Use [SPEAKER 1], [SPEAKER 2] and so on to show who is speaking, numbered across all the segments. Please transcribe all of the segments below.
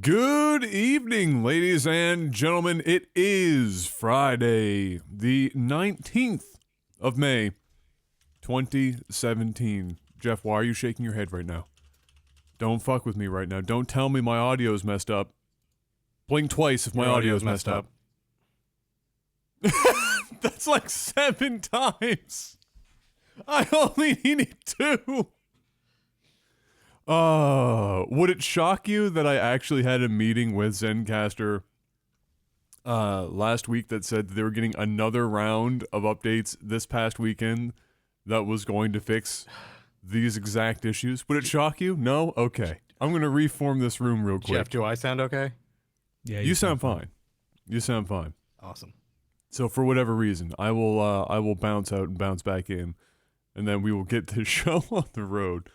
[SPEAKER 1] Good evening, ladies and gentlemen. It is Friday, the 19th of May, 2017. Jeff, why are you shaking your head right now? Don't fuck with me right now. Don't tell me my audio's messed up. Blink twice if my audio's messed up. That's like 7 times. I only needed 2. Would it shock you that I actually had a meeting with Zencastr last week that said that they were getting another round of updates this past weekend that was going to fix these exact issues? Would it shock you? No? Okay. I'm going to reform this room real quick.
[SPEAKER 2] Jeff, do I sound okay?
[SPEAKER 1] Yeah, you sound fine. You sound fine.
[SPEAKER 2] Awesome.
[SPEAKER 1] So for whatever reason, I will bounce out and bounce back in, and then we will get this show on the road.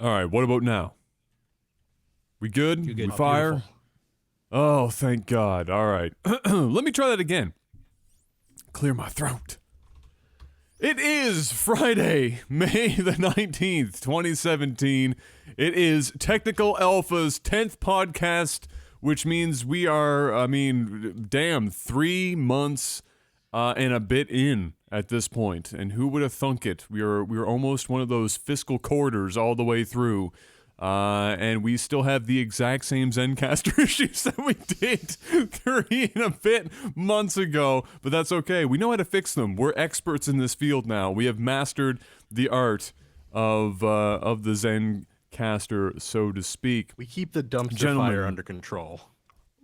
[SPEAKER 1] All right, what about now? We good?
[SPEAKER 2] You good?
[SPEAKER 1] We fire?
[SPEAKER 2] Beautiful.
[SPEAKER 1] Oh, thank God. All right. Let me try that again. Clear my throat. It is Friday, May the 19th, 2017. It is Technical Alpha's 10th podcast, which means we are, 3 months and a bit in at this point. And who would have thunk it? We are almost one of those fiscal quarters all the way through. And we still have the exact same Zencastr issues that we did 3 and a bit months ago, but that's okay. We know how to fix them. We're experts in this field now. We have mastered the art of the Zencastr, so to speak.
[SPEAKER 2] We keep the dumpster fire under control.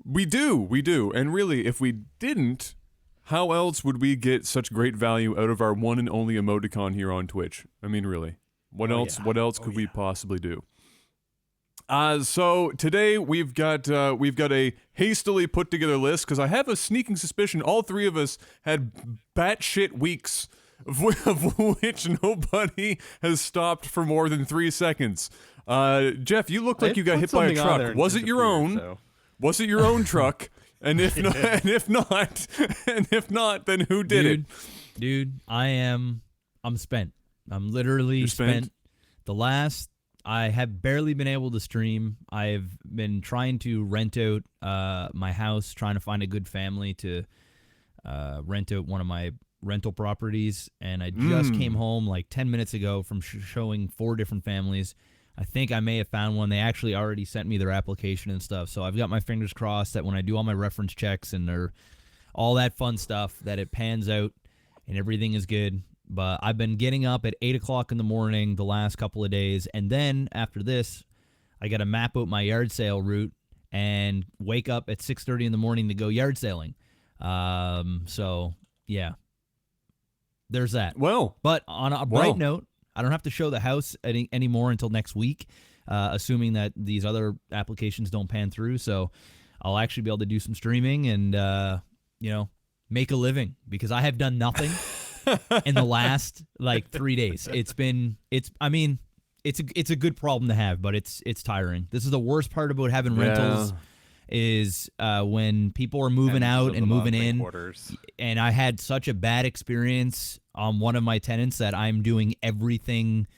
[SPEAKER 1] We do. And really, if we didn't, how else would we get such great value out of our one and only emoticon here on Twitch? I mean, really. What else could we possibly do? So today we've got a hastily put together list because I have a sneaking suspicion all 3 of us had batshit weeks of which nobody has stopped for more than 3 seconds. Jeff, you look like you got hit by a truck. Was it your own?
[SPEAKER 2] So.
[SPEAKER 1] Was it your own truck? And if not, then who did it?
[SPEAKER 3] Dude, I'm spent. I'm literally spent. I have barely been able to stream. I've been trying to rent out my house, trying to find a good family to rent out one of my rental properties, and I just came home like 10 minutes ago from showing 4 different families. I think I may have found one. They actually already sent me their application and stuff, so I've got my fingers crossed that when I do all my reference checks and all that fun stuff, that it pans out and everything is good. But I've been getting up at 8 o'clock in the morning the last couple of days, and then after this, I got to map out my yard sale route and wake up at 6:30 in the morning to go yard sailing. So, yeah, there's that.
[SPEAKER 1] Well,
[SPEAKER 3] but on a bright note, I don't have to show the house anymore until next week, assuming that these other applications don't pan through. So I'll actually be able to do some streaming and, make a living because I have done nothing. In the last 3 days. It's a good problem to have, but it's tiring. This is the worst part about having rentals is when people are moving out and moving in.
[SPEAKER 2] Quarters.
[SPEAKER 3] And I had such a bad experience on one of my tenants that I'm doing everything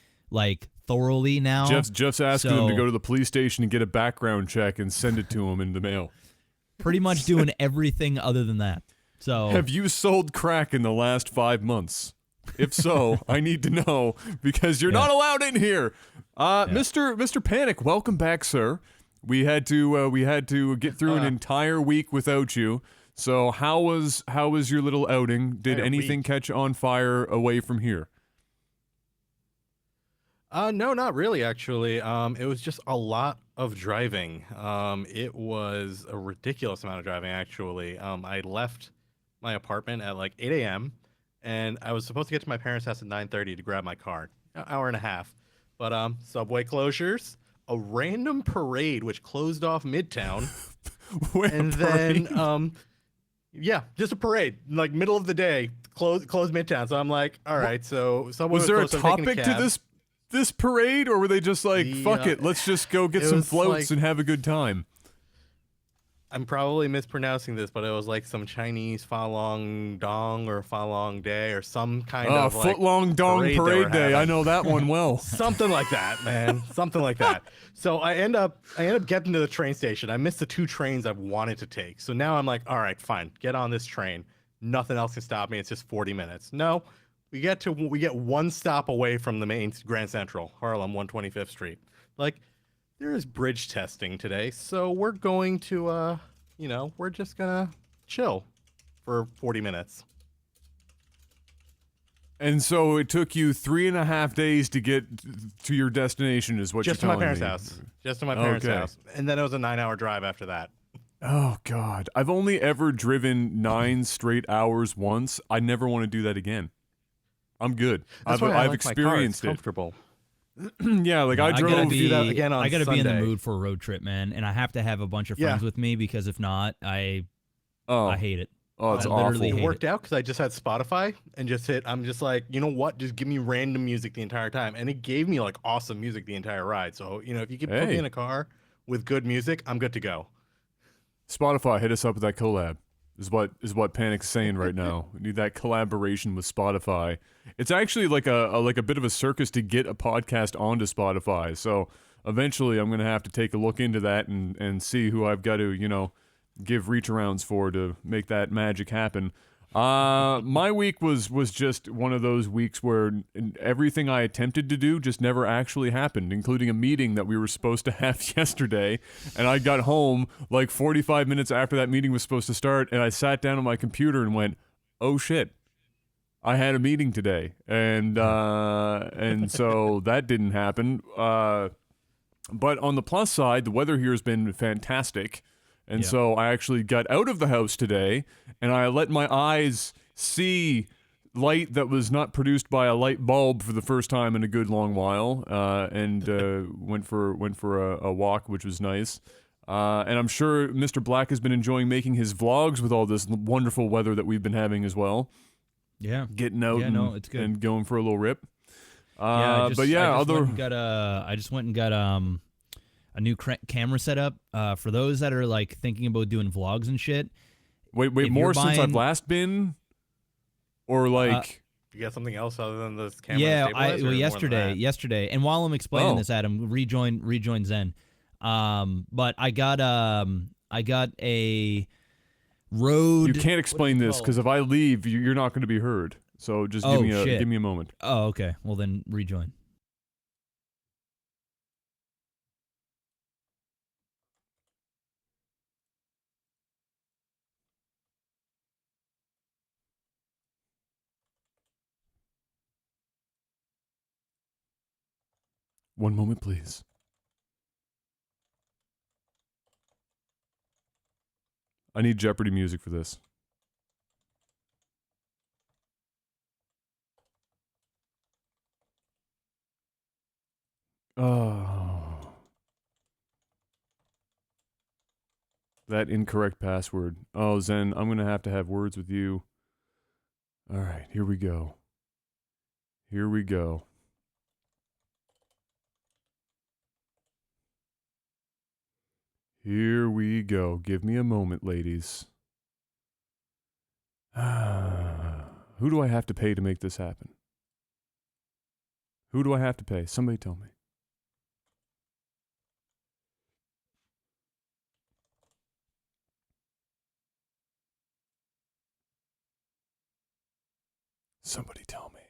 [SPEAKER 3] thoroughly now.
[SPEAKER 1] Jeff's asking them to go to the police station and get a background check and send it to him in the mail.
[SPEAKER 3] Pretty much doing everything other than that. So,
[SPEAKER 1] have you sold crack in the last 5 months? If so, I need to know because you're not allowed in here. Mr. Panic, welcome back, sir. We had to get through an entire week without you. So how was your little outing? Did anything catch on fire away from here?
[SPEAKER 2] No, not really, actually. It was just a lot of driving. It was a ridiculous amount of driving, actually. I left my apartment at 8 a.m. and I was supposed to get to my parents' house at 9:30 to grab my car. An hour and a half. But subway closures, a random parade which closed off Midtown. Then just a parade, middle of the day, close Midtown. So I'm like, all right, so subway
[SPEAKER 1] was there a topic to this parade, or were they just fuck it, let's just go get some floats and have a good time?
[SPEAKER 2] I'm probably mispronouncing this, but it was like some Chinese Falun Dong or Falun Day or some kind of like
[SPEAKER 1] foot-long dong parade day. I know that one well.
[SPEAKER 2] Something like that, man. Something like that. So I end up getting to the train station. I missed the 2 trains I wanted to take. So now I'm like, all right, fine, get on this train. Nothing else can stop me. It's just 40 minutes. No, we get 1 stop away from the main Grand Central, Harlem, 125th Street. Like, there is bridge testing today, so we're going to, we're just gonna chill for 40 minutes.
[SPEAKER 1] And so it took you 3.5 days to get to your destination, is what you're telling me.
[SPEAKER 2] Just to my parents' house. Just to my parents' house. And then it was a 9-hour drive after that.
[SPEAKER 1] Oh, God. I've only ever driven 9 straight hours once. I never want to do that again. I'm good. I've experienced
[SPEAKER 2] it. Comfortable.
[SPEAKER 1] Yeah, like I drove.
[SPEAKER 2] Do that again on
[SPEAKER 3] I gotta
[SPEAKER 2] Sunday.
[SPEAKER 3] be in the mood for a road trip, man, and I have to have a bunch of friends with me because if not, I hate it.
[SPEAKER 1] Oh, it's awful.
[SPEAKER 2] It worked out because I just had Spotify and I'm just like, you know what? Just give me random music the entire time, and it gave me like awesome music the entire ride. So if you could put me in a car with good music, I'm good to go.
[SPEAKER 1] Spotify, hit us up with that collab. Is what Panic's saying right now. We need that collaboration with Spotify. It's actually like a bit of a circus to get a podcast onto Spotify. So eventually, I'm gonna have to take a look into that and see who I've got to give reach arounds for to make that magic happen. My week was just one of those weeks where everything I attempted to do just never actually happened, including a meeting that we were supposed to have yesterday. And I got home like 45 minutes after that meeting was supposed to start, and I sat down on my computer and went, "Oh shit, I had a meeting today," and so that didn't happen. But on the plus side, the weather here has been fantastic. And so I actually got out of the house today, and I let my eyes see light that was not produced by a light bulb for the first time in a good long while, and went for a walk, which was nice. And I'm sure Mr. Black has been enjoying making his vlogs with all this wonderful weather that we've been having as well.
[SPEAKER 3] Yeah,
[SPEAKER 1] getting out
[SPEAKER 3] it's good.
[SPEAKER 1] And going for a little rip.
[SPEAKER 3] I just went and got a new camera setup. For those that are like thinking about doing vlogs and shit.
[SPEAKER 1] Wait, more since I've last been, or like
[SPEAKER 2] you got something else other than this camera?
[SPEAKER 3] Yeah, yesterday. And while I'm explaining this, Adam, rejoin Zen. But I got a Rode.
[SPEAKER 1] You can't explain this because if I leave, you're not going to be heard. So just give me a moment.
[SPEAKER 3] Oh, okay. Well then, rejoin.
[SPEAKER 1] One moment, please. I need Jeopardy music for this. Oh. That incorrect password. Oh, Zen, I'm going to have words with you. All right, here we go. Here we go. Here we go. Give me a moment, ladies. Who do I have to pay to make this happen? Who do I have to pay? Somebody tell me. Somebody tell me.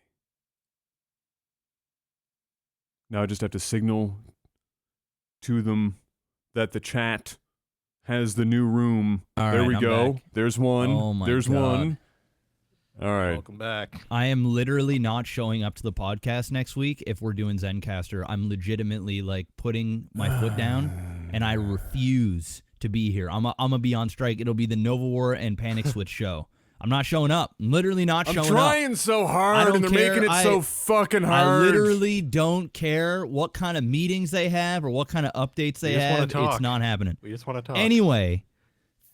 [SPEAKER 1] Now I just have to signal to them that the chat has the new room. There we go. Back. There's one.
[SPEAKER 3] Oh my
[SPEAKER 1] There's
[SPEAKER 3] God.
[SPEAKER 1] one. All right.
[SPEAKER 2] Welcome back.
[SPEAKER 3] I am literally not showing up to the podcast next week if we're doing Zencastr. I'm legitimately like putting my foot down, and I refuse to be here. I'm gonna be on strike. It'll be the NovaWar and PanicSwitched show. I'm not showing up. I'm literally not showing up.
[SPEAKER 1] I'm trying so hard, and they're making it so fucking hard.
[SPEAKER 3] I literally don't care what kind of meetings they have or what kind of updates they have. It's not happening.
[SPEAKER 2] We just want to talk.
[SPEAKER 3] Anyway,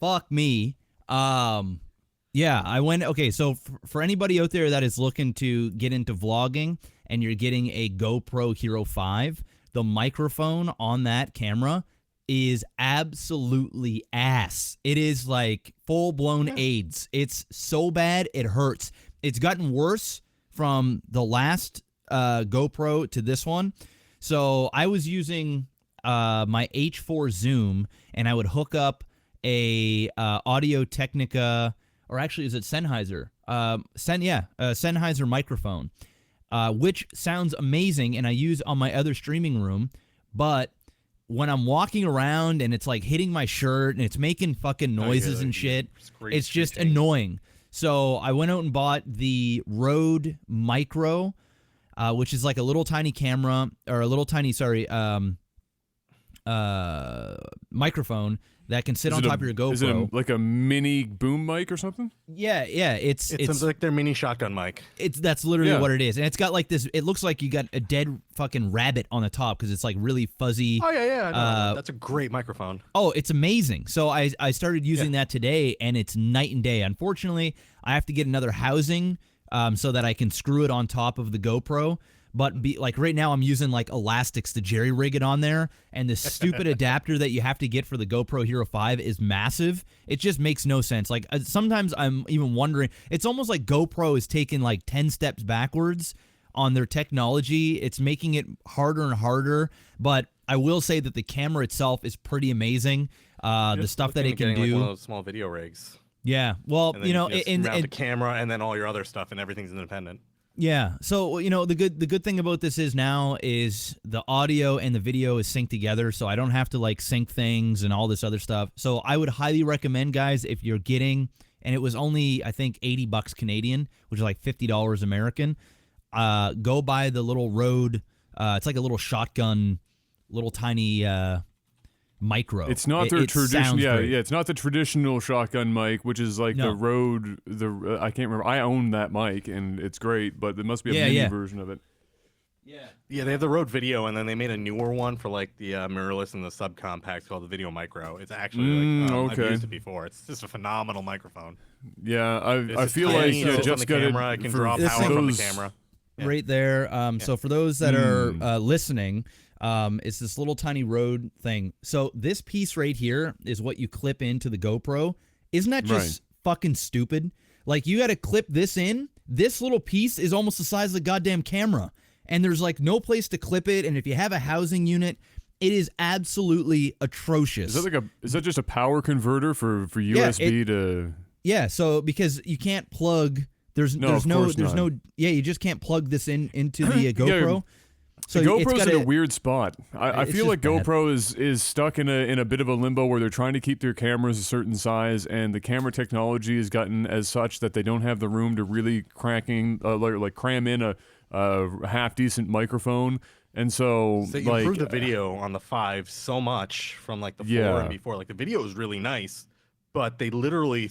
[SPEAKER 3] fuck me. Yeah, I went. Okay, so for anybody out there that is looking to get into vlogging and you're getting a GoPro Hero 5, the microphone on that camera is absolutely ass. It is like full-blown AIDS. It's so bad, it hurts. It's gotten worse from the last GoPro to this one. So I was using my H4 Zoom, and I would hook up a Audio Technica, or actually is it Sennheiser? Sennheiser microphone, which sounds amazing, and I use on my other streaming room, but when I'm walking around and it's like hitting my shirt and it's making fucking noises and shit, it's just annoying. So I went out and bought the Rode Micro, which is like a little tiny camera, or a little tiny, microphone that can sit on top of your GoPro.
[SPEAKER 1] Is it like a mini boom mic or something?
[SPEAKER 3] Yeah. It's
[SPEAKER 2] like their mini shotgun mic.
[SPEAKER 3] That's literally what it is, and it's got like this. It looks like you got a dead fucking rabbit on the top because it's like really fuzzy.
[SPEAKER 2] Oh yeah. No, that's a great microphone.
[SPEAKER 3] Oh, it's amazing. So I started using that today, and it's night and day. Unfortunately, I have to get another housing so that I can screw it on top of the GoPro. But like right now, I'm using like elastics to jerry rig it on there, and the stupid adapter that you have to get for the GoPro Hero 5 is massive. It just makes no sense. Like sometimes I'm even wondering, it's almost like GoPro is taking like 10 steps backwards on their technology. It's making it harder and harder. But I will say that the camera itself is pretty amazing. The stuff that it can do.
[SPEAKER 2] Like one of those small video rigs.
[SPEAKER 3] Yeah. Well,
[SPEAKER 2] and then mount the camera and then all your other stuff, and everything's independent.
[SPEAKER 3] Yeah. So, the good thing about this is the audio and the video is synced together, so I don't have to like sync things and all this other stuff. So I would highly recommend, guys, if you're getting, and it was only I think $80 Canadian, which is like $50 American, go buy the little Rode. It's like a little shotgun, little tiny micro.
[SPEAKER 1] It's not their traditional. Yeah. It's not the traditional shotgun mic, which is like the Rode. I can't remember. I own that mic, and it's great, but there must be a mini version of it.
[SPEAKER 2] Yeah, they have the Rode Video, and then they made a newer one for like the mirrorless and the subcompacts called the Video Micro. It's actually I've used it before. It's just a phenomenal microphone.
[SPEAKER 1] Yeah, I feel like
[SPEAKER 2] just got
[SPEAKER 1] camera.
[SPEAKER 2] It can draw power from the camera.
[SPEAKER 3] Right there. So for those that are listening. It's this little tiny Rode thing. So this piece right here is what you clip into the GoPro. Isn't that just fucking stupid? Like, you got to clip this in. This little piece is almost the size of the goddamn camera. And there's like no place to clip it. And if you have a housing unit, it is absolutely atrocious.
[SPEAKER 1] Is that just a power converter for USB to? Yeah.
[SPEAKER 3] So because you can't plug. You just can't plug this into the GoPro.
[SPEAKER 1] So GoPro's in a weird spot. I feel like GoPro is stuck in a bit of a limbo where they're trying to keep their cameras a certain size, and the camera technology has gotten as such that they don't have the room to really cram in a half decent microphone. And so
[SPEAKER 2] you improved the video on the 5 so much from like the 4 and before. Like the video is really nice, but they literally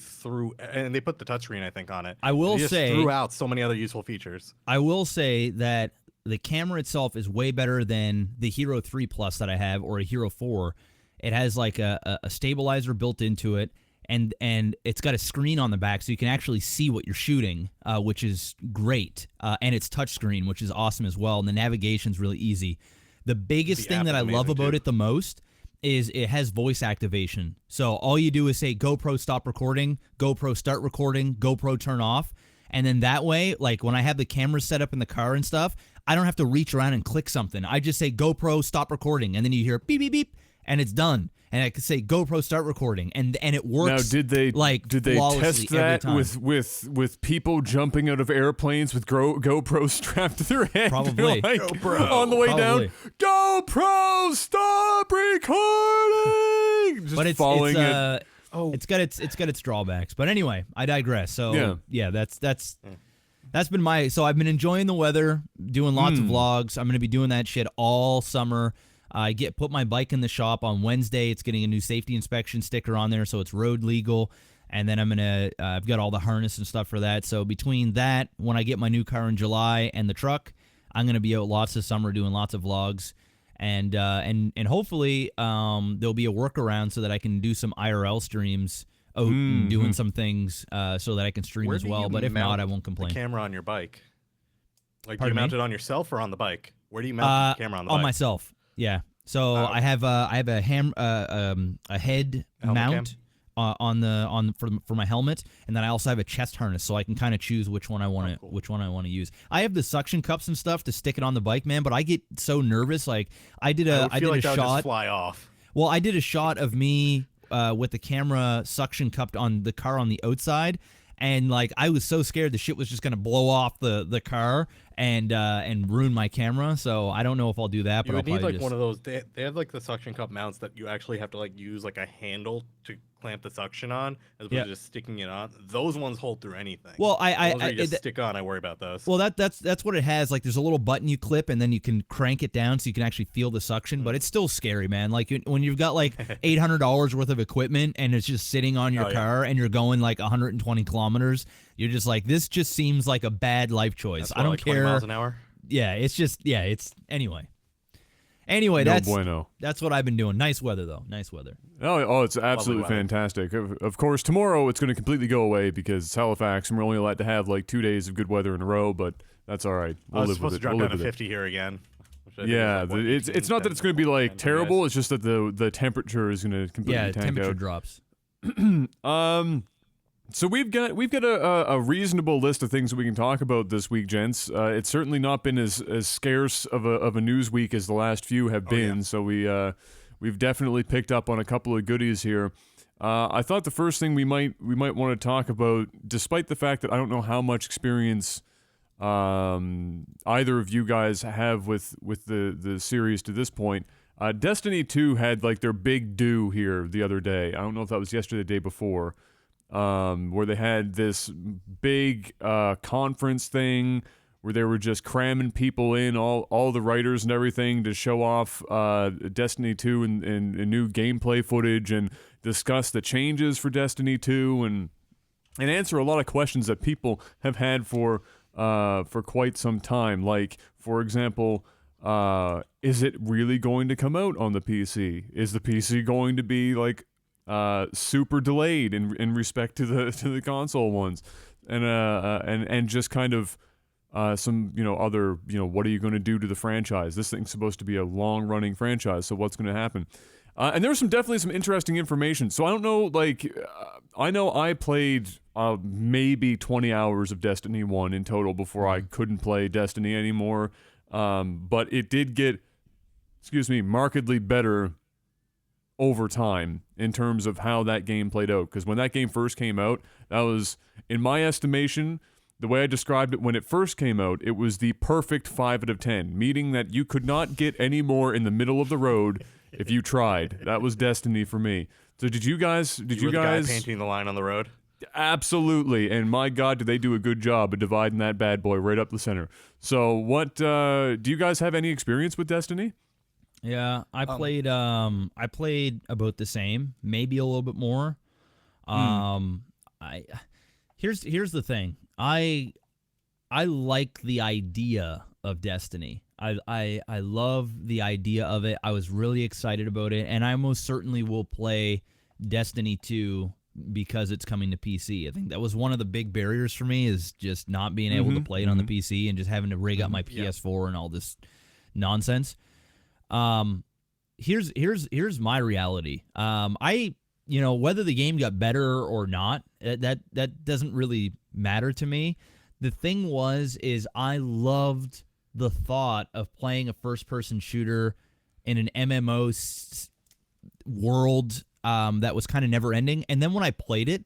[SPEAKER 2] and they put the touchscreen I think on it.
[SPEAKER 3] I will say
[SPEAKER 2] threw out so many other useful features.
[SPEAKER 3] I will say that the camera itself is way better than the Hero 3 Plus that I have, or a Hero 4. It has like a stabilizer built into it, and it's got a screen on the back so you can actually see what you're shooting, which is great. And it's touchscreen, which is awesome as well, and the navigation's really easy. The biggest thing that I love about it the most is it has voice activation. So all you do is say, GoPro stop recording, GoPro start recording, GoPro turn off, and then that way, like when I have the camera set up in the car and stuff, I don't have to reach around and click something. I just say, GoPro stop recording, and then you hear beep, beep, beep, and it's done. And I can say, GoPro start recording, and it works. Now,
[SPEAKER 1] did they test that with people jumping out of airplanes with GoPro strapped to their head?
[SPEAKER 3] Probably.
[SPEAKER 1] Like,
[SPEAKER 2] GoPro.
[SPEAKER 1] On the way down, GoPro stop recording. Just
[SPEAKER 3] but it's
[SPEAKER 1] following
[SPEAKER 3] it. It's got its drawbacks. But anyway, I digress. So yeah, that's been so I've been enjoying the weather, doing lots of vlogs. I'm going to be doing that shit all summer. I put my bike in the shop on Wednesday. It's getting a new safety inspection sticker on there, so it's road legal. And then I've got all the harness and stuff for that. So between that, when I get my new car in July, and the truck, I'm going to be out lots of summer doing lots of vlogs. And hopefully there'll be a workaround so that I can do some IRL streams out and doing some things so that I can stream as well. But if not, I won't complain.
[SPEAKER 2] The camera on your bike? Like, do you mount it on yourself or on the bike? Where do you mount the camera on the bike?
[SPEAKER 3] On myself, yeah. So I have a head mount for my helmet, and then I also have a chest harness, so I can kind of choose which one I want to use. I have the suction cups and stuff to stick it on the bike, man, but I get so nervous. Like I did a shot.
[SPEAKER 2] Just fly off.
[SPEAKER 3] Well, I did a shot of me with the camera suction cupped on the car on the outside, and like I was so scared the shit was just gonna blow off the car and ruin my camera. So I don't know if I'll do that. But
[SPEAKER 2] You would
[SPEAKER 3] I'll
[SPEAKER 2] need like
[SPEAKER 3] just...
[SPEAKER 2] one of those. They have like the suction cup mounts that you actually have to like use like a handle to clamp the suction on, as opposed to just sticking it on. Those ones hold through anything.
[SPEAKER 3] Well,
[SPEAKER 2] I just stick on. I worry about those.
[SPEAKER 3] Well, that's what it has. Like, there's a little button you clip, and then you can crank it down so you can actually feel the suction. But it's still scary, man. Like when you've got like $800 worth of equipment and it's just sitting on your car, and you're going like 120 kilometers, you're just like, this just seems like a bad life choice. I don't
[SPEAKER 2] like
[SPEAKER 3] care.
[SPEAKER 2] 20 miles an hour.
[SPEAKER 3] Yeah, it's anyway. Anyway, that's what I've been doing. Nice weather, though. Nice weather.
[SPEAKER 1] Oh, it's absolutely fantastic. Of course, tomorrow it's going to completely go away because it's Halifax, and we're only allowed to have like 2 days of good weather in a row. But that's all right. We'll live with it.
[SPEAKER 2] Supposed to drop down to 50 here again.
[SPEAKER 1] Yeah, it's not that it's going to be like terrible. It's just that the temperature is going to completely tank
[SPEAKER 3] temperature
[SPEAKER 1] out.
[SPEAKER 3] drops.
[SPEAKER 1] So we've got a reasonable list of things that we can talk about this week, gents. It's certainly not been as scarce of a news week as the last few have been. So we've definitely picked up on a couple of goodies here. I thought the first thing we might want to talk about, despite the fact that I don't know how much experience either of you guys have with the series to this point. Destiny 2 had like their big do here the other day. I don't know if that was yesterday or the day before. Where they had this big conference thing where they were just cramming people in, all the writers and everything, to show off Destiny 2 and new gameplay footage, and discuss the changes for Destiny 2 and answer a lot of questions that people have had for quite some time. Like, for example, is it really going to come out on the PC? Is the PC going to be like super delayed in respect to the console ones, and just kind of some other what are you going to do to the franchise? This thing's supposed to be a long running franchise, so what's going to happen? And there was definitely some interesting information. So I don't know, like I know I played maybe 20 hours of Destiny 1 in total before I couldn't play Destiny anymore, but it did get markedly better over time in terms of how that game played out. Because when that game first came out, that was, in my estimation, the way I described it when it first came out, it was the perfect 5 out of 10, meaning that you could not get any more in the middle of the road if you tried. That was Destiny for me. So did you guys
[SPEAKER 2] the guy painting the line on the road?
[SPEAKER 1] Absolutely, and my God, did they do a good job of dividing that bad boy right up the center. So what, do you guys have any experience with Destiny?
[SPEAKER 3] Yeah, I played about the same, maybe a little bit more. Here's the thing. I like the idea of Destiny. I love the idea of it. I was really excited about it, and I most certainly will play Destiny 2 because it's coming to PC. I think that was one of the big barriers for me, is just not being able to play it on the PC and just having to rig up my PS4 and all this nonsense. Here's my reality. Whether the game got better or not, that doesn't really matter to me. The thing is I loved the thought of playing a first-person shooter in an MMO world that was kind of never-ending. And then when I played it,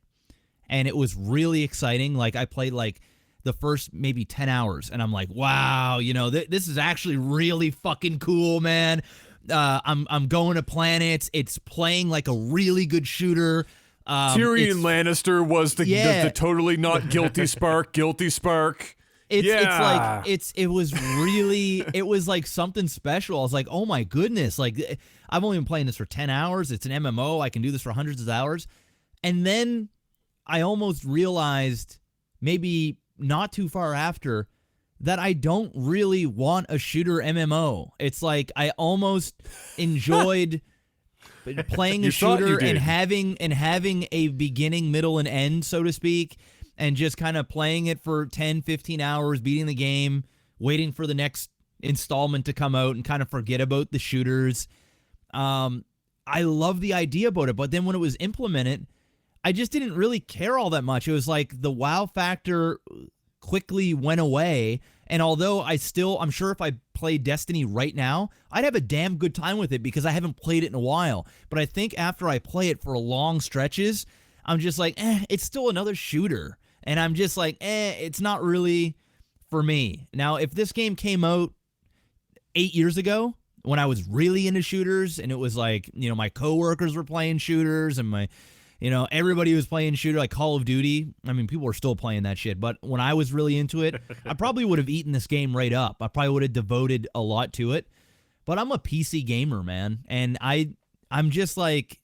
[SPEAKER 3] and it was really exciting, like I played like the first maybe 10 hours, and I'm like, wow, this is actually really fucking cool, man. I'm going to planets. It's playing like a really good shooter.
[SPEAKER 1] Tyrion Lannister was the totally not guilty spark.
[SPEAKER 3] It was like something special. I was like, oh my goodness, like I've only been playing this for 10 hours. It's an MMO. I can do this for hundreds of hours. And then I almost realized, maybe not too far after, that I don't really want a shooter MMO. It's like I almost enjoyed playing a shooter and having a beginning, middle, and end, so to speak, and just kind of playing it for 10, 15 hours, beating the game, waiting for the next installment to come out, and kind of forget about the shooters. I love the idea about it, but then when it was implemented, I just didn't really care all that much. It was like the wow factor quickly went away. And although I'm sure if I played Destiny right now, I'd have a damn good time with it because I haven't played it in a while. But I think after I play it for long stretches, I'm just like, it's still another shooter. And I'm just like, it's not really for me. Now, if this game came out 8 years ago, when I was really into shooters, and it was like, my coworkers were playing shooters, and everybody was playing shooter like Call of Duty. I mean, people were still playing that shit. But when I was really into it, I probably would have eaten this game right up. I probably would have devoted a lot to it. But I'm a PC gamer, man. And I'm just like,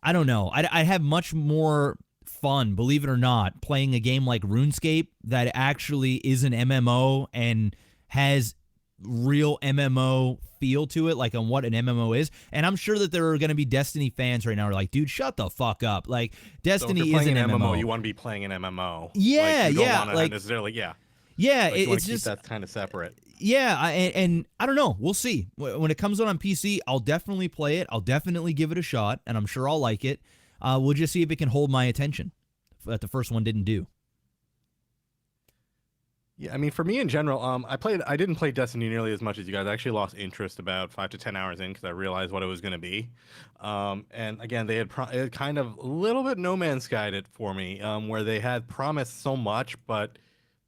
[SPEAKER 3] I don't know. I have much more fun, believe it or not, playing a game like RuneScape that actually is an MMO and has real MMO feel to it, like on what an MMO is. And I'm sure that there are going to be Destiny fans right now who are like, dude, shut the fuck up. Like, Destiny is an MMO.
[SPEAKER 2] You want to be playing an MMO.
[SPEAKER 3] Yeah,
[SPEAKER 2] like, you
[SPEAKER 3] yeah.
[SPEAKER 2] don't
[SPEAKER 3] like
[SPEAKER 2] necessarily,
[SPEAKER 3] yeah,
[SPEAKER 2] like,
[SPEAKER 3] it's just
[SPEAKER 2] that's kind of separate.
[SPEAKER 3] Yeah, and I don't know. We'll see. When it comes out on PC, I'll definitely play it. I'll definitely give it a shot, and I'm sure I'll like it. We'll just see if it can hold my attention that the first one didn't do.
[SPEAKER 2] Yeah, I mean, for me in general, I didn't play Destiny nearly as much as you guys. I actually lost interest about 5 to 10 hours in because I realized what it was going to be. And again, they had kind of a little bit No Man's Skied it for me, where they had promised so much, but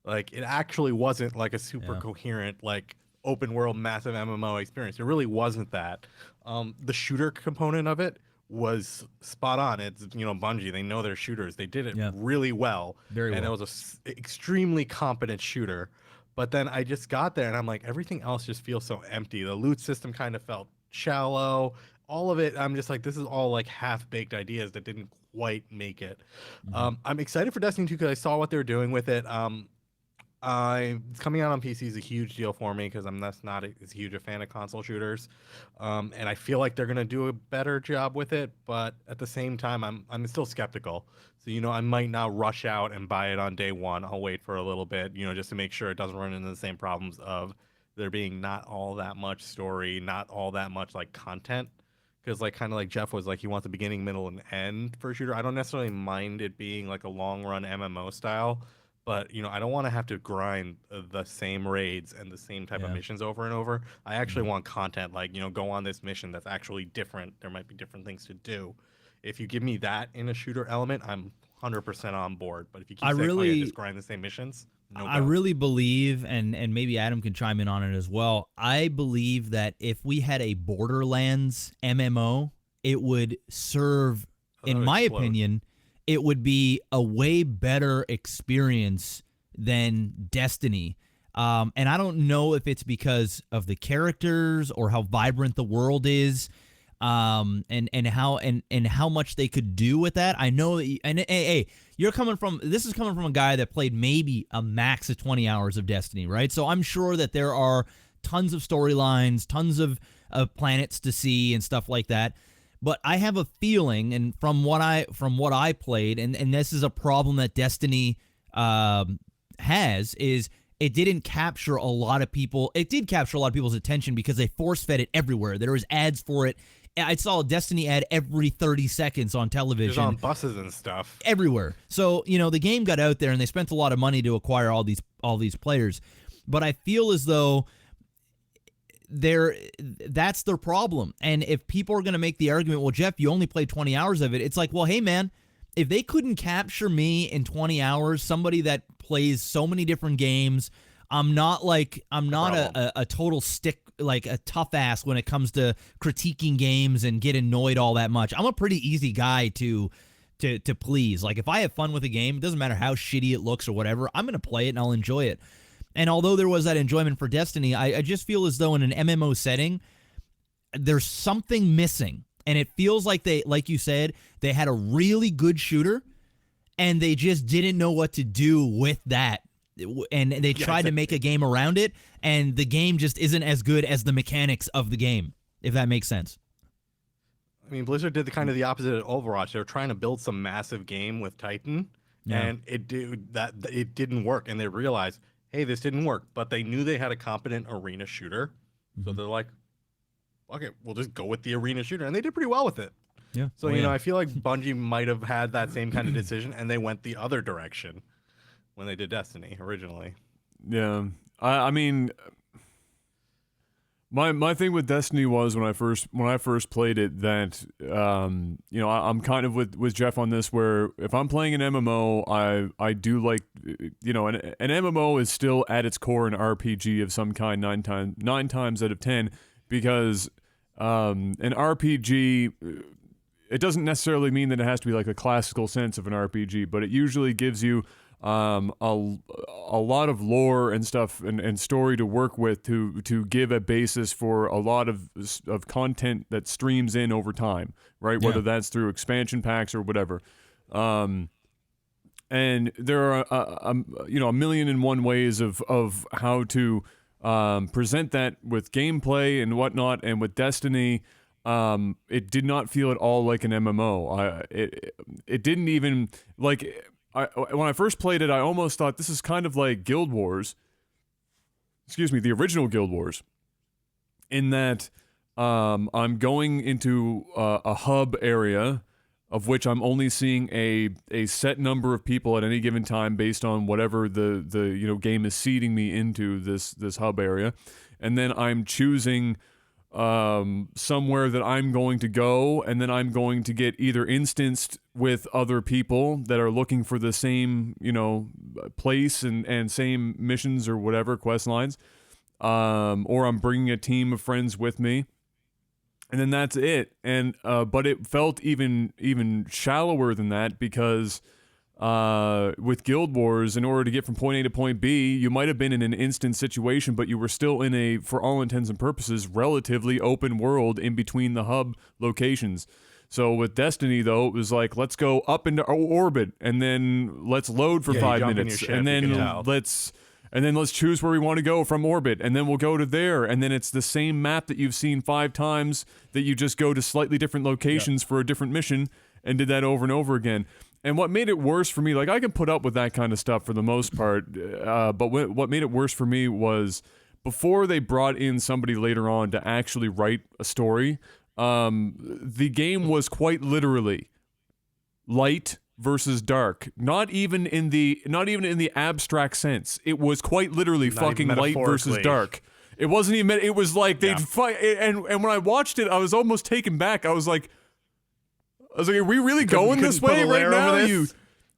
[SPEAKER 2] like it actually wasn't like a super coherent, like open world, massive MMO experience. It really wasn't that. The shooter component of it was spot on. It's, Bungie, they know their shooters. They did it really well.
[SPEAKER 3] Very well.
[SPEAKER 2] And it was a extremely competent shooter. But then I just got there and I'm like, everything else just feels so empty. The loot system kind of felt shallow. All of it, I'm just like, this is all like half-baked ideas that didn't quite make it. I'm excited for Destiny 2 because I saw what they were doing with it. Coming out on PC is a huge deal for me because I'm not as huge a fan of console shooters, and I feel like they're gonna do a better job with it. But at the same time, I'm still skeptical. So I might not rush out and buy it on day one. I'll wait for a little bit, just to make sure it doesn't run into the same problems of there being not all that much story, not all that much like content. Because kind of like Jeff was like, he wants a beginning, middle, and end for a shooter. I don't necessarily mind it being like a long run MMO style. But, I don't want to have to grind the same raids and the same type of missions over and over. I actually want content like, go on this mission that's actually different. There might be different things to do. If you give me that in a shooter element, I'm 100% on board. But if you keep saying, just grind the same missions, no go.
[SPEAKER 3] I really believe, and maybe Adam can chime in on it as well, I believe that if we had a Borderlands MMO, it would serve, in my opinion, it would be a way better experience than Destiny. And I don't know if it's because of the characters or how vibrant the world is, and how much they could do with that. I know that this is coming from a guy that played maybe a max of 20 hours of Destiny, right? So I'm sure that there are tons of storylines, tons of planets to see and stuff like that. But I have a feeling, and from what I played, and this is a problem that Destiny has, is it didn't capture a lot of people. It did capture a lot of people's attention because they force-fed it everywhere. There was ads for it. I saw a Destiny ad every 30 seconds on television.
[SPEAKER 2] It was on buses and stuff.
[SPEAKER 3] Everywhere. So, the game got out there, and they spent a lot of money to acquire all these players. But I feel as though that's their problem. And if people are going to make the argument, well, Jeff, you only played 20 hours of it, it's like, well, hey man, if they couldn't capture me in 20 hours, somebody that plays so many different games, I'm not a total stick, like a tough ass when it comes to critiquing games and get annoyed all that much. I'm a pretty easy guy to please. Like, if I have fun with a game, it doesn't matter how shitty it looks or whatever, I'm going to play it and I'll enjoy it. And although there was that enjoyment for Destiny, I just feel as though in an MMO setting, there's something missing. And it feels like like you said, they had a really good shooter, and they just didn't know what to do with that. And they tried to make a game around it, and the game just isn't as good as the mechanics of the game, if that makes sense.
[SPEAKER 2] I mean, Blizzard did the opposite of Overwatch. They were trying to build some massive game with Titan, and it didn't work. And they realized, hey, this didn't work. But they knew they had a competent arena shooter, so they're like, fuck it, we'll just go with the arena shooter, and they did pretty well with it.
[SPEAKER 3] Yeah.
[SPEAKER 2] So you know, I feel like Bungie might have had that same kind of decision, and they went the other direction when they did Destiny originally.
[SPEAKER 1] Yeah, I mean, my thing with Destiny was when I first played it that you know, I'm kind of with Jeff on this, where if I'm playing an MMO, I do like, you know, an MMO is still at its core an RPG of some kind 9 times out of 10, because an RPG, it doesn't necessarily mean that it has to be like a classical sense of an RPG, but it usually gives you a lot of lore and stuff and story to work with to give a basis for a lot of content that streams in over time, right?
[SPEAKER 3] Yeah.
[SPEAKER 1] Whether that's through expansion packs or whatever. And there are you know, 1,000,001 ways of how to present that with gameplay and whatnot. And with Destiny, it did not feel at all like an MMO. It didn't even like. When I first played it, I almost thought this is kind of like Guild Wars. Excuse me, the original Guild Wars. In that I'm going into a hub area of which I'm only seeing a set number of people at any given time based on whatever the you know, game is seeding me into this hub area. And then I'm choosing somewhere that I'm going to go, and then I'm going to get either instanced with other people that are looking for the same, you know, place and same missions or whatever, quest lines, or I'm bringing a team of friends with me, and then that's it. And but it felt even shallower than that, because with Guild Wars, in order to get from point A to point B, you might have been in an instant situation, but you were still in a, for all intents and purposes, relatively open world in between the hub locations. So with Destiny, though, it was like, let's go up into orbit, and then let's load for 5 minutes, and then let's choose where we want to go from orbit, and then we'll go to there, and then it's the same map that you've seen 5 times that you just go to slightly different locations for a different mission, and did that over and over again. And what made it worse for me, like, I can put up with that kind of stuff for the most part, but what made it worse for me was before they brought in somebody later on to actually write a story, the game was quite literally light versus dark. Not even in the abstract sense. It was quite literally fucking light versus dark. It wasn't even. It was like they'd fight, and when I watched it, I was almost taken back. I was like, are we really going this way right now?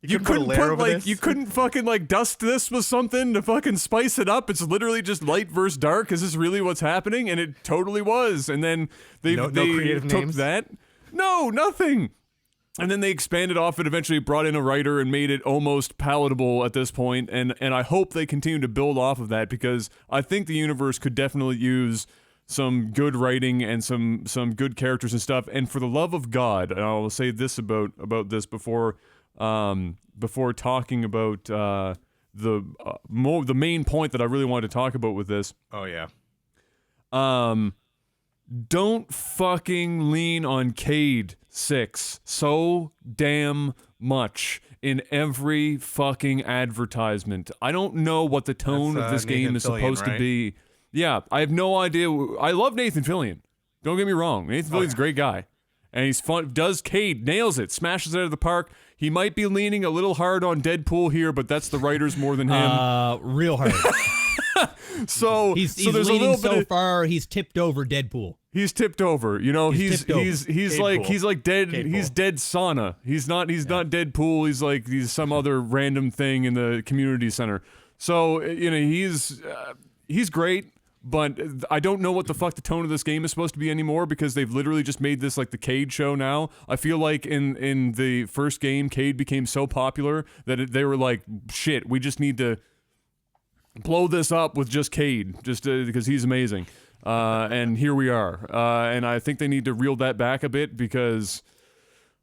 [SPEAKER 1] You couldn't fucking like dust this with something to fucking spice it up. It's literally just light versus dark. Is this really what's happening? And it totally was. And then they
[SPEAKER 2] creative
[SPEAKER 1] took
[SPEAKER 2] names?
[SPEAKER 1] that. No, nothing. And then they expanded off it, eventually brought in a writer and made it almost palatable at this point. And I hope they continue to build off of that, because I think the universe could definitely use some good writing and some good characters and stuff. And for the love of God, and I'll say this about this before talking about the main point that I really wanted to talk about with this.
[SPEAKER 2] Oh yeah.
[SPEAKER 1] Don't fucking lean on Cade 6 so damn much in every fucking advertisement. I don't know what the tone of this game is supposed to be. Yeah, I have no idea. I love Nathan Fillion. Don't get me wrong. Nathan Fillion's a great guy. And he's fun. Does Cade, nails it, smashes it out of the park. He might be leaning a little hard on Deadpool here, but that's the writers more than him.
[SPEAKER 3] Real hard.
[SPEAKER 1] so
[SPEAKER 3] he's
[SPEAKER 1] there's
[SPEAKER 3] leaning
[SPEAKER 1] a little bit
[SPEAKER 3] far, he's tipped over Deadpool.
[SPEAKER 1] He's tipped over. You know, he's like dead.
[SPEAKER 2] Cade
[SPEAKER 1] he's
[SPEAKER 2] Pool.
[SPEAKER 1] dead sauna. He's not Deadpool. He's some other random thing in the community center. So, you know, he's great. But I don't know what the fuck the tone of this game is supposed to be anymore, because they've literally just made this like the Cade show now. I feel like in the first game, Cade became so popular that they were like, shit, we just need to blow this up with just Cade, just because he's amazing. And here we are. And I think they need to reel that back a bit, because,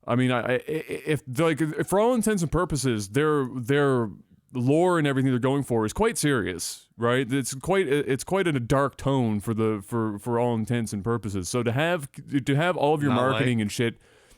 [SPEAKER 1] I mean, if for all intents and purposes, their lore and everything they're going for is quite serious, right? It's quite in a dark tone for all intents and purposes. So to have all of your
[SPEAKER 2] Not
[SPEAKER 1] marketing
[SPEAKER 2] light.
[SPEAKER 1] and shit,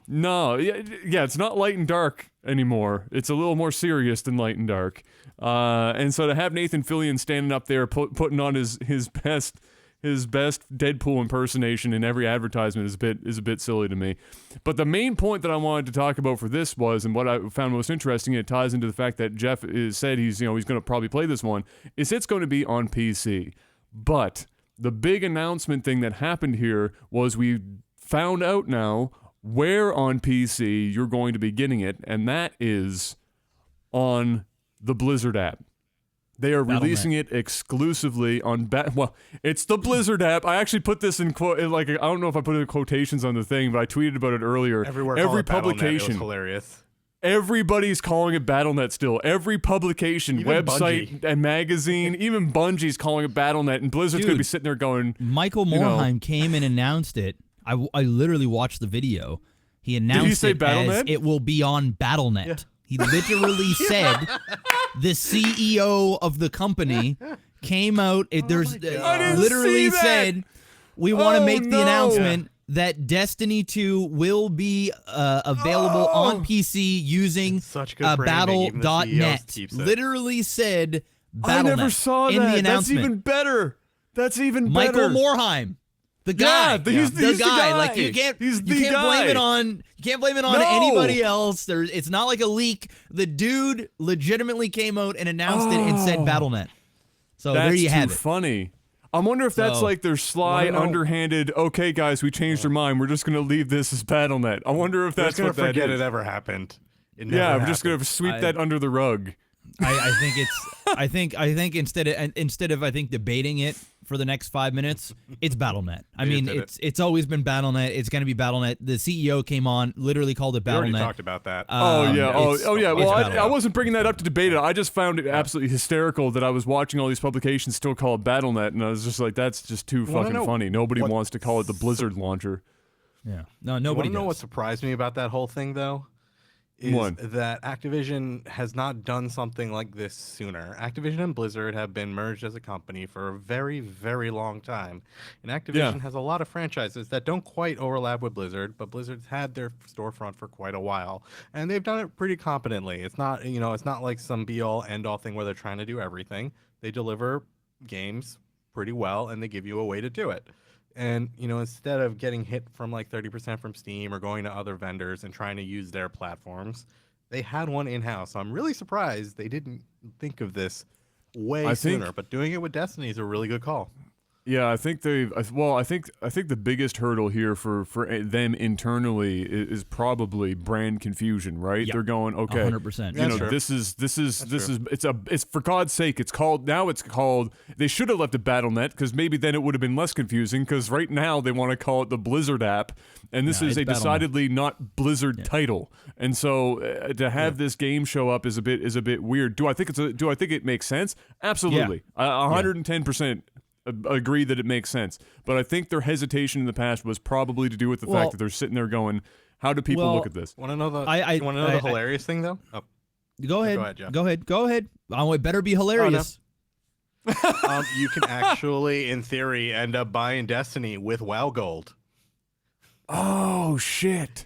[SPEAKER 1] no, yeah, it's not light and dark anymore. It's a little more serious than light and dark. And so to have Nathan Fillion standing up there putting on his best his best Deadpool impersonation in every advertisement is a bit silly to me. But the main point that I wanted to talk about for this was, and what I found most interesting, and it ties into the fact that Jeff said he's going to probably play this one, is it's going to be on PC. But the big announcement thing that happened here was we found out now where on PC you're going to be getting it, and that is on the Blizzard app. They are releasing it exclusively on well, it's the Blizzard app. I actually put this in quote, like I don't know if I put it in quotations on the thing, but I tweeted about it earlier.
[SPEAKER 2] Every publication, it was hilarious.
[SPEAKER 1] Everybody's calling it BattleNet still. Every publication,
[SPEAKER 2] Even
[SPEAKER 1] website,
[SPEAKER 2] Bungie.
[SPEAKER 1] and magazine, even Bungie's calling it BattleNet, and Blizzard's going to be sitting there going,
[SPEAKER 3] Michael Morheim came and announced it. I literally watched the video. He announced
[SPEAKER 1] say
[SPEAKER 3] it
[SPEAKER 1] BattleNet?
[SPEAKER 3] as it will be on BattleNet.
[SPEAKER 2] Yeah.
[SPEAKER 3] He literally said, the CEO of the company came out. There's
[SPEAKER 1] I didn't
[SPEAKER 3] literally
[SPEAKER 1] see that.
[SPEAKER 3] said, we want to make the
[SPEAKER 1] no.
[SPEAKER 3] announcement that Destiny 2 will be available on PC using
[SPEAKER 2] Such good branding, even the CEOs
[SPEAKER 3] battle.net.
[SPEAKER 2] keeps it.
[SPEAKER 3] Literally said BattleNet
[SPEAKER 1] I never saw
[SPEAKER 3] in
[SPEAKER 1] that.
[SPEAKER 3] the announcement.
[SPEAKER 1] That's even better. That's even
[SPEAKER 3] Michael
[SPEAKER 1] better.
[SPEAKER 3] Morheim. The guy,
[SPEAKER 1] he's the guy.
[SPEAKER 3] Like you can't
[SPEAKER 1] He's the
[SPEAKER 3] blame
[SPEAKER 1] guy.
[SPEAKER 3] it on
[SPEAKER 1] No.
[SPEAKER 3] anybody else. It's not like a leak. The dude legitimately came out and announced it and said BattleNet. So
[SPEAKER 1] That's
[SPEAKER 3] there you have
[SPEAKER 1] too
[SPEAKER 3] it.
[SPEAKER 1] funny. I wonder if that's
[SPEAKER 3] So-
[SPEAKER 1] like their sly,
[SPEAKER 2] Wanna know-
[SPEAKER 1] underhanded. Okay, guys, we changed our mind. We're just gonna leave this as BattleNet. I wonder if
[SPEAKER 2] We're
[SPEAKER 1] that's
[SPEAKER 2] just gonna
[SPEAKER 1] what that
[SPEAKER 2] forget
[SPEAKER 1] is.
[SPEAKER 2] it ever happened. It never
[SPEAKER 1] Yeah, we're just
[SPEAKER 2] happened.
[SPEAKER 1] gonna sweep
[SPEAKER 3] I-
[SPEAKER 1] that under the rug.
[SPEAKER 3] I think it's. I think instead of I think debating it for the next 5 minutes, it's BattleNet. I
[SPEAKER 2] We
[SPEAKER 3] mean,
[SPEAKER 2] just did
[SPEAKER 3] it's always been BattleNet. It's going to be BattleNet. The CEO came on, literally called it
[SPEAKER 2] We already
[SPEAKER 3] BattleNet.
[SPEAKER 2] talked about that.
[SPEAKER 1] Oh yeah,
[SPEAKER 3] it's-
[SPEAKER 1] oh yeah. Well,
[SPEAKER 3] it's
[SPEAKER 1] I
[SPEAKER 3] BattleNet.
[SPEAKER 1] wasn't bringing that up to debate it. I just found it absolutely hysterical that I was watching all these publications still call it BattleNet, and I was just like, that's just too
[SPEAKER 2] wanna
[SPEAKER 1] fucking
[SPEAKER 2] know
[SPEAKER 1] funny. Nobody
[SPEAKER 2] what-
[SPEAKER 1] wants to call it the Blizzard launcher.
[SPEAKER 3] Yeah, no,
[SPEAKER 2] You
[SPEAKER 3] nobody
[SPEAKER 2] wanna know
[SPEAKER 3] does.
[SPEAKER 2] what surprised me about that whole thing, though? Is
[SPEAKER 1] What?
[SPEAKER 2] that Activision has not done something like this sooner. Activision and Blizzard have been merged as a company for a very, very long time. And Activision has a lot of franchises that don't quite overlap with Blizzard, but Blizzard's had their storefront for quite a while. And they've done it pretty competently. It's not, it's not like some be-all, end-all thing where they're trying to do everything. They deliver games pretty well, and they give you a way to do it. And, instead of getting hit from like 30% from Steam or going to other vendors and trying to use their platforms, they had one in-house. So I'm really surprised they didn't think of this way sooner. But doing it with Destiny is a really good call.
[SPEAKER 1] Yeah, I think they've. Well, I think the biggest hurdle here for them internally is probably brand confusion, right?
[SPEAKER 3] Yep.
[SPEAKER 1] They're going, okay,
[SPEAKER 3] 100%.
[SPEAKER 2] That's true.
[SPEAKER 1] this is
[SPEAKER 2] true.
[SPEAKER 1] it's for God's sake, it's called. They should have left it BattleNet because maybe then it would have been less confusing. Because right now they want to call it the Blizzard app, and this is
[SPEAKER 3] it's
[SPEAKER 1] a
[SPEAKER 3] BattleNet.
[SPEAKER 1] decidedly not Blizzard title. And so to have this game show up is a bit weird. Do I think it makes sense? Absolutely, 110%. Agree that it makes sense, but I think their hesitation in the past was probably to do with the fact that they're sitting there going, "How do people look at this?"
[SPEAKER 2] Want to know the?
[SPEAKER 3] I-
[SPEAKER 2] want to know the hilarious thing though? Oh,
[SPEAKER 3] Go ahead.
[SPEAKER 2] ahead, Jeff.
[SPEAKER 3] Go ahead. Oh, it better be hilarious.
[SPEAKER 2] you can actually, in theory, end up buying Destiny with WoW Gold.
[SPEAKER 1] Oh shit,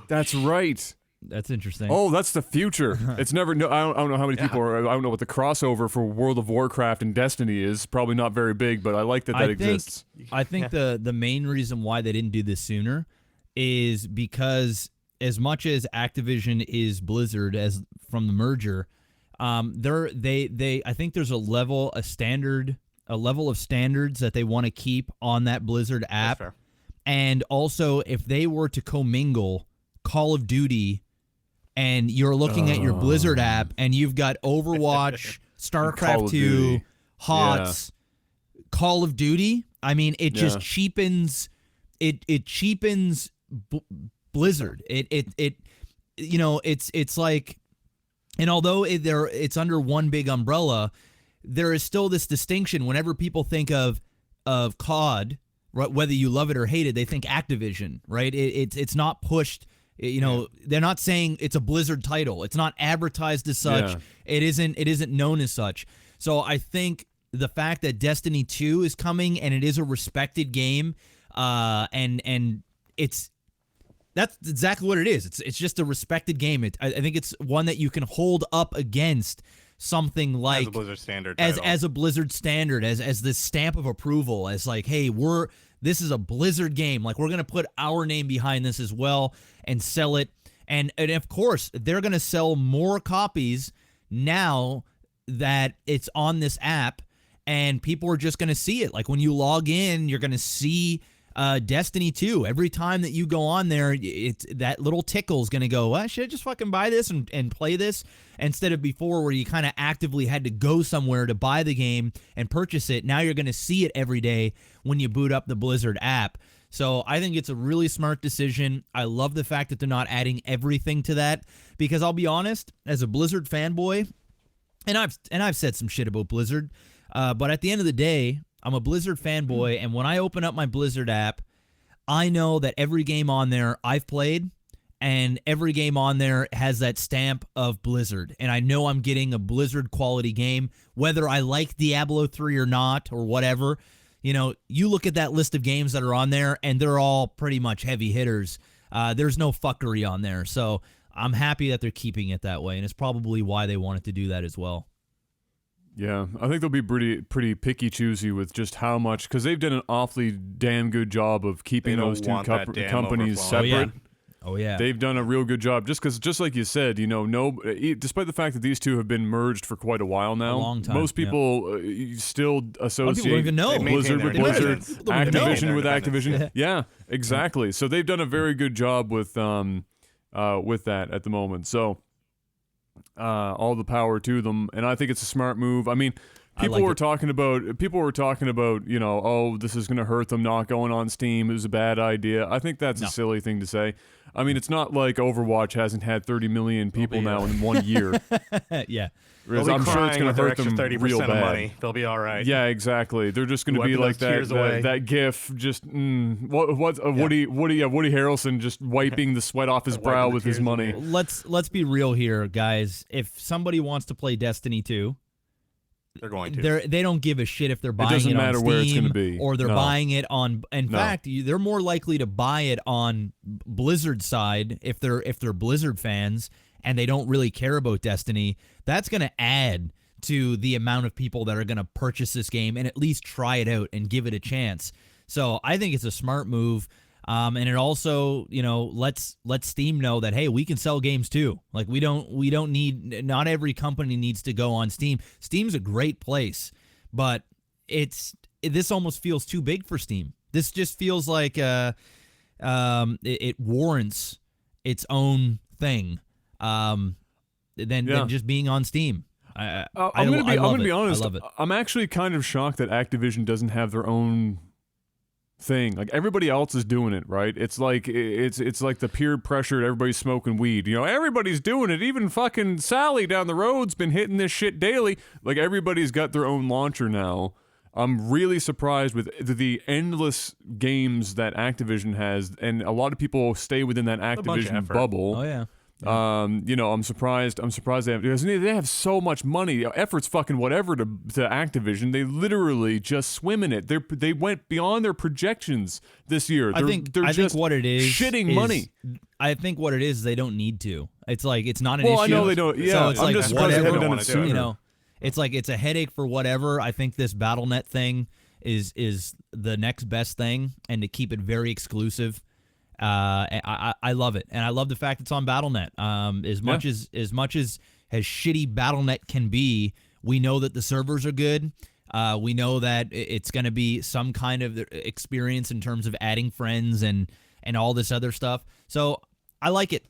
[SPEAKER 1] that's right.
[SPEAKER 3] That's interesting.
[SPEAKER 1] Oh, that's the future. It's never. No, I don't know how many people are. I don't know what the crossover for World of Warcraft and Destiny is. Probably not very big, but I like that exists.
[SPEAKER 3] I think the main reason why they didn't do this sooner is because as much as Activision is Blizzard as from the merger, I think there's a level of standards that they want to keep on that Blizzard app.
[SPEAKER 2] That's fair.
[SPEAKER 3] And also, if they were to commingle Call of Duty, and you're looking at your Blizzard app, and you've got Overwatch,
[SPEAKER 1] Call
[SPEAKER 3] StarCraft
[SPEAKER 1] of
[SPEAKER 3] 2,
[SPEAKER 1] Duty.
[SPEAKER 3] HOTS, Call of Duty. I mean, it just cheapens. It cheapens Blizzard. It's like, and although it's under one big umbrella, there is still this distinction. Whenever people think of COD, whether you love it or hate it, they think Activision, right? It's not pushed. They're not saying it's a Blizzard title. It's not advertised as such.
[SPEAKER 1] Yeah.
[SPEAKER 3] It isn't known as such. So I think the fact that Destiny 2 is coming and it is a respected game, and that's exactly what it is. It's just a respected game. I think it's one that you can hold up against something like
[SPEAKER 2] as a Blizzard standard
[SPEAKER 3] as a Blizzard standard, as this stamp of approval, as like, hey, this is a Blizzard game. Like, we're going to put our name behind this as well and sell it. And of course, they're going to sell more copies now that it's on this app, and people are just going to see it. Like, when you log in, you're going to see Destiny 2. Every time that you go on there, it's that little tickle is going to go, well, should I just fucking buy this and play this? Instead of before where you kind of actively had to go somewhere to buy the game and purchase it. Now you're going to see it every day when you boot up the Blizzard app. So I think it's a really smart decision. I love the fact that they're not adding everything to that, because I'll be honest, as a Blizzard fanboy, and I've said some shit about Blizzard, but at the end of the day, I'm a Blizzard fanboy, and when I open up my Blizzard app, I know that every game on there I've played, and every game on there has that stamp of Blizzard, and I know I'm getting a Blizzard quality game, whether I like Diablo 3 or not, or whatever. You know, you look at that list of games that are on there, and they're all pretty much heavy hitters. There's no fuckery on there, so I'm happy that they're keeping it that way, and it's probably why they wanted to do that as well.
[SPEAKER 1] Yeah, I think they'll be pretty picky choosy with just how much, because they've done an awfully damn good job of keeping those two companies separate.
[SPEAKER 3] Oh yeah,
[SPEAKER 1] they've done a real good job. Just like you said, you know, despite the fact that these two have been merged for quite a while now,
[SPEAKER 3] a long time,
[SPEAKER 1] most people still associate
[SPEAKER 3] people don't even know.
[SPEAKER 1] Blizzard with Blizzard, Activision with Activision.
[SPEAKER 2] Yeah.
[SPEAKER 1] Yeah, exactly. So they've done a very good job with that at the moment. So all the power to them, and I think it's a smart move. I mean, people were talking about, you know, oh, this is going to hurt them not going on Steam. It was a bad idea. I think that's a silly thing to say. I mean, it's not like Overwatch hasn't had 30 million people now in 1 year.
[SPEAKER 3] Yeah.
[SPEAKER 1] I'm sure it's going to hurt them 30% real bad.
[SPEAKER 2] Of money. They'll be all right.
[SPEAKER 1] Yeah, exactly. They're just going to be like that GIF. Just Woody Harrelson just wiping the sweat off his brow with his money.
[SPEAKER 3] Let's be real here, guys. If somebody wants to play Destiny 2,
[SPEAKER 2] they're going to.
[SPEAKER 3] They don't give a shit if they're buying it on Steam.
[SPEAKER 1] It doesn't matter where it's going to be.
[SPEAKER 3] Or they're buying it on. In fact, they're more likely to buy it on Blizzard side if they're Blizzard fans and they don't really care about Destiny. That's going to add to the amount of people that are going to purchase this game and at least try it out and give it a chance. So I think it's a smart move. And it also, you know, lets Steam know that, hey, we can sell games too. Like, we don't need, not every company needs to go on Steam. Steam's a great place, but this almost feels too big for Steam. This just feels like it warrants its own thing than just being on Steam. I'm gonna be honest. I love it.
[SPEAKER 1] I'm actually kind of shocked that Activision doesn't have their own thing. Like, everybody else is doing it, right? It's like the peer pressure. Everybody's smoking weed. You know, everybody's doing it. Even fucking Sally down the road's been hitting this shit daily. Like, everybody's got their own launcher now. I'm really surprised with the endless games that Activision has, and a lot of people stay within that Activision bubble.
[SPEAKER 3] Oh yeah.
[SPEAKER 1] You know, I'm surprised they have, because they have so much money. Effort's fucking whatever to Activision. They literally just swim in it. They went beyond their projections this year. I think
[SPEAKER 3] what it is
[SPEAKER 1] shitting money.
[SPEAKER 3] I think what it is, they don't need to. It's like, it's not an issue.
[SPEAKER 1] Well, I know they don't. Yeah,
[SPEAKER 3] so it's
[SPEAKER 1] I'm
[SPEAKER 3] like,
[SPEAKER 1] just surprised they haven't done it sooner.
[SPEAKER 3] You know, it's like, it's a headache for whatever. I think this BattleNet thing is the next best thing, and to keep it very exclusive. I love it, and I love the fact it's on BattleNet. As much as shitty BattleNet can be, we know that the servers are good. We know that it's going to be some kind of experience in terms of adding friends and all this other stuff. So I like it.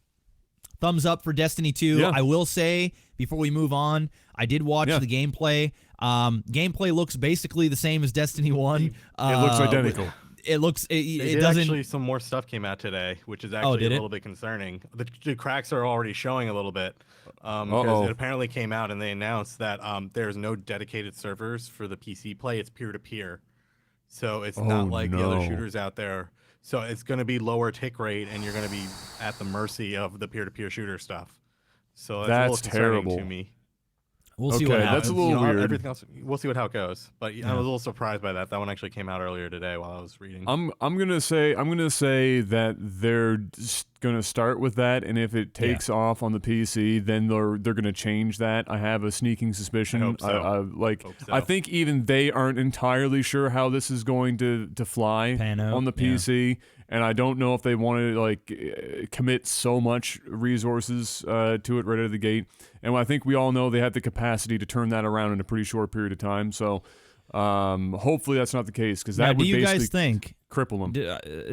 [SPEAKER 3] Thumbs up for Destiny 2.
[SPEAKER 1] Yeah.
[SPEAKER 3] I will say, before we move on, I did watch the gameplay. Gameplay looks basically the same as Destiny 1.
[SPEAKER 1] It looks identical.
[SPEAKER 3] It looks. It
[SPEAKER 2] doesn't.
[SPEAKER 3] Actually,
[SPEAKER 2] some more stuff came out today, which is actually a little bit concerning. The cracks are already showing a little bit. Because it apparently came out and they announced that there's no dedicated servers for the PC play. It's peer to peer, so it's not like the other shooters out there. So it's going to be lower tick rate, and you're going to be at the mercy of the peer to peer shooter stuff. So that's a little concerning
[SPEAKER 1] terrible
[SPEAKER 2] to me.
[SPEAKER 3] We'll see what
[SPEAKER 1] Okay,
[SPEAKER 3] happens.
[SPEAKER 1] that's a little weird.
[SPEAKER 2] Everything else, we'll see how it goes. But I
[SPEAKER 3] Yeah.
[SPEAKER 2] was a little surprised by that. That one actually came out earlier today while I was reading.
[SPEAKER 1] I'm gonna say that they're gonna start with that, and if it takes off on the PC, then they're gonna change that. I have a sneaking suspicion.
[SPEAKER 2] I hope so.
[SPEAKER 1] Hope
[SPEAKER 2] so.
[SPEAKER 1] I think even they aren't entirely sure how this is going to fly
[SPEAKER 3] Pan out,
[SPEAKER 1] on the PC, and I don't know if they want to like commit so much resources to it right out of the gate. And I think we all know they have the capacity to turn that around in a pretty short period of time. So hopefully that's not the case, because that
[SPEAKER 3] Now,
[SPEAKER 1] would
[SPEAKER 3] do you
[SPEAKER 1] basically
[SPEAKER 3] guys think?
[SPEAKER 1] cripple them.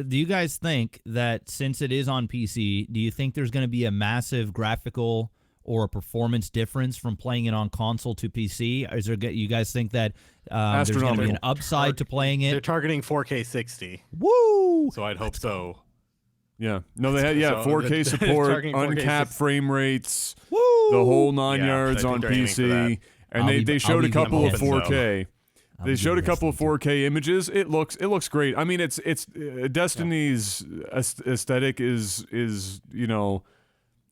[SPEAKER 3] Do you guys think that since it is on PC, do you think there's going to be a massive graphical or a performance difference from playing it on console to PC? Is there? You guys think that there's going to be an upside to playing
[SPEAKER 2] They're
[SPEAKER 3] it?
[SPEAKER 2] targeting 4K 60,
[SPEAKER 3] Woo!
[SPEAKER 2] so I'd hope so.
[SPEAKER 1] Yeah. No, they had 4K
[SPEAKER 2] they're
[SPEAKER 1] support,
[SPEAKER 2] targeting 4K
[SPEAKER 1] uncapped
[SPEAKER 2] 60.
[SPEAKER 1] frame rates,
[SPEAKER 3] Woo!
[SPEAKER 1] the whole 9
[SPEAKER 2] Yeah,
[SPEAKER 1] yards
[SPEAKER 2] I think
[SPEAKER 1] on
[SPEAKER 2] they're aiming for
[SPEAKER 1] PC,
[SPEAKER 2] that.
[SPEAKER 1] and
[SPEAKER 3] I'll
[SPEAKER 1] they
[SPEAKER 3] be
[SPEAKER 1] showed a couple of
[SPEAKER 3] hoping so.
[SPEAKER 1] 4K.
[SPEAKER 3] I'll
[SPEAKER 1] They
[SPEAKER 3] be
[SPEAKER 1] showed a couple of
[SPEAKER 3] listening
[SPEAKER 1] 4K images. It looks great. I mean, it's Destiny's aesthetic is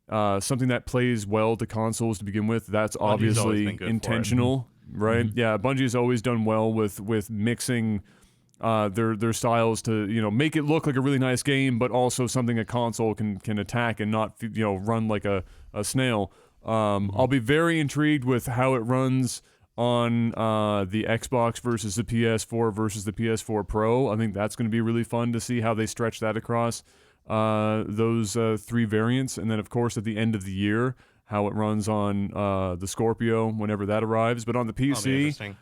[SPEAKER 1] something that plays well to consoles to begin with. That's
[SPEAKER 2] Bungie's always
[SPEAKER 1] obviously
[SPEAKER 2] been good for it.
[SPEAKER 1] intentional, right? Yeah, Bungie's always done well with mixing their styles to make it look like a really nice game, but also something a console can attack and not run like a snail. I'll be very intrigued with how it runs on the Xbox versus the PS4 versus the PS4 Pro. I think that's going to be really fun to see how they stretch that across those three variants, and then of course at the end of the year how it runs on the Scorpio whenever that arrives. But on the
[SPEAKER 2] That'll be
[SPEAKER 1] PC,
[SPEAKER 2] interesting.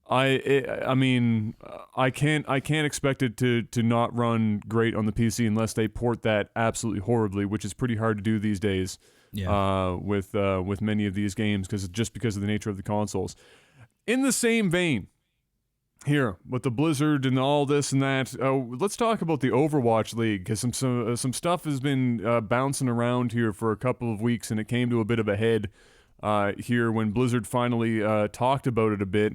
[SPEAKER 1] I mean, I can't expect it to not run great on the PC unless they port that absolutely horribly, which is pretty hard to do these days.
[SPEAKER 3] Yeah.
[SPEAKER 1] With many of these games, because of the nature of the consoles. In the same vein, here with the Blizzard and all this and that, let's talk about the Overwatch League, because some stuff has been bouncing around here for a couple of weeks, and it came to a bit of a head here when Blizzard finally talked about it a bit,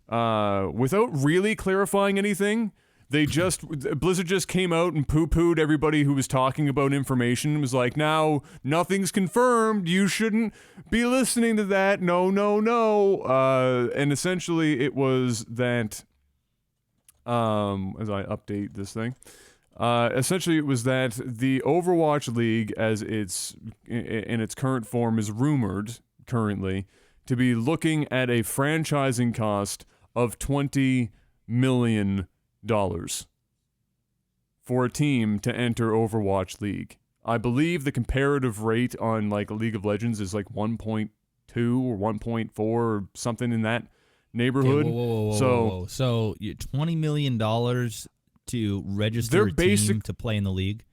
[SPEAKER 1] without really clarifying anything. Blizzard just came out and poo-pooed everybody who was talking about information. It was like, now, nothing's confirmed. You shouldn't be listening to that. No. And essentially, it was that, as I update this thing, essentially it was that the Overwatch League, as it's in its current form, is rumored currently to be looking at a franchising cost of $20 million for a team to enter Overwatch League. I believe the comparative rate on like League of Legends is like 1.2 or 1.4 or something in that neighborhood.
[SPEAKER 3] Whoa. So $20 million to register a team to play in the league?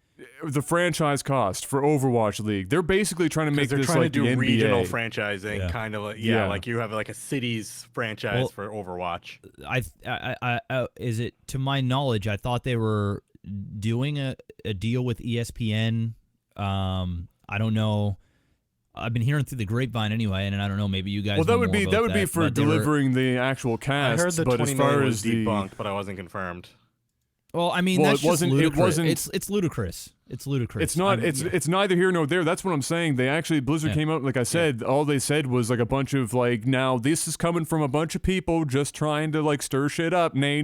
[SPEAKER 1] The franchise cost for Overwatch League. They're basically trying to make
[SPEAKER 2] They're
[SPEAKER 1] this
[SPEAKER 2] trying
[SPEAKER 1] like
[SPEAKER 2] to do
[SPEAKER 1] the NBA.
[SPEAKER 2] regional franchising, kind of like like you have like a city's franchise for Overwatch.
[SPEAKER 3] Is it, to my knowledge, I thought they were doing a deal with ESPN. I don't know. I've been hearing through the grapevine anyway, and I don't know. Maybe you guys.
[SPEAKER 1] Well, that
[SPEAKER 3] know
[SPEAKER 1] would
[SPEAKER 3] more
[SPEAKER 1] be
[SPEAKER 3] about
[SPEAKER 1] that would be for
[SPEAKER 3] but they were-
[SPEAKER 1] delivering the actual cast.
[SPEAKER 2] I heard the
[SPEAKER 1] but
[SPEAKER 2] 20
[SPEAKER 1] as far
[SPEAKER 2] million
[SPEAKER 1] as
[SPEAKER 2] was
[SPEAKER 1] the
[SPEAKER 2] debunked, but I wasn't confirmed.
[SPEAKER 3] Well, I mean,
[SPEAKER 1] Well,
[SPEAKER 3] that's
[SPEAKER 1] it wasn't-
[SPEAKER 3] just
[SPEAKER 1] it
[SPEAKER 3] ludicrous.
[SPEAKER 1] wasn't-
[SPEAKER 3] It's ludicrous. It's ludicrous.
[SPEAKER 1] It's not. It's neither here nor there. That's what I'm saying. They actually Blizzard came out, like I said. All they said was like a bunch of like, now this is coming from a bunch of people just trying to like stir shit up. Nay,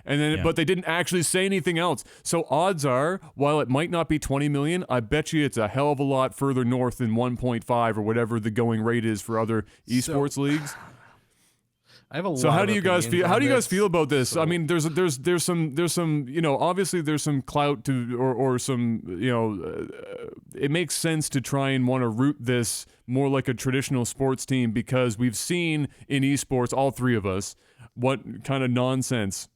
[SPEAKER 1] and then but they didn't actually say anything else. So odds are, while it might not be 20 million, I bet you it's a hell of a lot further north than 1.5 or whatever the going rate is for other esports leagues.
[SPEAKER 2] I have a lot.
[SPEAKER 1] So how
[SPEAKER 2] of
[SPEAKER 1] do you guys
[SPEAKER 2] opinions
[SPEAKER 1] feel? How
[SPEAKER 2] on
[SPEAKER 1] do you guys
[SPEAKER 2] this.
[SPEAKER 1] feel about this?
[SPEAKER 2] So-
[SPEAKER 1] I mean, there's some obviously there's some clout to or some it makes sense to try and want to root this more like a traditional sports team, because we've seen in esports, all three of us, what kind of nonsense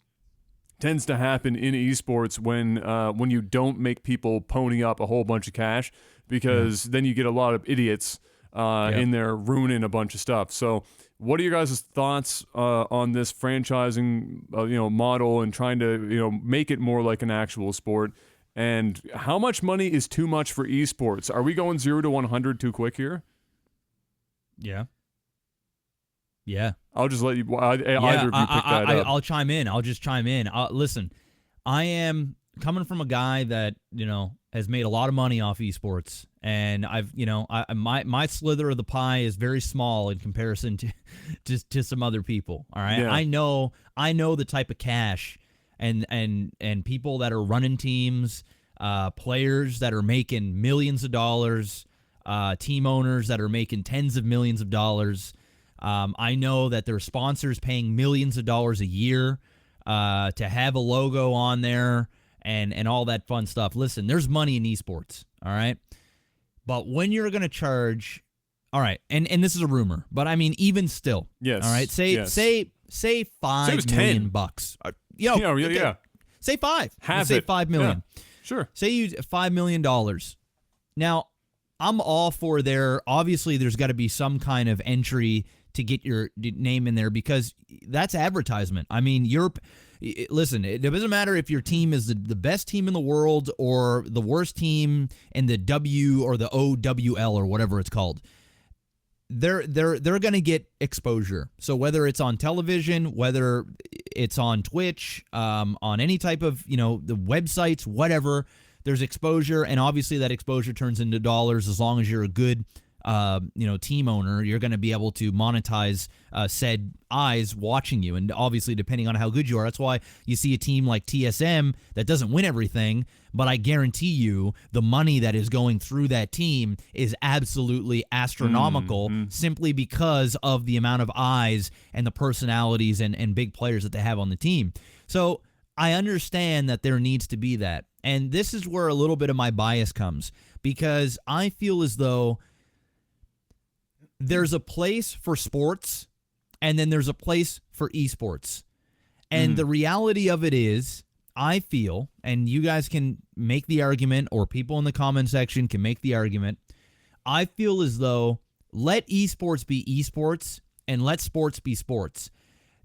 [SPEAKER 1] tends to happen in esports when you don't make people pony up a whole bunch of cash, because then you get a lot of idiots in there ruining a bunch of stuff. So what are your guys' thoughts on this franchising model and trying to make it more like an actual sport? And how much money is too much for esports? Are we going 0 to 100 too quick here?
[SPEAKER 3] Yeah.
[SPEAKER 1] I'll just let you either of you pick that up.
[SPEAKER 3] I'll chime in. I'll just chime in. Listen, I am coming from a guy that has made a lot of money off esports, And my slither of the pie is very small in comparison to some other people. All right,
[SPEAKER 1] Yeah.
[SPEAKER 3] I know the type of cash and people that are running teams, players that are making millions of dollars, team owners that are making tens of millions of dollars. I know that there are sponsors paying millions of dollars a year to have a logo on there and all that fun stuff. Listen, there's money in esports, all right? But when you're going to charge, all right, and this is a rumor, but I mean, even still,
[SPEAKER 1] Yes.
[SPEAKER 3] all right, say $5 million bucks.
[SPEAKER 1] Yeah.
[SPEAKER 3] Say five.
[SPEAKER 1] Have
[SPEAKER 3] Say
[SPEAKER 1] it.
[SPEAKER 3] $5 million.
[SPEAKER 1] Yeah. Sure.
[SPEAKER 3] Say you $5 million. Now, I'm all for obviously there's got to be some kind of entry to get your name in there because that's advertisement. I mean, listen, it doesn't matter if your team is the best team in the world or the worst team in the W or the OWL or whatever it's called. They're going to get exposure. So whether it's on television, whether it's on Twitch, on any type of, the websites, whatever, there's exposure, and obviously that exposure turns into dollars as long as you're a good team owner. You're going to be able to monetize said eyes watching you, and obviously depending on how good you are, that's why you see a team like TSM that doesn't win everything, but I guarantee you the money that is going through that team is absolutely astronomical simply because of the amount of eyes and the personalities and big players that they have on the team. So I understand that there needs to be that, and this is where a little bit of my bias comes, because I feel as though there's a place for sports and then there's a place for esports. And the reality of it is, I feel, and you guys can make the argument or people in the comment section can make the argument, I feel as though let esports be esports and let sports be sports.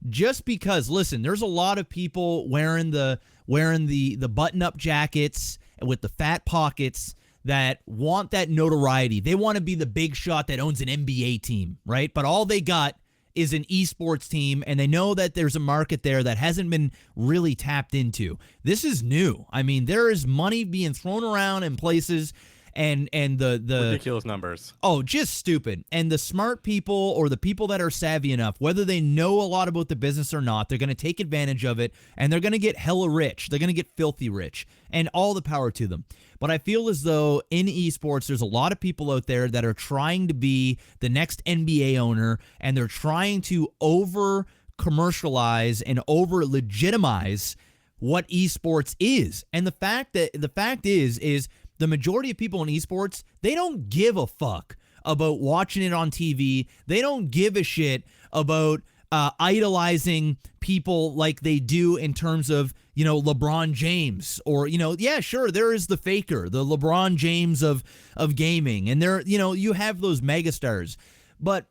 [SPEAKER 3] Just because, listen, there's a lot of people wearing the button-up jackets with the fat pockets that want that notoriety. They want to be the big shot that owns an NBA team, right? But all they got is an esports team, and they know that there's a market there that hasn't been really tapped into. This is new. I mean, there is money being thrown around in places, and the
[SPEAKER 2] ridiculous numbers.
[SPEAKER 3] Oh, just stupid. And the smart people or the people that are savvy enough, whether they know a lot about the business or not, they're going to take advantage of it, and they're going to get hella rich. They're going to get filthy rich, and all the power to them. But I feel as though in esports, there's a lot of people out there that are trying to be the next NBA owner, and they're trying to over-commercialize and over-legitimize what esports is. And the fact is the majority of people in esports, they don't give a fuck about watching it on TV. They don't give a shit about idolizing people like they do in terms of, LeBron James or, yeah, sure, there is the faker, the LeBron James of gaming. And there, you have those megastars. But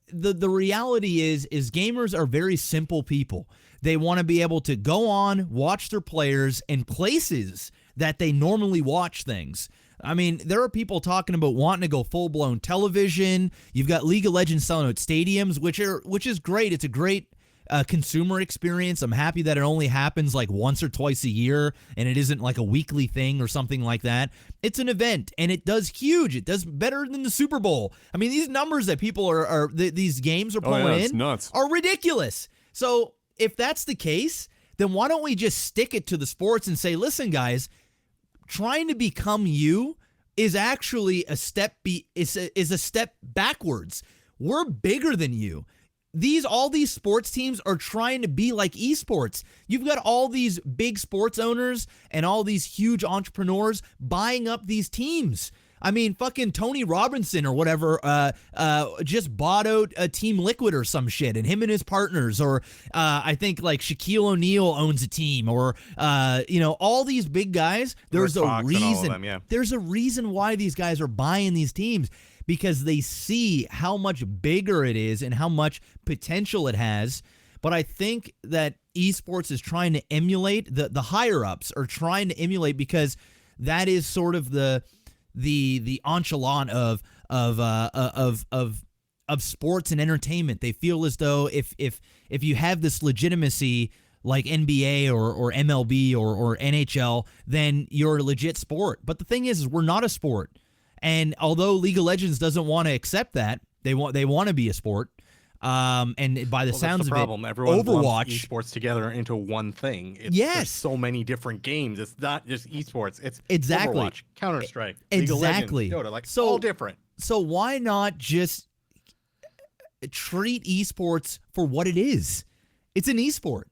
[SPEAKER 3] the reality is gamers are very simple people. They want to be able to go on, watch their players in places that they normally watch things. I mean, there are people talking about wanting to go full-blown television. You've got League of Legends selling out stadiums, which is great. It's a great consumer experience. I'm happy that it only happens like once or twice a year, and it isn't like a weekly thing or something like that. It's an event, and it does huge. It does better than the Super Bowl. I mean, these numbers that people these games are pulling in
[SPEAKER 1] nuts.
[SPEAKER 3] Are ridiculous. So if that's the case, then why don't we just stick it to the sports and say, listen, guys, trying to become you is actually a step backwards. We're bigger than you. All these sports teams are trying to be like esports. You've got all these big sports owners and all these huge entrepreneurs buying up these teams. I mean, fucking Tony Robinson or whatever just bought out a Team Liquid or some shit, and him and his partners, or I think like Shaquille O'Neal owns a team, or all these big guys. There's a reason. There's a reason why these guys are buying these teams, because they see how much bigger it is and how much potential it has. But I think that esports is trying to emulate the higher ups are trying to emulate, because that is sort of the enchilada of sports and entertainment. They feel as though if you have this legitimacy like NBA or MLB or NHL, then you're a legit sport. But the thing is we're not a sport. And although League of Legends doesn't want to accept that, they want to be a sport. And by the sounds
[SPEAKER 2] that's the problem.
[SPEAKER 3] of it,
[SPEAKER 2] Everyone
[SPEAKER 3] Overwatch
[SPEAKER 2] lumps esports together into one thing. There's so many different games. It's not just esports. It's Overwatch, Counter-Strike, League of Legends, Dota, like all different.
[SPEAKER 3] So why not just treat esports for what it is? It's an esport.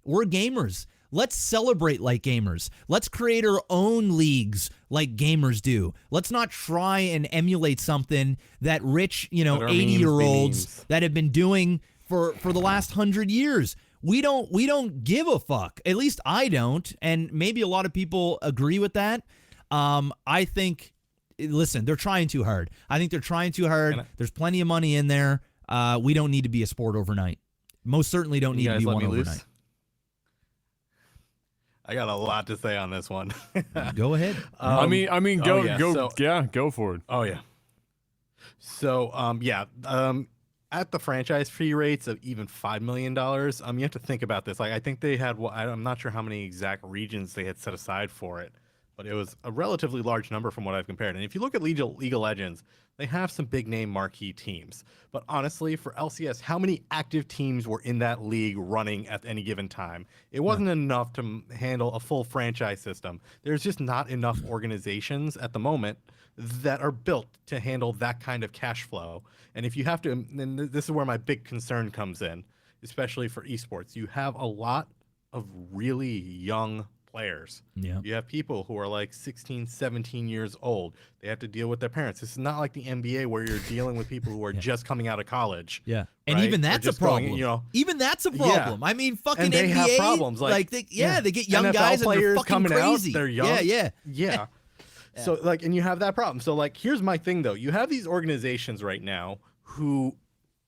[SPEAKER 3] We're gamers. Let's celebrate like gamers. Let's create our own leagues like gamers do. Let's not try and emulate something that rich, 80-year-olds that have been doing for the last 100 years. We don't give a fuck. At least I don't, and maybe a lot of people agree with that. I think, listen, they're trying too hard. I think they're trying too hard. There's plenty of money in there. We don't need to be a sport overnight. Most certainly don't need to be one overnight.
[SPEAKER 2] I got a lot to say on this one.
[SPEAKER 3] Go ahead.
[SPEAKER 1] Go for it.
[SPEAKER 2] Oh yeah. So at the franchise fee rates of even $5 million, you have to think about this. Like, I think they had, I'm not sure how many exact regions they had set aside for it, but it was a relatively large number from what I've compared. And if you look at League of Legends, they have some big name marquee teams. But honestly, for LCS, how many active teams were in that league running at any given time? It wasn't enough to handle a full franchise system. There's just not enough organizations at the moment that are built to handle that kind of cash flow. And if you have to, and this is where my big concern comes in, especially for esports, you have a lot of really young players.
[SPEAKER 3] Yeah.
[SPEAKER 2] You have people who are like 16, 17 years old. They have to deal with their parents. This is not like the NBA where you're dealing with people who are just coming out of college.
[SPEAKER 3] Yeah. And
[SPEAKER 2] right?
[SPEAKER 3] even that's a problem. Even that's a problem. Yeah. I mean, fucking
[SPEAKER 2] and they
[SPEAKER 3] NBA,
[SPEAKER 2] have problems. They
[SPEAKER 3] get young
[SPEAKER 2] NFL
[SPEAKER 3] guys
[SPEAKER 2] players
[SPEAKER 3] and they're fucking
[SPEAKER 2] coming
[SPEAKER 3] crazy.
[SPEAKER 2] Out, they're young.
[SPEAKER 3] Yeah.
[SPEAKER 2] So and you have that problem. So here's my thing though. You have these organizations right now who,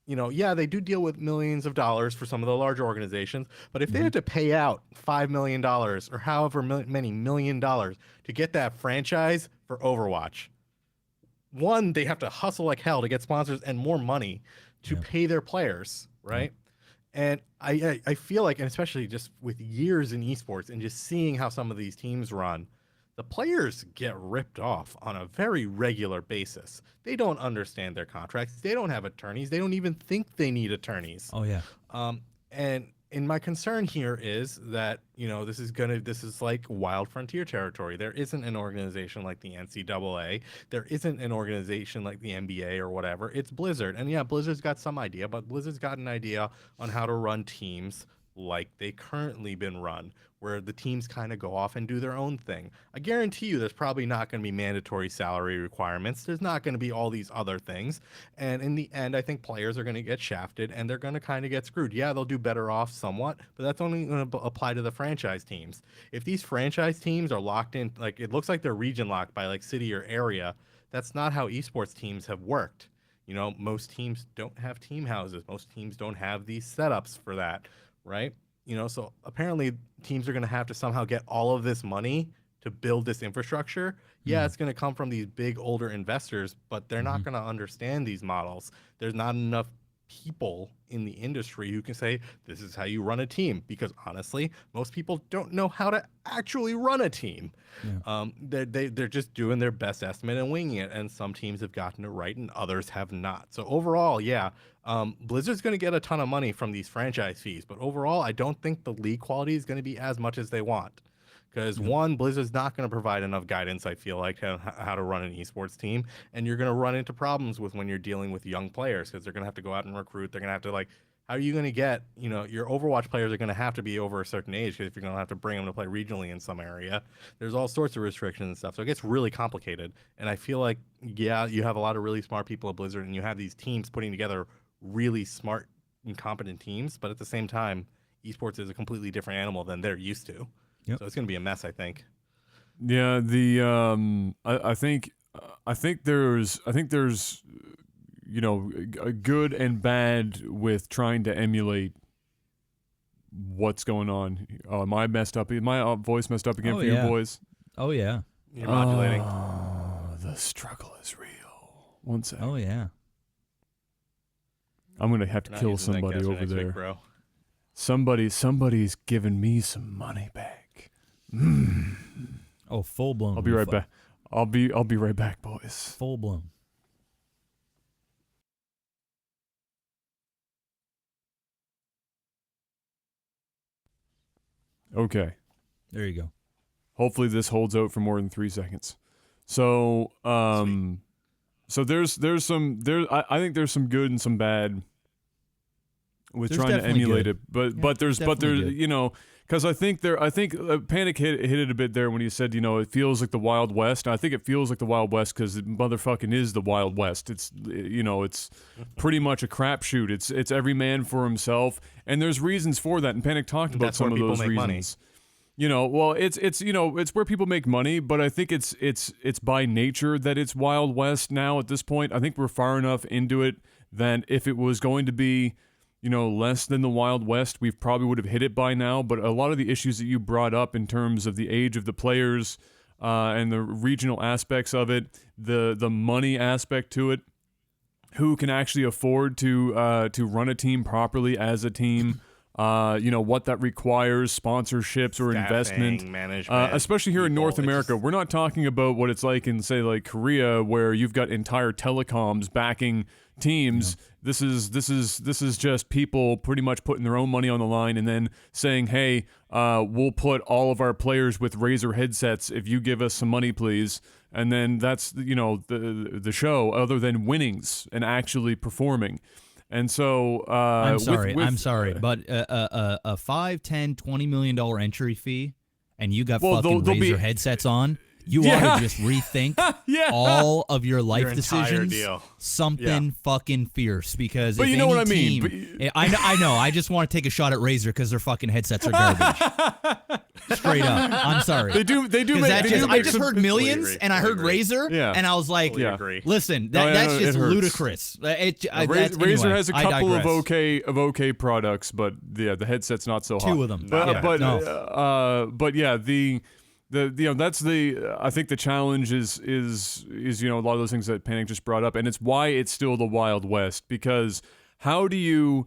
[SPEAKER 2] they do deal with millions of dollars for some of the larger organizations, but if they had to pay out $5 million or however many $1 million to get that franchise for Overwatch, one, they have to hustle like hell to get sponsors and more money to pay their players, right? And I feel like, and especially just with years in esports and just seeing how some of these teams run, the players get ripped off on a very regular basis. They don't understand their contracts. They don't have attorneys. They don't even think they need attorneys.
[SPEAKER 3] Oh yeah.
[SPEAKER 2] And my concern here is that, this is like wild frontier territory. There isn't an organization like the NCAA. There isn't an organization like the NBA or whatever. It's Blizzard. And yeah, Blizzard's got some idea, but Blizzard's got an idea on how to run teams like they currently been run, where the teams kind of go off and do their own thing. I guarantee you there's probably not going to be mandatory salary requirements. There's not going to be all these other things. And in the end, I think players are going to get shafted and they're going to kind of get screwed. Yeah, they'll do better off somewhat, but that's only going to apply to the franchise teams. If these franchise teams are locked in, like it looks like they're region locked by like city or area, that's not how esports teams have worked. Most teams don't have team houses. Most teams don't have these setups for that. Right? So apparently teams are going to have to somehow get all of this money to build this infrastructure. Yeah, it's going to come from these big older investors, but they're not going to understand these models. There's not enough people in the industry who can say, this is how you run a team. Because honestly, most people don't know how to actually run a team. Yeah. They're just doing their best estimate and winging it. And some teams have gotten it right and others have not. So overall, Blizzard's going to get a ton of money from these franchise fees. But overall, I don't think the league quality is going to be as much as they want. Because one, Blizzard's not going to provide enough guidance, I feel like, how to run an esports team. And you're going to run into problems with when you're dealing with young players because they're going to have to go out and recruit. They're going to have to, how are you going to get, your Overwatch players are going to have to be over a certain age because if you're going to have to bring them to play regionally in some area, there's all sorts of restrictions and stuff. So it gets really complicated. And I feel like, you have a lot of really smart people at Blizzard and you have these teams putting together really smart and competent teams. But at the same time, esports is a completely different animal than they're used to. Yep. So it's going to be a mess, I think.
[SPEAKER 1] Yeah, I think there's a good and bad with trying to emulate what's going on. Am I messed up? My voice messed up again for you boys?
[SPEAKER 3] Oh yeah.
[SPEAKER 2] You're modulating.
[SPEAKER 1] The struggle is real. One sec.
[SPEAKER 3] Oh yeah.
[SPEAKER 1] I'm gonna have to kill somebody over there. Week, bro. Somebody's giving me some money back.
[SPEAKER 3] Oh, full blown.
[SPEAKER 1] I'll be right back. I'll be right back, boys.
[SPEAKER 3] Full blown.
[SPEAKER 1] Okay.
[SPEAKER 3] There you go.
[SPEAKER 1] Hopefully this holds out for more than 3 seconds. So, so there's some I think there's some good and some bad with
[SPEAKER 3] There's
[SPEAKER 1] trying to
[SPEAKER 3] definitely
[SPEAKER 1] emulate
[SPEAKER 3] good.
[SPEAKER 1] it, but there's
[SPEAKER 3] definitely good.
[SPEAKER 1] you know, because I think Panic hit it a bit there when he said, you know, it feels like the Wild West. And I think it feels like the Wild West because it motherfucking is the Wild West. It's, you know, it's pretty much a crapshoot. It's every man for himself, and there's reasons for that. And Panic talked about some of those reasons. You know, well, it's you know, it's where people make money, but I think it's by nature that it's Wild West now at this point. I think we're far enough into it that if it was going to be, you know, less than the Wild West, we probably would have hit it by now. But a lot of the issues that you brought up in terms of the age of the players and the regional aspects of it, the money aspect to it, who can actually afford to run a team properly as a team. You know, what that requires, sponsorships or investment,
[SPEAKER 2] management,
[SPEAKER 1] especially here in North America. We're not talking about what it's like in, say, like Korea, where you've got entire telecoms backing teams. Yeah. This is just people pretty much putting their own money on the line and then saying, hey, we'll put all of our players with Razer headsets if you give us some money, please. And then that's, you know, the show, other than winnings and actually performing. And so
[SPEAKER 3] I'm sorry, but a $5, $10, $20 million entry fee, and you got fucking Razer headsets on. You ought to just rethink all of your life decisions.
[SPEAKER 2] Deal.
[SPEAKER 3] Something fucking fierce, because
[SPEAKER 1] but
[SPEAKER 3] if
[SPEAKER 1] you know
[SPEAKER 3] any
[SPEAKER 1] what I mean.
[SPEAKER 3] Team, I know. I just want to take a shot at Razer because their fucking headsets are garbage. Straight up, I'm sorry.
[SPEAKER 1] They do.
[SPEAKER 3] I just heard millions, and I heard Razer, and I was like, listen, that's just ludicrous.
[SPEAKER 1] Razer has a couple of okay products, but yeah, the headset's not so hot.
[SPEAKER 3] 2 of them.
[SPEAKER 1] But yeah, the you know, that's I think the challenge is you know, a lot of those things that Panic just brought up, and it's why it's still the Wild West, because how do you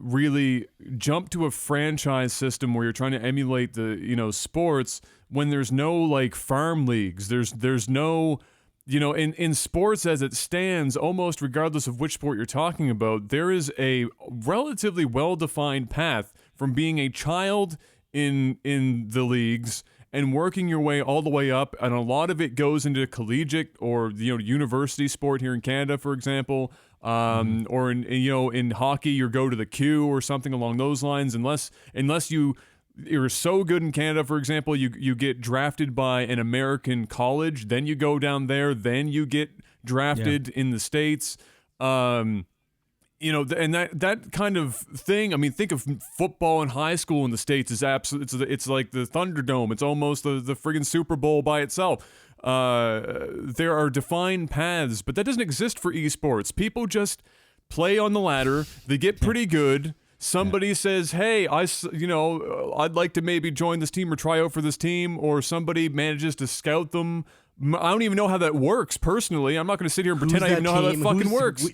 [SPEAKER 1] really jump to a franchise system where you're trying to emulate the, you know, sports when there's no like farm leagues, there's no, you know, in sports as it stands, almost regardless of which sport you're talking about, there is a relatively well-defined path from being a child in the leagues and working your way all the way up, and a lot of it goes into collegiate or, you know, university sport here in Canada, for example, or in, you know, in hockey you go to the Q or something along those lines, unless you're so good in Canada, for example, you get drafted by an American college, then you go down there, then you get drafted in the States. You know, and that kind of thing, I mean, think of football in high school in the States is it's like the Thunderdome. It's almost the friggin' Super Bowl by itself. There are defined paths, but that doesn't exist for esports. People just play on the ladder. They get pretty good. Somebody says, hey, you know, I'd like to maybe join this team or try out for this team, or somebody manages to scout them. I don't even know how that works personally. I'm not going to sit here and pretend I even know how that fucking works.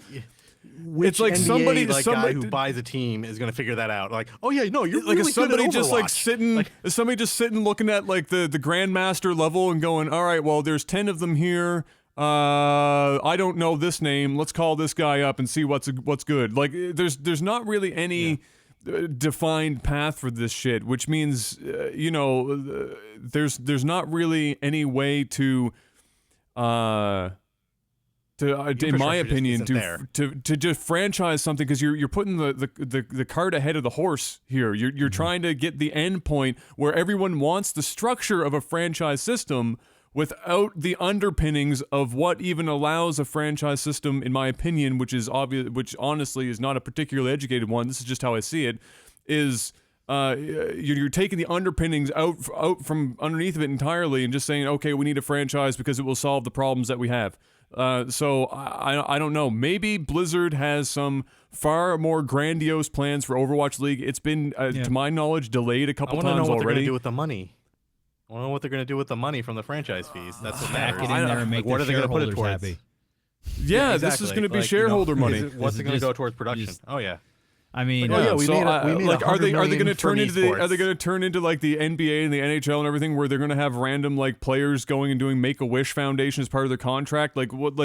[SPEAKER 2] It's like somebody guy who buys a team is going to figure that out. Like, oh yeah, no, you're like really
[SPEAKER 1] somebody
[SPEAKER 2] good at
[SPEAKER 1] just
[SPEAKER 2] Overwatch.
[SPEAKER 1] Somebody just sitting looking at like the Grandmaster level and going, all right, well, there's 10 of them here. I don't know this name. Let's call this guy up and see what's good. Like, there's not really any defined path for this shit, which means you know, there's not really any way to in my opinion, to just franchise something, because you're putting the cart ahead of the horse here. You're trying to get the end point where everyone wants the structure of a franchise system without the underpinnings of what even allows a franchise system, in my opinion, which honestly is not a particularly educated one. This is just how I see it. Is you're taking the underpinnings out from underneath of it entirely and just saying, okay, we need a franchise because it will solve the problems that we have. So I don't know. Maybe Blizzard has some far more grandiose plans for Overwatch League. It's been, to my knowledge, delayed a couple times already.
[SPEAKER 2] I want to know what they're going to do with the money. I want to know what they're going to do with the money from the franchise fees. That's what matters.
[SPEAKER 3] Get in there and make
[SPEAKER 2] what are they going to put it towards?
[SPEAKER 3] Happy.
[SPEAKER 1] Yeah, exactly. This is going to be shareholder money.
[SPEAKER 2] What's it going to go towards production? Oh yeah.
[SPEAKER 3] I mean,
[SPEAKER 2] Oh, yeah, we made
[SPEAKER 1] like, are they
[SPEAKER 2] $100
[SPEAKER 1] going to turn into
[SPEAKER 2] million from
[SPEAKER 1] are they
[SPEAKER 2] esports.
[SPEAKER 1] going to turn into like the NBA and the NHL and everything, where they're going to have random like players going and doing Make-A-Wish Foundation as part of their contract? Like what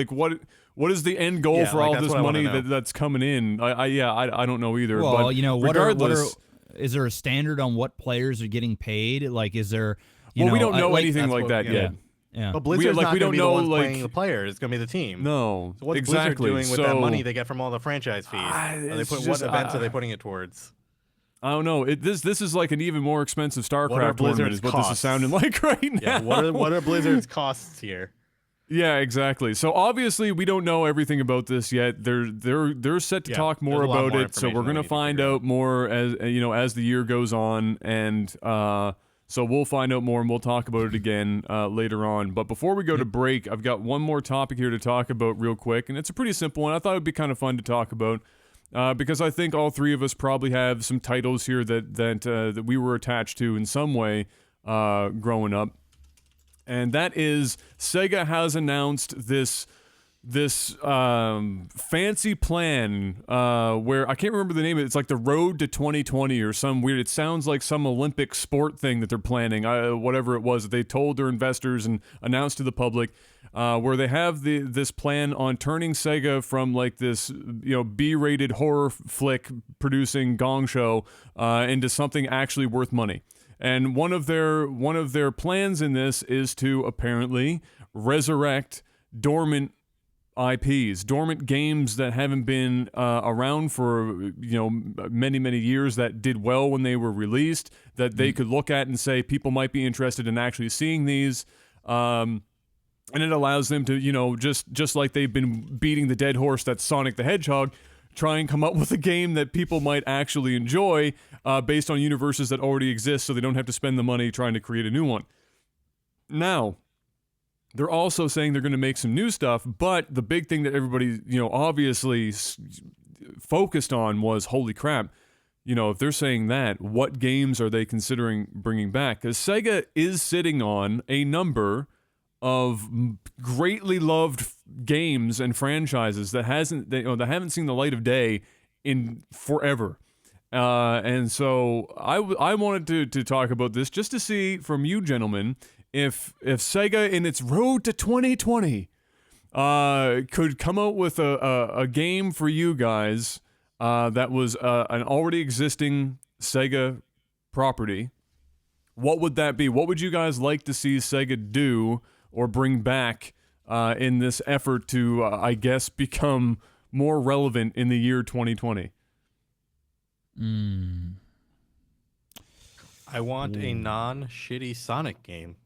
[SPEAKER 1] is the end goal
[SPEAKER 2] Yeah,
[SPEAKER 1] for
[SPEAKER 2] like,
[SPEAKER 1] all
[SPEAKER 2] that's
[SPEAKER 1] this
[SPEAKER 2] what I wanna
[SPEAKER 1] money
[SPEAKER 2] know.
[SPEAKER 1] that's coming in? I don't know either.
[SPEAKER 3] well,
[SPEAKER 1] but
[SPEAKER 3] you know,
[SPEAKER 1] regardless,
[SPEAKER 3] is there a standard on what players are getting paid? Like, is there?
[SPEAKER 1] we don't know
[SPEAKER 3] like,
[SPEAKER 1] anything
[SPEAKER 2] that's
[SPEAKER 1] like
[SPEAKER 2] what-
[SPEAKER 1] that
[SPEAKER 2] yeah.
[SPEAKER 1] yet.
[SPEAKER 3] Yeah.
[SPEAKER 2] But Blizzard's
[SPEAKER 1] like,
[SPEAKER 2] not
[SPEAKER 1] we
[SPEAKER 2] going
[SPEAKER 1] don't
[SPEAKER 2] to be the
[SPEAKER 1] know,
[SPEAKER 2] ones
[SPEAKER 1] like-
[SPEAKER 2] playing the players. It's going to be the team.
[SPEAKER 1] No,
[SPEAKER 2] So what's
[SPEAKER 1] exactly.
[SPEAKER 2] Blizzard doing with that money they get from all the franchise fees?
[SPEAKER 1] it's
[SPEAKER 2] What
[SPEAKER 1] just,
[SPEAKER 2] events are they putting it towards?
[SPEAKER 1] I don't know. This is like an even more expensive
[SPEAKER 2] What are
[SPEAKER 1] StarCraft tournament.
[SPEAKER 2] Blizzard's
[SPEAKER 1] Is what this is
[SPEAKER 2] costs?
[SPEAKER 1] sounding like right now.
[SPEAKER 2] Yeah, what are Blizzard's costs here?
[SPEAKER 1] Yeah, exactly. So obviously we don't know everything about this yet. They're set to
[SPEAKER 2] Yeah,
[SPEAKER 1] talk more
[SPEAKER 2] there's a lot
[SPEAKER 1] about
[SPEAKER 2] more
[SPEAKER 1] it. So we're
[SPEAKER 2] information that we
[SPEAKER 1] gonna
[SPEAKER 2] need to
[SPEAKER 1] find
[SPEAKER 2] figure
[SPEAKER 1] out more as the year goes on, and so we'll find out more and we'll talk about it again later on. But before we go to break, I've got one more topic here to talk about real quick, and it's a pretty simple one. I thought it'd be kind of fun to talk about. Because I think all three of us probably have some titles here that we were attached to in some way growing up, and that is Sega has announced this fancy plan where I can't remember the name of it. It's like the Road to 2020 or some weird. It sounds like some Olympic sport thing that they're planning. Whatever it was that they told their investors and announced to the public. Where they have this plan on turning Sega from like this B-rated horror flick producing gong show into something actually worth money. And one of their plans in this is to apparently resurrect dormant IPs, dormant games that haven't been around for many years, that did well when they were released, that they could look at and say people might be interested in actually seeing these. And it allows them to, just like they've been beating the dead horse that's Sonic the Hedgehog, try and come up with a game that people might actually enjoy based on universes that already exist, so they don't have to spend the money trying to create a new one. Now, they're also saying they're going to make some new stuff, but the big thing that everybody, obviously focused on was, holy crap, if they're saying that, what games are they considering bringing back? Because Sega is sitting on a number of greatly loved games and franchises that haven't seen the light of day in forever. And so I wanted to talk about this just to see from you gentlemen if Sega in its road to 2020 could come out with a game for you guys that was an already existing Sega property. What would that be? What would you guys like to see Sega do or bring back in this effort to, I guess, become more relevant in the year 2020?
[SPEAKER 2] I want a non-shitty Sonic game.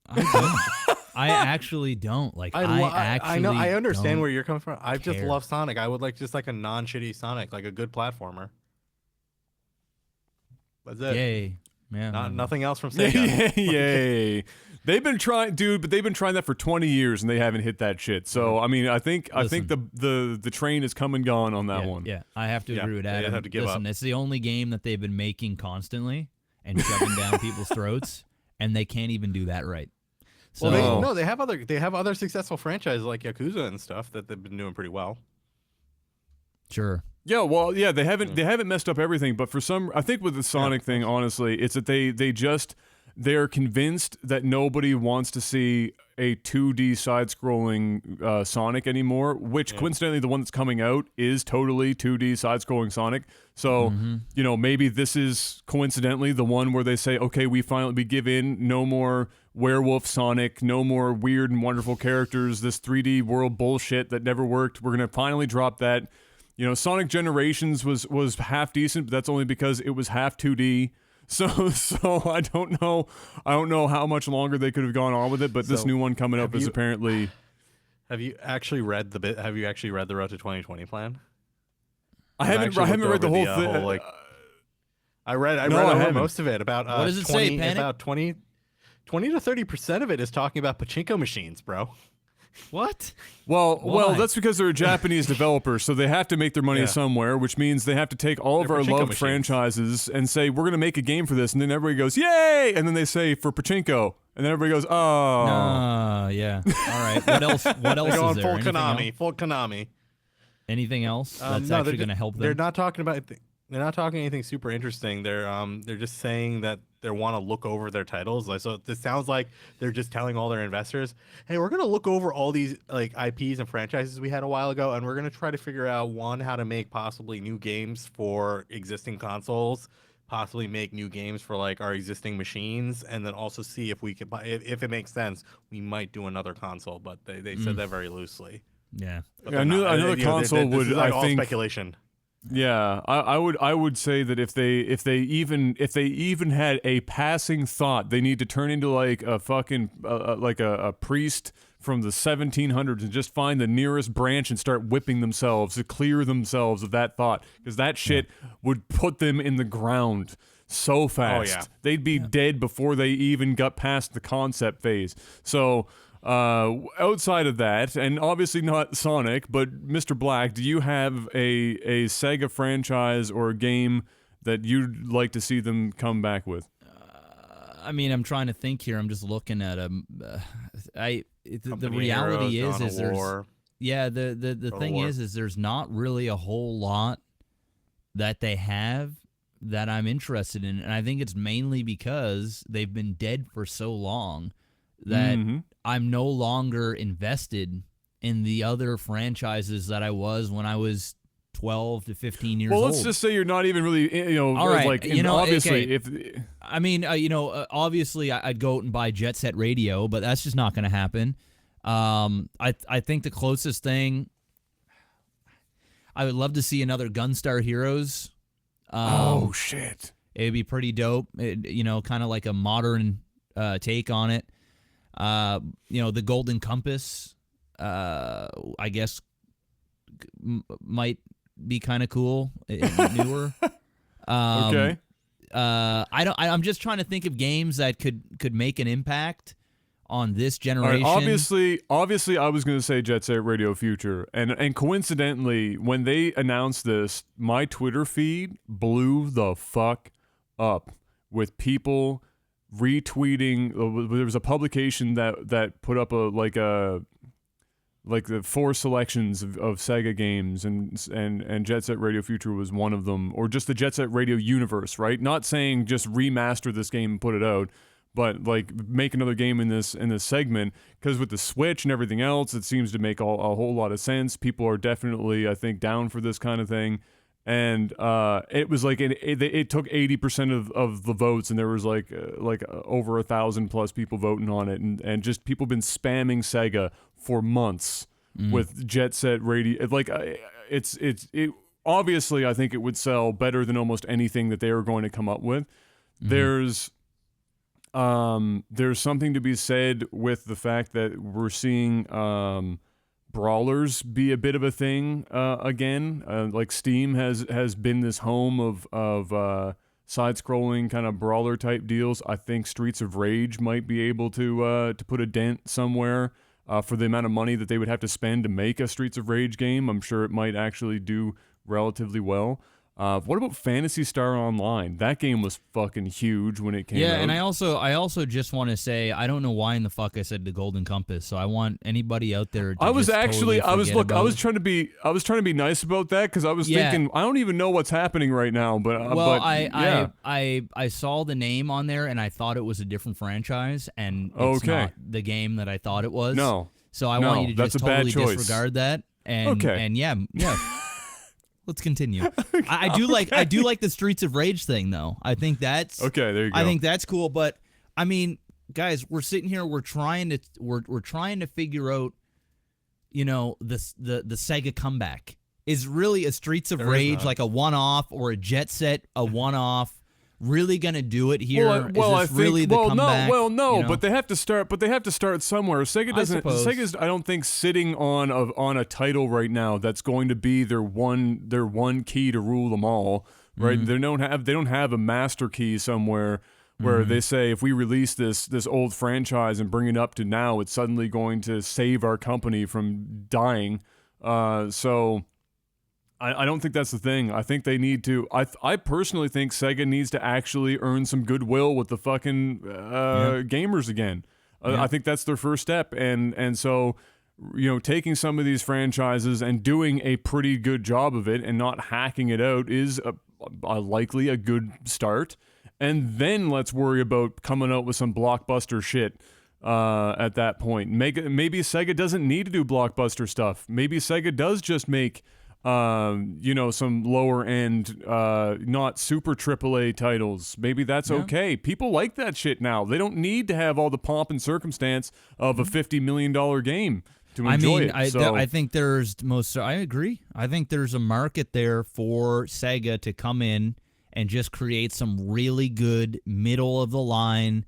[SPEAKER 3] I don't. I actually don't. Like,
[SPEAKER 2] I know. I understand
[SPEAKER 3] don't
[SPEAKER 2] where you're coming from. I just
[SPEAKER 3] care.
[SPEAKER 2] love Sonic. I would like just like a non-shitty Sonic, like a good platformer. That's it.
[SPEAKER 3] Yay. Yeah.
[SPEAKER 2] Nothing else from Sega.
[SPEAKER 1] Yay. They've been trying, dude, but they've been trying that for 20 years and they haven't hit that shit. So, I mean, I think the train has come and gone on that one.
[SPEAKER 3] Yeah, I have to agree with
[SPEAKER 2] they
[SPEAKER 3] Adam.
[SPEAKER 2] have to give
[SPEAKER 3] Listen,
[SPEAKER 2] up.
[SPEAKER 3] it's the only game that they've been making constantly and shoving down people's throats, and they can't even do that right. So,
[SPEAKER 2] Well, they have other successful franchises like Yakuza and stuff that they've been doing pretty well.
[SPEAKER 3] sure.
[SPEAKER 1] Yeah, well, yeah, they haven't messed up everything, but for some, I think with the Sonic thing, honestly, it's that they're convinced that nobody wants to see a 2D side-scrolling Sonic anymore, which coincidentally the one that's coming out is totally 2D side-scrolling Sonic. So, maybe this is coincidentally the one where they say, okay, we give in, no more werewolf Sonic, no more weird and wonderful characters, this 3D world bullshit that never worked. We're going to finally drop that. Sonic Generations was half decent, but that's only because it was half 2D. So I don't know how much longer they could have gone on with it, but this new one coming up is apparently.
[SPEAKER 2] Have you actually read the Road to 2020 plan?
[SPEAKER 1] I haven't read the whole thing.
[SPEAKER 2] I read most of it. About
[SPEAKER 3] what does it say, Panic?
[SPEAKER 2] About 20 to 30% of it is talking about pachinko machines, bro.
[SPEAKER 3] What?
[SPEAKER 1] Well, that's because they're a Japanese developer, so they have to make their money somewhere, which means they have to take all of our loved franchises and say, we're going to make a game for this, and then everybody goes, yay! And then they say, for pachinko. And then everybody goes, oh.
[SPEAKER 3] Yeah. All right. What else is there?
[SPEAKER 2] Full Konami.
[SPEAKER 3] Anything else that's
[SPEAKER 2] no,
[SPEAKER 3] actually going to help them?
[SPEAKER 2] They're not talking about They're not talking anything super interesting. They're just saying that they want to look over their titles. Like, so this sounds like they're just telling all their investors, "Hey, we're gonna look over all these like IPs and franchises we had a while ago, and we're gonna try to figure out one, how to make possibly new games for existing consoles, possibly make new games for like our existing machines, and then also see if we can buy if it makes sense, we might do another console." But they said that very loosely.
[SPEAKER 3] Yeah.
[SPEAKER 2] But
[SPEAKER 1] Yeah, another console
[SPEAKER 2] this
[SPEAKER 1] would,
[SPEAKER 2] is like
[SPEAKER 1] I
[SPEAKER 2] all
[SPEAKER 1] think,
[SPEAKER 2] speculation.
[SPEAKER 1] Yeah, I would say that if they even had a passing thought, they need to turn into like a fucking like a priest from the 1700s and just find the nearest branch and start whipping themselves to clear themselves of that thought, because that shit would put them in the ground so fast.
[SPEAKER 2] yeah.
[SPEAKER 1] They'd be dead before they even got past the concept phase. So outside of that, and obviously not Sonic, but Mr. Black, do you have a Sega franchise or a game that you'd like to see them come back with?
[SPEAKER 3] I mean, I'm trying to think here. I'm just looking at them. The reality
[SPEAKER 2] Heroes,
[SPEAKER 3] is
[SPEAKER 2] Dawn of
[SPEAKER 3] there's
[SPEAKER 2] War,
[SPEAKER 3] the thing
[SPEAKER 2] War.
[SPEAKER 3] is there's not really a whole lot that they have that I'm interested in, and I think it's mainly because they've been dead for so long that I'm no longer invested in the other franchises that I was when I was 12 to 15 years old.
[SPEAKER 1] Well, let's just say you're not even really,
[SPEAKER 3] All right,
[SPEAKER 1] like, obviously, if
[SPEAKER 3] I mean, obviously I'd go out and buy Jet Set Radio, but that's just not going to happen. I think the closest thing, I would love to see another Gunstar Heroes.
[SPEAKER 1] Oh shit,
[SPEAKER 3] it'd be pretty dope. Kind of like a modern take on it. The Golden Compass, I guess, might be kind of cool, newer.
[SPEAKER 1] okay.
[SPEAKER 3] I'm just trying to think of games that could make an impact on this generation.
[SPEAKER 1] All right, obviously, I was going to say Jet Set Radio Future, and coincidentally, when they announced this, my Twitter feed blew the fuck up with people retweeting. There was a publication that put up the 4 selections of Sega games, and Jet Set Radio Future was one of them, or just the Jet Set Radio universe, right? Not saying just remaster this game and put it out, but like make another game in this segment, because with the Switch and everything else, it seems to make a whole lot of sense. People are definitely, I think, down for this kind of thing. And it was like it took 80% of the votes, and there was like over 1,000 plus people voting on it, and just people been spamming Sega for months with Jet Set Radio. It obviously, I think it would sell better than almost anything that they were going to come up with. There's something to be said with the fact that we're seeing brawlers be a bit of a thing again. Like Steam has been this home of side-scrolling kind of brawler type deals. I think Streets of Rage might be able to put a dent somewhere for the amount of money that they would have to spend to make a Streets of Rage game. I'm sure it might actually do relatively well. What about Phantasy Star Online? That game was fucking huge when it came out.
[SPEAKER 3] Yeah, and I also just want to say, I don't know why in the fuck I said the Golden Compass. So I want anybody out there to
[SPEAKER 1] I was trying to be nice about that, because I was thinking, I don't even know what's happening right now, but
[SPEAKER 3] I saw the name on there and I thought it was a different franchise, and it's not the game that I thought it was.
[SPEAKER 1] No.
[SPEAKER 3] So I want you to just totally disregard that. And yeah. Let's continue. I do like the Streets of Rage thing, though. I think that's
[SPEAKER 1] okay. There you go.
[SPEAKER 3] I think that's cool. But I mean, guys, we're sitting here. We're trying to figure out, the Sega comeback. Is really a Streets of Rage like a one-off, or a Jet Set a one-off? Really gonna do it here?
[SPEAKER 1] I think
[SPEAKER 3] really the comeback?
[SPEAKER 1] No, but they have to start. But they have to start somewhere. Sega doesn't. Sega's, I don't think, sitting on a title right now that's going to be their one key to rule them all. Right? They don't have a master key somewhere where they say, if we release this old franchise and bring it up to now, it's suddenly going to save our company from dying. So I don't think that's the thing. I think they need to. I personally think Sega needs to actually earn some goodwill with the fucking gamers again. I think that's their first step, and so taking some of these franchises and doing a pretty good job of it and not hacking it out is likely a good start, and then let's worry about coming out with some blockbuster shit at that point. Maybe Sega doesn't need to do blockbuster stuff. Maybe Sega does just make some lower end, not super AAA titles. Maybe that's okay. People like that shit now. They don't need to have all the pomp and circumstance of a $50 million game to enjoy it.
[SPEAKER 3] I think I agree. I think there's a market there for Sega to come in and just create some really good middle of the line,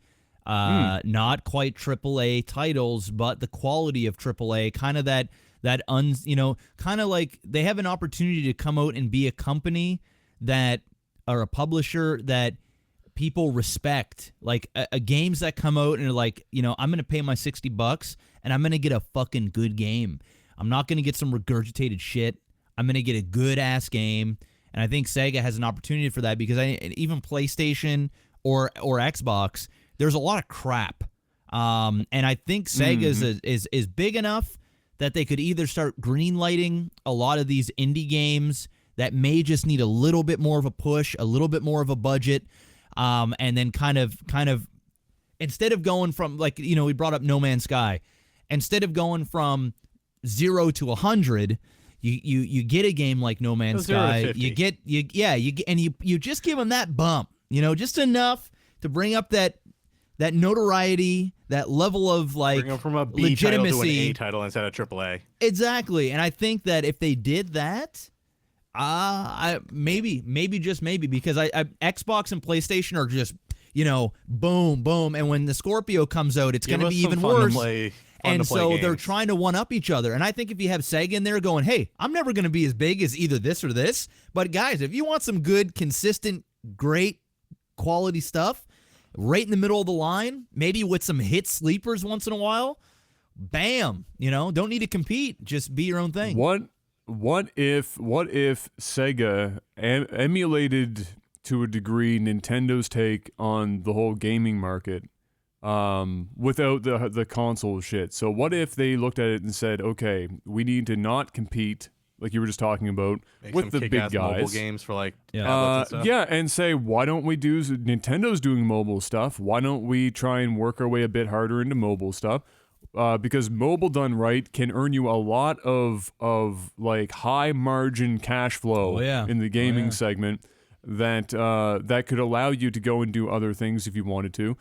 [SPEAKER 3] not quite AAA titles, but the quality of AAA, kind of kind of like they have an opportunity to come out and be a company or a publisher that people respect. Like games that come out and are like, I'm going to pay my $60 and I'm going to get a fucking good game. I'm not going to get some regurgitated shit. I'm going to get a good ass game. And I think Sega has an opportunity for that because even PlayStation or Xbox, there's a lot of crap. And I think Sega is big enough that they could either start greenlighting a lot of these indie games that may just need a little bit more of a push, a little bit more of a budget, and then kind of instead of going from, like, we brought up No Man's Sky, instead of going from 0 to 100, you get a game like No Man's Sky, you just give them that bump, just enough to bring up that notoriety, that level of
[SPEAKER 2] bring them from a B
[SPEAKER 3] legitimacy
[SPEAKER 2] title to an A title instead of AAA.
[SPEAKER 3] Exactly, and I think that if they did that, maybe because Xbox and PlayStation are just boom boom, and when the Scorpio comes out, it's going to be even worse. And so they're trying to one up each other. And I think if you have Sega in there going, hey, I'm never going to be as big as either this or this, but guys, if you want some good, consistent, great quality stuff, right in the middle of the line, maybe with some hit sleepers once in a while, bam, don't need to compete, just be your own thing.
[SPEAKER 1] What if Sega emulated to a degree Nintendo's take on the whole gaming market, without the console shit? So what if they looked at it and said, okay, we need to not compete, like you were just talking about, with the big guys,
[SPEAKER 2] mobile games for tablets and stuff.
[SPEAKER 1] And say, why don't we do, Nintendo's doing mobile stuff, why don't we try and work our way a bit harder into mobile stuff? Because mobile done right can earn you a lot of like high margin cash flow in the gaming segment that could allow you to go and do other things if you wanted to.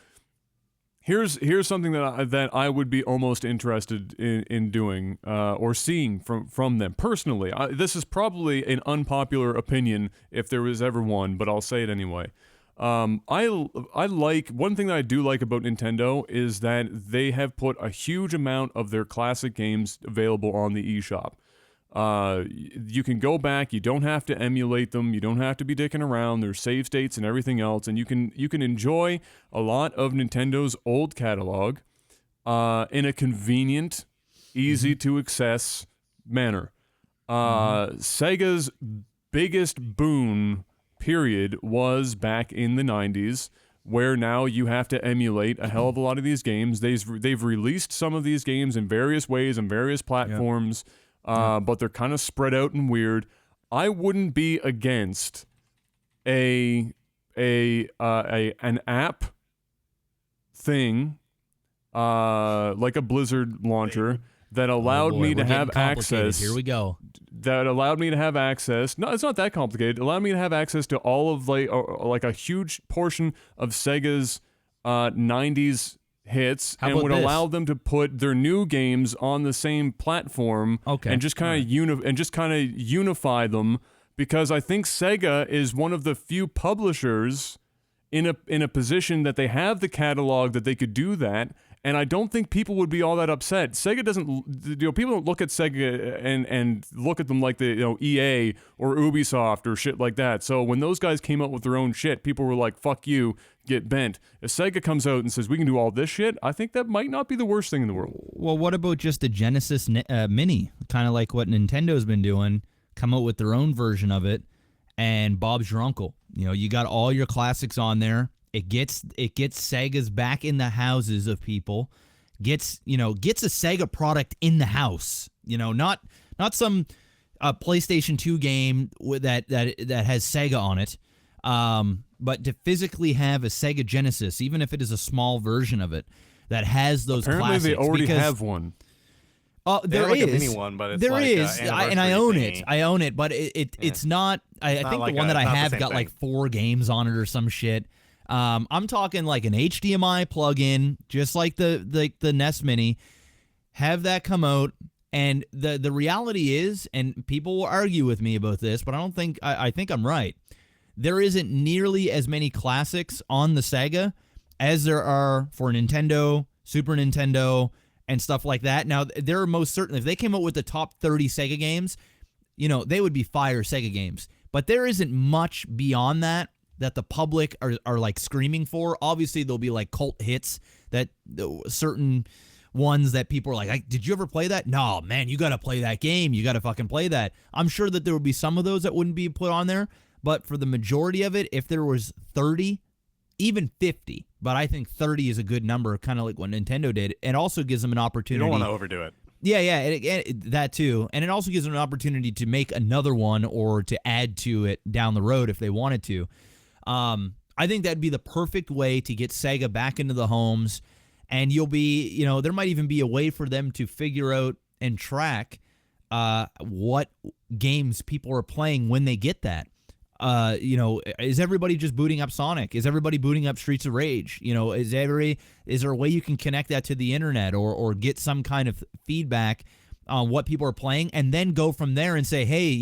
[SPEAKER 1] Here's something that I would be almost interested in doing or seeing from them personally. This is probably an unpopular opinion if there was ever one, but I'll say it anyway. I like, one thing that I do like about Nintendo is that they have put a huge amount of their classic games available on the eShop. You can go back, you don't have to emulate them, you don't have to be dicking around, there's save states and everything else, and you can enjoy a lot of Nintendo's old catalog in a convenient, easy to access manner. Sega's biggest boon period was back in the 90s, where now you have to emulate a hell of a lot of these games. They've released some of these games in various ways on various platforms. But they're kind of spread out and weird. I wouldn't be against an app thing, like a Blizzard launcher that allowed me to have access.
[SPEAKER 3] Here we go.
[SPEAKER 1] That allowed me to have access. No, it's not that complicated. It allowed me to have access to all of like a huge portion of Sega's 90s hits, and would allow them to put their new games on the same platform, and just kind of unify them, because I think Sega is one of the few publishers in a position that they have the catalog that they could do that, and I don't think people would be all that upset. Sega doesn't, people don't look at Sega and look at them like the EA or Ubisoft or shit like that. So when those guys came out with their own shit, people were like, "Fuck you, get bent." If Sega comes out and says we can do all this shit, I think that might not be the worst thing in the world.
[SPEAKER 3] Well, what about just the Genesis Mini, kind of like what Nintendo's been doing? Come out with their own version of it, and Bob's your uncle. You got all your classics on there. It gets Sega's back in the houses of people. Gets a Sega product in the house. Not some a PlayStation 2 game that has Sega on it. But to physically have a Sega Genesis, even if it is a small version of it, that has those classics.
[SPEAKER 1] Apparently, they already have one.
[SPEAKER 3] There
[SPEAKER 2] like
[SPEAKER 3] is
[SPEAKER 2] a mini one, but it's
[SPEAKER 3] there
[SPEAKER 2] like
[SPEAKER 3] is, and I own
[SPEAKER 2] thingy.
[SPEAKER 3] it. I own it, but it's not. I think
[SPEAKER 2] like
[SPEAKER 3] the one that I
[SPEAKER 2] not the
[SPEAKER 3] have
[SPEAKER 2] same
[SPEAKER 3] got
[SPEAKER 2] thing.
[SPEAKER 3] like 4 games on it or some shit. I'm talking like an HDMI plug-in, just like the NES Mini. Have that come out, and the reality is, and people will argue with me about this, but I think I'm right. There isn't nearly as many classics on the Sega as there are for Nintendo, Super Nintendo, and stuff like that. Now, there are most certainly, if they came out with the top 30 Sega games, they would be fire Sega games. But there isn't much beyond that the public are like screaming for. Obviously, there'll be like cult hits that certain ones that people are like, did you ever play that? No, man, you got to play that game. You got to fucking play that. I'm sure that there would be some of those that wouldn't be put on there. But for the majority of it, if there was 30, even 50, but I think 30 is a good number, kind of like what Nintendo did. It also gives them an opportunity.
[SPEAKER 2] You don't want to overdo it.
[SPEAKER 3] Yeah, that too. And it also gives them an opportunity to make another one or to add to it down the road if they wanted to. I think that'd be the perfect way to get Sega back into the homes. And you'll be, there might even be a way for them to figure out and track what games people are playing when they get that. Is everybody just booting up Sonic? Is everybody booting up Streets of Rage? Is there a way you can connect that to the internet or get some kind of feedback on what people are playing and then go from there and say, hey,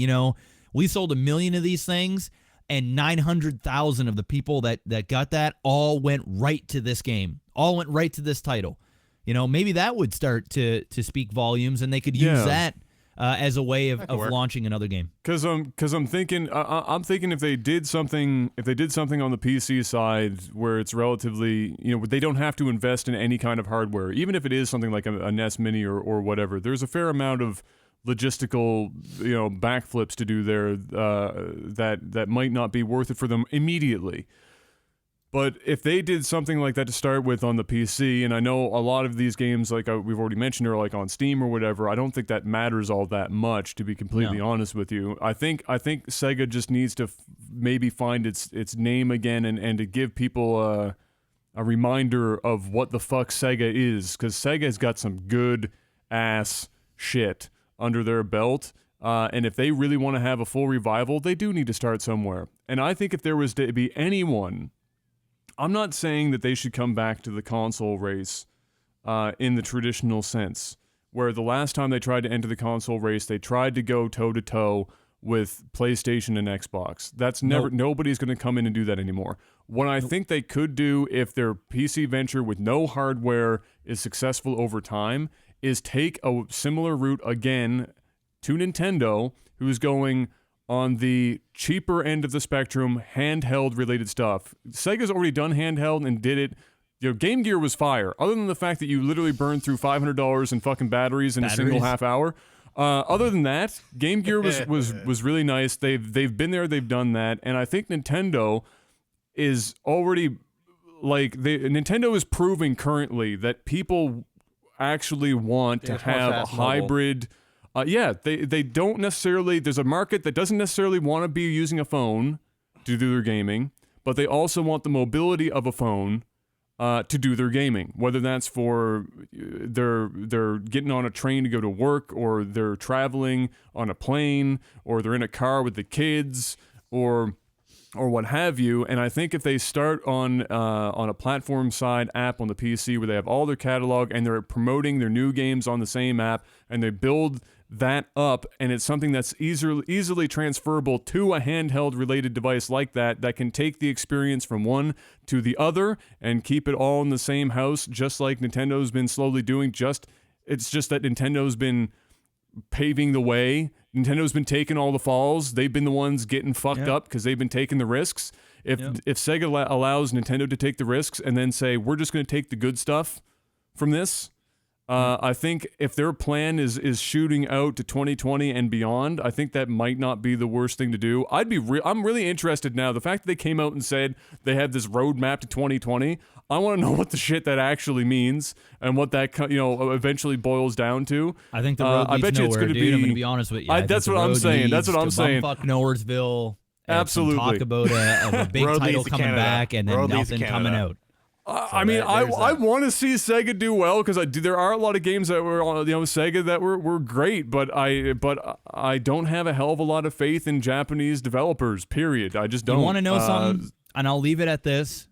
[SPEAKER 3] we sold 1 million of these things and 900,000 of the people that got that all went right to this game, all went right to this title. Maybe that would start to speak volumes and they could use that as a way of launching another game.
[SPEAKER 1] Because I'm thinking if they did something on the PC side where it's relatively they don't have to invest in any kind of hardware, even if it is something like a NES Mini or whatever. There's a fair amount of logistical backflips to do there that might not be worth it for them immediately. But if they did something like that to start with on the PC, and I know a lot of these games, like we've already mentioned, are like on Steam or whatever, I don't think that matters all that much, to be completely honest with you. I think Sega just needs to maybe find its name again and to give people a reminder of what the fuck Sega is, because Sega's got some good ass shit under their belt. And if they really want to have a full revival, they do need to start somewhere. And I think if there was to be anyone, I'm not saying that they should come back to the console race in the traditional sense, where the last time they tried to enter the console race, they tried to go toe-to-toe with PlayStation and Xbox. That's nobody's going to come in and do that anymore. What I think they could do if their PC venture with no hardware is successful over time is take a similar route again to Nintendo, who's going on the cheaper end of the spectrum, handheld-related stuff. Sega's already done handheld and did it. Game Gear was fire. Other than the fact that you literally burned through $500 in fucking batteries in a single half hour. Other than that, Game Gear was really nice. They've been there, they've done that, and I think Nintendo is already Nintendo is proving currently that people actually want to have a hybrid. They don't necessarily. There's a market that doesn't necessarily want to be using a phone to do their gaming, but they also want the mobility of a phone to do their gaming. Whether that's for they're getting on a train to go to work, or they're traveling on a plane, or they're in a car with the kids, or what have you. And I think if they start on a platform side app on the PC where they have all their catalog and they're promoting their new games on the same app, and they build that up, and it's something that's easily transferable to a handheld related device like that can take the experience from one to the other and keep it all in the same house, just like Nintendo's been slowly doing. It's just that Nintendo's been paving the way. Nintendo's been taking all the falls. They've been the ones getting fucked up because they've been taking the risks. If Sega allows Nintendo to take the risks and then say, we're just going to take the good stuff from this, I think if their plan is shooting out to 2020 and beyond, I think that might not be the worst thing to do. I'm really interested now. The fact that they came out and said they have this roadmap to 2020, I want to know what the shit that actually means and what that eventually boils down to.
[SPEAKER 3] I think the road leads nowhere, dude. I'm going to be honest with you.
[SPEAKER 1] That's what I'm saying. That's what I'm saying.
[SPEAKER 3] Bumfuck Nowheresville.
[SPEAKER 1] Absolutely.
[SPEAKER 3] Talk about a big title coming back and then nothing coming out.
[SPEAKER 1] I mean, I want to see Sega do well because there are a lot of games that were on Sega that were great, but I don't have a hell of a lot of faith in Japanese developers. Period. I just don't.
[SPEAKER 3] You want to know something? And I'll leave it at this.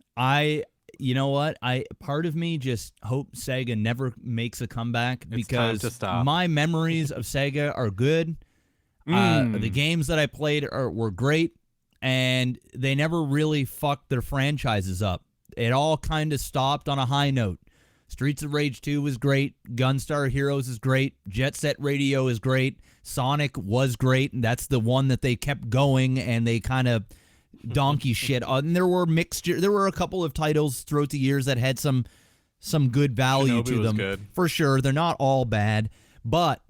[SPEAKER 3] You know what? Part of me just hope Sega never makes a comeback because my memories of Sega are good. The games that I played were great, and they never really fucked their franchises up. It all kind of stopped on a high note. Streets of Rage 2 was great. Gunstar Heroes is great. Jet Set Radio is great. Sonic was great, and that's the one that they kept going, and they kind of donkey shit. And there were a couple of titles throughout the years that had some good value to them.
[SPEAKER 2] Good.
[SPEAKER 3] For sure. They're not all bad, but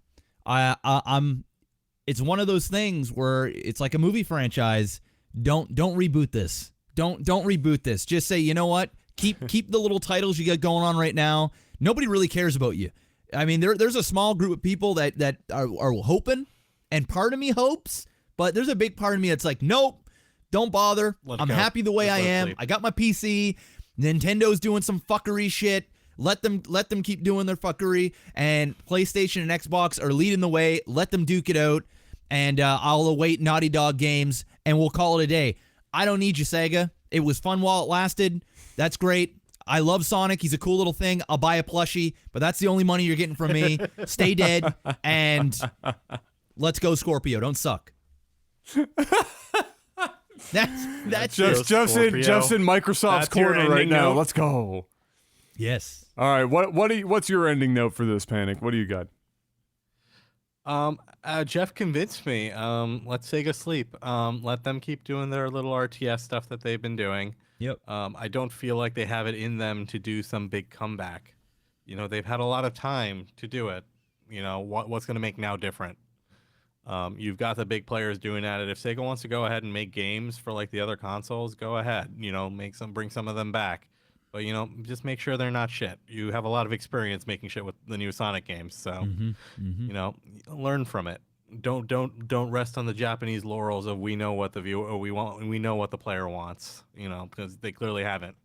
[SPEAKER 3] it's one of those things where it's like a movie franchise. Don't reboot this. Don't reboot this. Just say, you know what? Keep the little titles you got going on right now. Nobody really cares about you. I mean, there's a small group of people that are hoping, and part of me hopes, but there's a big part of me that's like, nope, don't bother. I'm happy the way I am. I got my PC. Nintendo's doing some fuckery shit. Let them keep doing their fuckery, and PlayStation and Xbox are leading the way. Let them duke it out, and I'll await Naughty Dog games, and we'll call it a day. I don't need you, Sega. It was fun while it lasted. That's great. I love Sonic. He's a cool little thing. I'll buy a plushie, but that's the only money you're getting from me. Stay dead, and let's go, Scorpio. Don't suck. That's
[SPEAKER 1] Jeff's in Microsoft's corner right now. Let's go.
[SPEAKER 3] Yes.
[SPEAKER 1] All right. What's your ending note for this, Panic? What do you got?
[SPEAKER 2] Jeff convinced me. Let Sega sleep. Let them keep doing their little RTS stuff that they've been doing.
[SPEAKER 3] Yep.
[SPEAKER 2] I don't feel like they have it in them to do some big comeback. They've had a lot of time to do it. What's going to make now different? You've got the big players doing at it. If Sega wants to go ahead and make games for like the other consoles, go ahead. Bring some of them back. But just make sure they're not shit. You have a lot of experience making shit with the new Sonic games, so learn from it. Don't rest on the Japanese laurels of we know what the viewer we know what the player wants. Because they clearly haven't.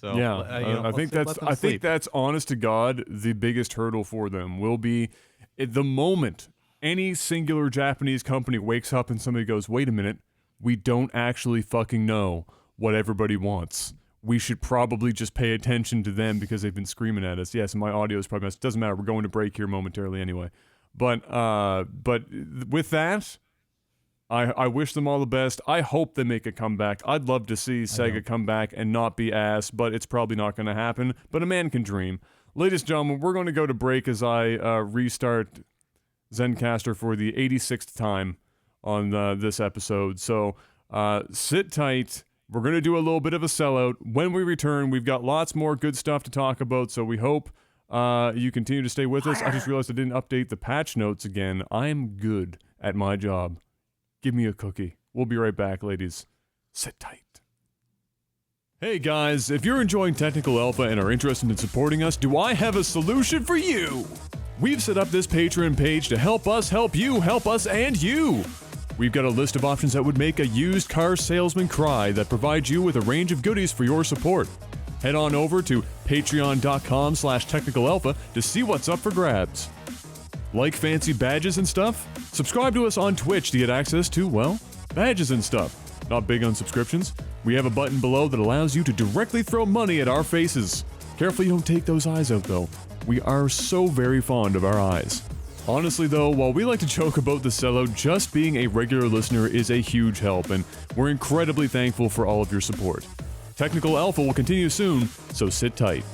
[SPEAKER 2] So
[SPEAKER 1] yeah, I think that's honest to God the biggest hurdle for them will be the moment any singular Japanese company wakes up and somebody goes, wait a minute, we don't actually fucking know what everybody wants. We should probably just pay attention to them because they've been screaming at us. Yes, my audio is probably messed. Doesn't matter. We're going to break here momentarily anyway. But with that, I wish them all the best. I hope they make a comeback. I'd love to see Sega come back and not be ass, but it's probably not going to happen. But a man can dream. Ladies and gentlemen, we're going to go to break as I restart Zencastr for the 86th time on this episode. So sit tight. We're going to do a little bit of a sellout. When we return, we've got lots more good stuff to talk about, so we hope you continue to stay with us. I just realized I didn't update the patch notes again. I'm good at my job. Give me a cookie. We'll be right back, ladies. Sit tight. Hey guys, if you're enjoying Technical Alpha and are interested in supporting us, do I have a solution for you? We've set up this Patreon page to help us help you, help us and you. We've got a list of options that would make a used car salesman cry that provides you with a range of goodies for your support. Head on over to patreon.com/technicalalpha to see what's up for grabs. Like fancy badges and stuff? Subscribe to us on Twitch to get access to, well, badges and stuff. Not big on subscriptions. We have a button below that allows you to directly throw money at our faces. Careful you don't take those eyes out though. We are so very fond of our eyes. Honestly though, while we like to joke about the sellout, just being a regular listener is a huge help, and we're incredibly thankful for all of your support. Technical Alpha will continue soon, so sit tight.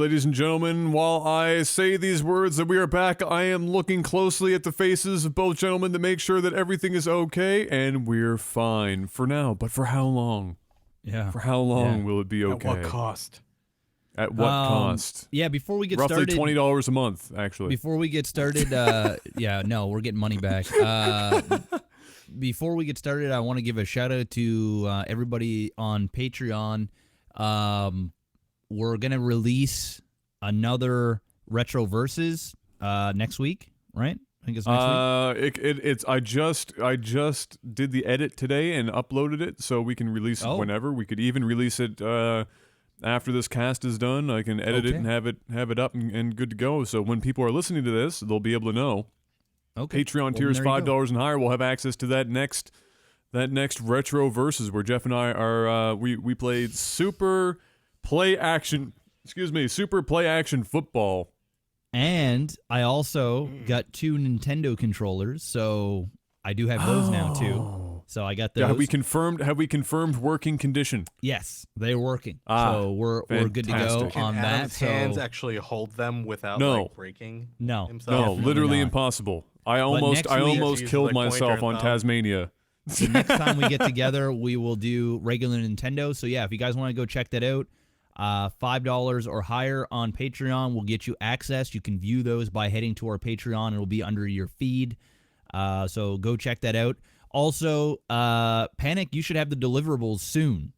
[SPEAKER 1] ladies and gentlemen, while I say these words that we are back, I am looking closely at the faces of both gentlemen to make sure that everything is okay, and we're fine for now. But for how long?
[SPEAKER 3] Yeah.
[SPEAKER 1] For how long will it be okay?
[SPEAKER 2] At what cost?
[SPEAKER 1] At what cost?
[SPEAKER 3] Yeah, before we get
[SPEAKER 1] Roughly
[SPEAKER 3] started...
[SPEAKER 1] $20 a month, actually.
[SPEAKER 3] Before we get started, yeah, no, we're getting money back. Before we get started, I want to give a shout-out to everybody on Patreon. We're going to release another Retro Versus next week, right? I think it's next week.
[SPEAKER 1] It's I just did the edit today and uploaded it, so we can release it whenever. We could even release it after this cast is done. I can edit it and have it up and good to go. So when people are listening to this, they'll be able to know.
[SPEAKER 3] Okay.
[SPEAKER 1] Patreon tiers $5 and higher will have access to that next Retro Versus where Jeff and I are we played Super Play Action Football.
[SPEAKER 3] And I also got 2 Nintendo controllers, so I do have those now too. So I got those.
[SPEAKER 1] Yeah, have we confirmed working condition?
[SPEAKER 3] Yes, they're working. So we're good to go
[SPEAKER 2] Can
[SPEAKER 3] on
[SPEAKER 2] Adam's
[SPEAKER 3] that.
[SPEAKER 2] hands actually hold them without breaking
[SPEAKER 3] No.
[SPEAKER 2] himself?
[SPEAKER 1] No, literally
[SPEAKER 3] not.
[SPEAKER 1] impossible. I almost killed myself on Tasmania.
[SPEAKER 3] The next time we get together, we will do regular Nintendo. So yeah, if you guys want to go check that out, $5 or higher on Patreon will get you access. You can view those by heading to our Patreon. It'll be under your feed. So go check that out. Also, Panic, you should have the deliverables soon.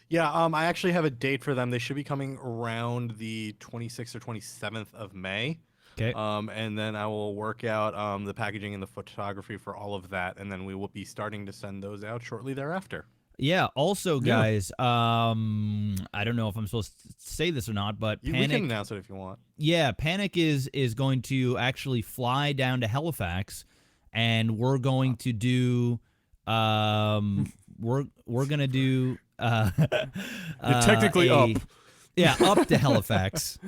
[SPEAKER 2] Yeah, I actually have a date for them. They should be coming around the 26th or 27th of May.
[SPEAKER 3] Okay.
[SPEAKER 2] And then I will work out the packaging and the photography for all of that, and then we will be starting to send those out shortly thereafter.
[SPEAKER 3] Yeah. Also, guys, I don't know if I'm supposed to say this or not, but Panic.
[SPEAKER 2] We can announce it if you want.
[SPEAKER 3] Yeah, Panic is going to actually fly down to Halifax, and we're going to do. We're gonna do.
[SPEAKER 1] You're technically up.
[SPEAKER 3] Yeah, up to Halifax.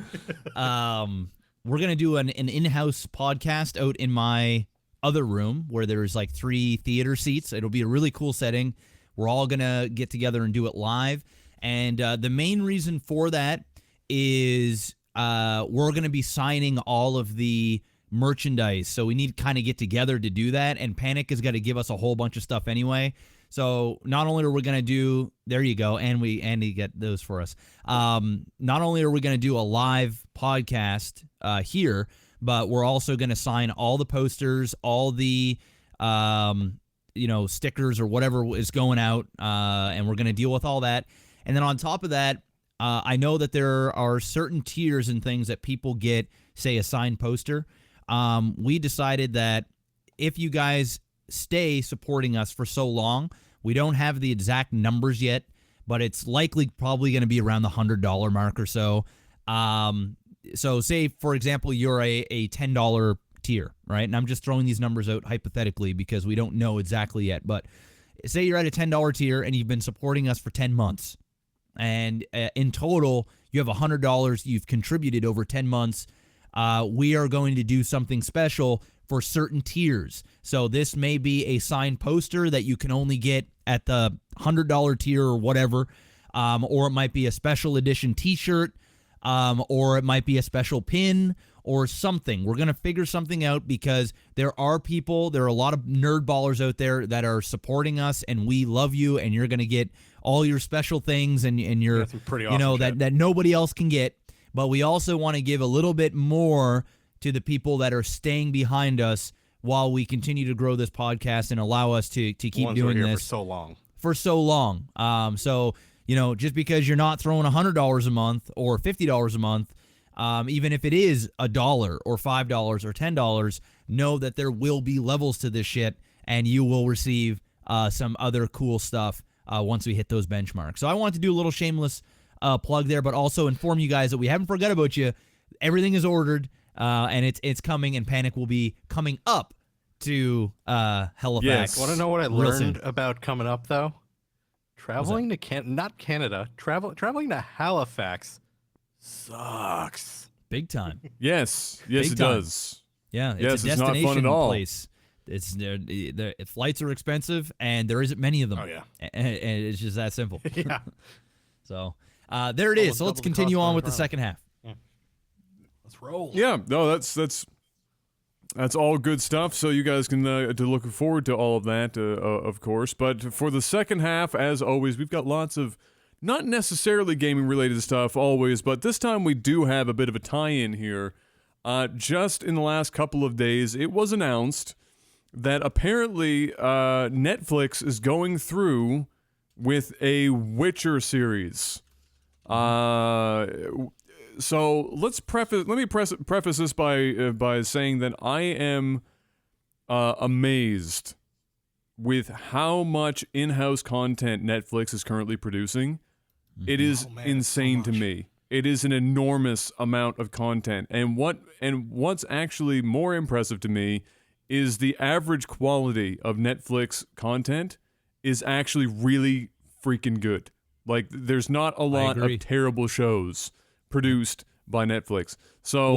[SPEAKER 3] We're gonna do an in-house podcast out in my other room where there's like 3 theater seats. It'll be a really cool setting. We're all going to get together and do it live. And the main reason for that is we're going to be signing all of the merchandise. So we need to kind of get together to do that. And Panic has got to give us a whole bunch of stuff anyway. So not only are we going to do, there you go, and Andy get those for us. Not only are we going to do a live podcast here, but we're also going to sign all the posters, all the stickers or whatever is going out, and we're going to deal with all that. And then on top of that, I know that there are certain tiers and things that people get, say, a signed poster. We decided that if you guys stay supporting us for so long, we don't have the exact numbers yet, but it's likely probably going to be around the $100 mark or so. So say, for example, you're a $10 tier, right? And I'm just throwing these numbers out hypothetically because we don't know exactly yet. But say you're at a $10 tier and you've been supporting us for 10 months. And in total, you have $100 you've contributed over 10 months. We are going to do something special for certain tiers. So this may be a signed poster that you can only get at the $100 tier or whatever. Or it might be a special edition t-shirt. Or it might be a special pin or something. We're going to figure something out because there are a lot of nerd ballers out there that are supporting us, and we love you, and you're going to get all your special things and your,
[SPEAKER 2] pretty awesome
[SPEAKER 3] that nobody else can get. But we also want to give a little bit more to the people that are staying behind us while we continue to grow this podcast and allow us to keep doing this
[SPEAKER 2] for so long.
[SPEAKER 3] So, just because you're not throwing $100 a month or $50 a month, even if it is $1 or $5 or $10, know that there will be levels to this shit, and you will receive some other cool stuff once we hit those benchmarks. So I wanted to do a little shameless plug there, but also inform you guys that we haven't forgot about you. Everything is ordered, and it's coming, and Panic will be coming up to Halifax.
[SPEAKER 2] Yes. Want to know what I learned about coming up, though? Traveling to traveling to Halifax sucks.
[SPEAKER 3] Big time.
[SPEAKER 1] Yes, it does.
[SPEAKER 3] Yeah,
[SPEAKER 1] it's
[SPEAKER 3] a
[SPEAKER 1] not
[SPEAKER 3] destination
[SPEAKER 1] fun at all.
[SPEAKER 3] place. It's the flights are expensive, and there isn't many of them.
[SPEAKER 2] Oh yeah,
[SPEAKER 3] and it's just that simple.
[SPEAKER 2] Yeah.
[SPEAKER 3] So, There it is.
[SPEAKER 2] Almost
[SPEAKER 3] So let's
[SPEAKER 2] double the
[SPEAKER 3] continue
[SPEAKER 2] cost
[SPEAKER 3] on
[SPEAKER 2] of
[SPEAKER 3] with the
[SPEAKER 2] running.
[SPEAKER 3] second half.
[SPEAKER 2] Let's roll.
[SPEAKER 1] Yeah, no, that's all good stuff. So you guys can to look forward to all of that, of course. But for the second half, as always, we've got lots of not necessarily gaming related stuff always, but this time we do have a bit of a tie-in here. Just in the last couple of days, it was announced that apparently Netflix is going through with a Witcher series. So let me preface this by saying that I am amazed with how much in-house content Netflix is currently producing. It is insane to me. It is an enormous amount of content, and what's actually more impressive to me is the average quality of Netflix content is actually really freaking good. Like, there's not a lot of terrible shows produced by Netflix. So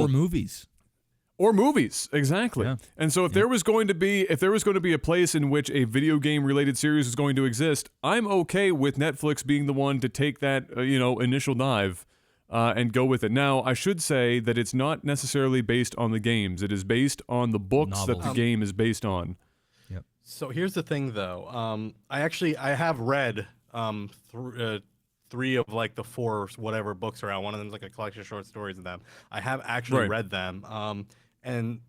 [SPEAKER 1] or movies, exactly.
[SPEAKER 3] Yeah.
[SPEAKER 1] And so if there was going to be a place in which a video game related series is going to exist, I'm okay with Netflix being the one to take that initial dive and go with it. Now, I should say that it's not necessarily based on the games. It is based on the books that the game is based on.
[SPEAKER 3] Yep.
[SPEAKER 2] So here's the thing, though. I have read three of like the four whatever books are out. One of them is like a collection of short stories of them. I have actually read them. And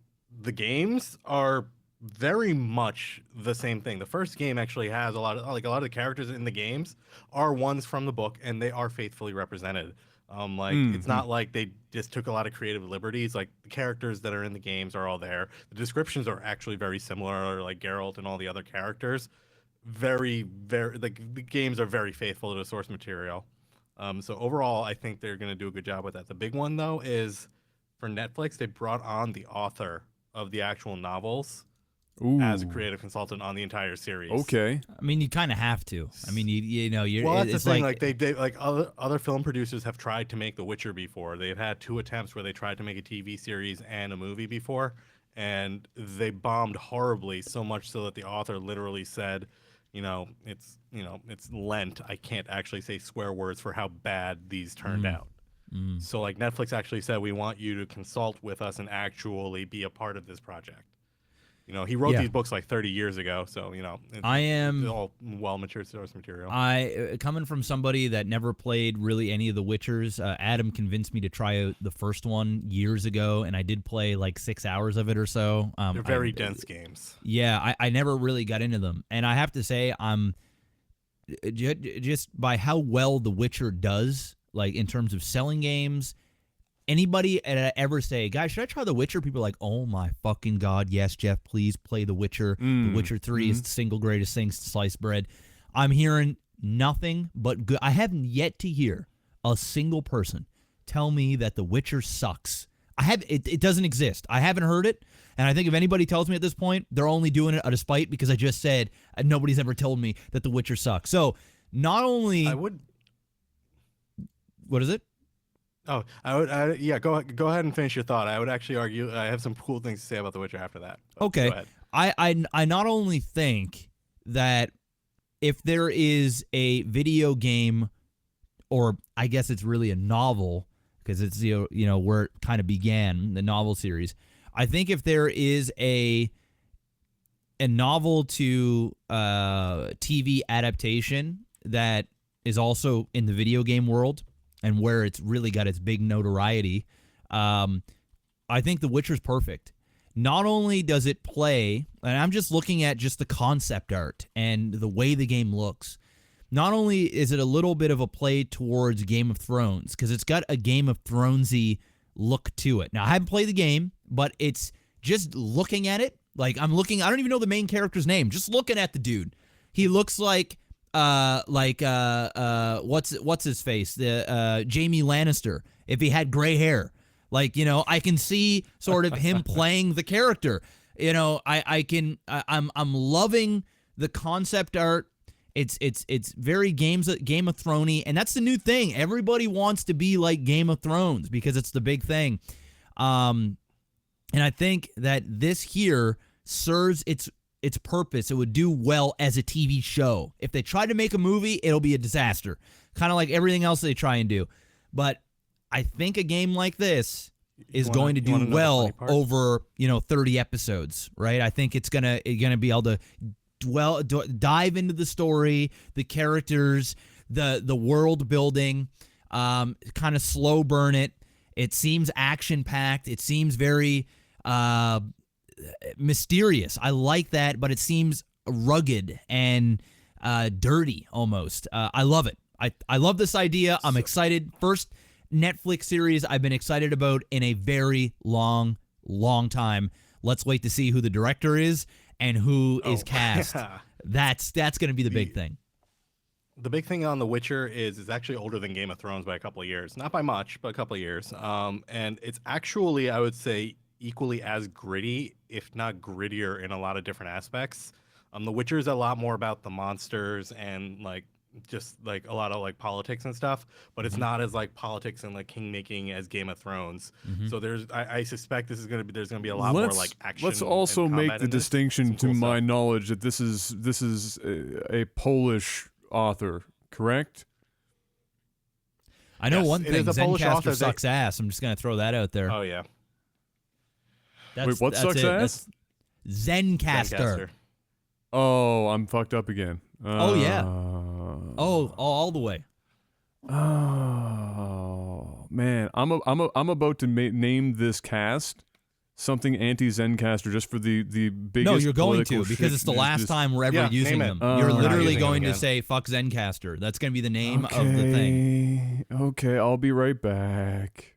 [SPEAKER 2] the games are very much the same thing. The first game actually has a lot of the characters in the games are ones from the book, and they are faithfully represented. It's not like they just took a lot of creative liberties. Like, the characters that are in the games are all there. The descriptions are actually very similar, like Geralt and all the other characters. Very, very, like, the games are very faithful to the source material. So overall, I think they're going to do a good job with that. The big one, though, is for Netflix, they brought on the author of the actual novels as a creative consultant on the entire series.
[SPEAKER 1] Okay.
[SPEAKER 3] I mean, you kind of have to. I mean, you're.
[SPEAKER 2] Well, that's
[SPEAKER 3] it's
[SPEAKER 2] the thing.
[SPEAKER 3] like
[SPEAKER 2] they like other film producers have tried to make The Witcher before. They've had 2 attempts where they tried to make a TV series and a movie before, and they bombed horribly. So much so that the author literally said, it's Lent. I can't actually say swear words for how bad these turned out. So like Netflix actually said, we want you to consult with us and actually be a part of this project. He wrote these books like 30 years ago, so it's all well matured source material.
[SPEAKER 3] Coming from somebody that never played really any of the Witchers, Adam convinced me to try out the first one years ago, and I did play like 6 hours of it or so.
[SPEAKER 2] They're very dense games.
[SPEAKER 3] Yeah, I never really got into them, and I have to say, I'm just by how well The Witcher does, like in terms of selling games. Anybody ever say, guys, should I try The Witcher? People are like, oh my fucking God, yes, Jeff, please play The Witcher. The Witcher 3 is the single greatest thing since sliced bread. I'm hearing nothing but good. I haven't yet to hear a single person tell me that The Witcher sucks. It doesn't exist. I haven't heard it, and I think if anybody tells me at this point, they're only doing it out of spite because I just said nobody's ever told me that The Witcher sucks. So not only... What is it?
[SPEAKER 2] Oh, go ahead and finish your thought. I would actually argue I have some cool things to say about The Witcher after that.
[SPEAKER 3] Okay.
[SPEAKER 2] Go ahead.
[SPEAKER 3] I not only think that if there is a video game, or I guess it's really a novel, because it's where it kind of began, the novel series. I think if there is a novel to TV adaptation that is also in the video game world, and where it's really got its big notoriety, I think The Witcher's perfect. Not only does it play, and I'm just looking at just the concept art and the way the game looks, not only is it a little bit of a play towards Game of Thrones, because it's got a Game of Thronesy look to it. Now, I haven't played the game, but it's just looking at it, like I don't even know the main character's name, just looking at the dude. He looks like what's his face? The Jaime Lannister, if he had gray hair. Like, I can see sort of him playing the character. I'm loving the concept art. It's very Game of Thrones-y, and that's the new thing. Everybody wants to be like Game of Thrones because it's the big thing. And I think that this here serves its purpose. It would do well as a TV show. If they try to make a movie, it'll be a disaster kind of like everything else they try and do. But I think a game like this is going to do well over 30 episodes, right? I think it's gonna be able to dive into the story, the characters, the world building, kind of slow burn it. It seems action packed. It seems very mysterious. I like that, but it seems rugged and dirty almost. I love it. I love this idea. I'm excited. First Netflix series I've been excited about in a very long time. Let's wait to see who the director is and who is cast. That's going to be the big thing.
[SPEAKER 2] The big thing on The Witcher is it's actually older than Game of Thrones by a couple of years. Not by much, but a couple of years. And it's actually, I would say, equally as gritty, if not grittier in a lot of different aspects. The Witcher is a lot more about the monsters and just a lot of politics and stuff, but it's not as politics and king making as Game of Thrones. So I suspect there's gonna be a lot more action.
[SPEAKER 1] Let's also make the distinction to my knowledge that this is a Polish author, correct?
[SPEAKER 3] I know one thing. Zencastr sucks ass. I'm just gonna throw that out there.
[SPEAKER 2] Oh yeah.
[SPEAKER 1] Wait, what sucks ass?
[SPEAKER 3] Zencastr.
[SPEAKER 1] Oh, I'm fucked up again.
[SPEAKER 3] Oh yeah. All the way.
[SPEAKER 1] Oh man, I'm about to name this cast something anti-Zencastr just for the biggest.
[SPEAKER 3] No, you're going to because it's the last time we're ever using them. You're literally going to say fuck Zencastr. That's going to be the name of the thing.
[SPEAKER 1] Okay, I'll be right back.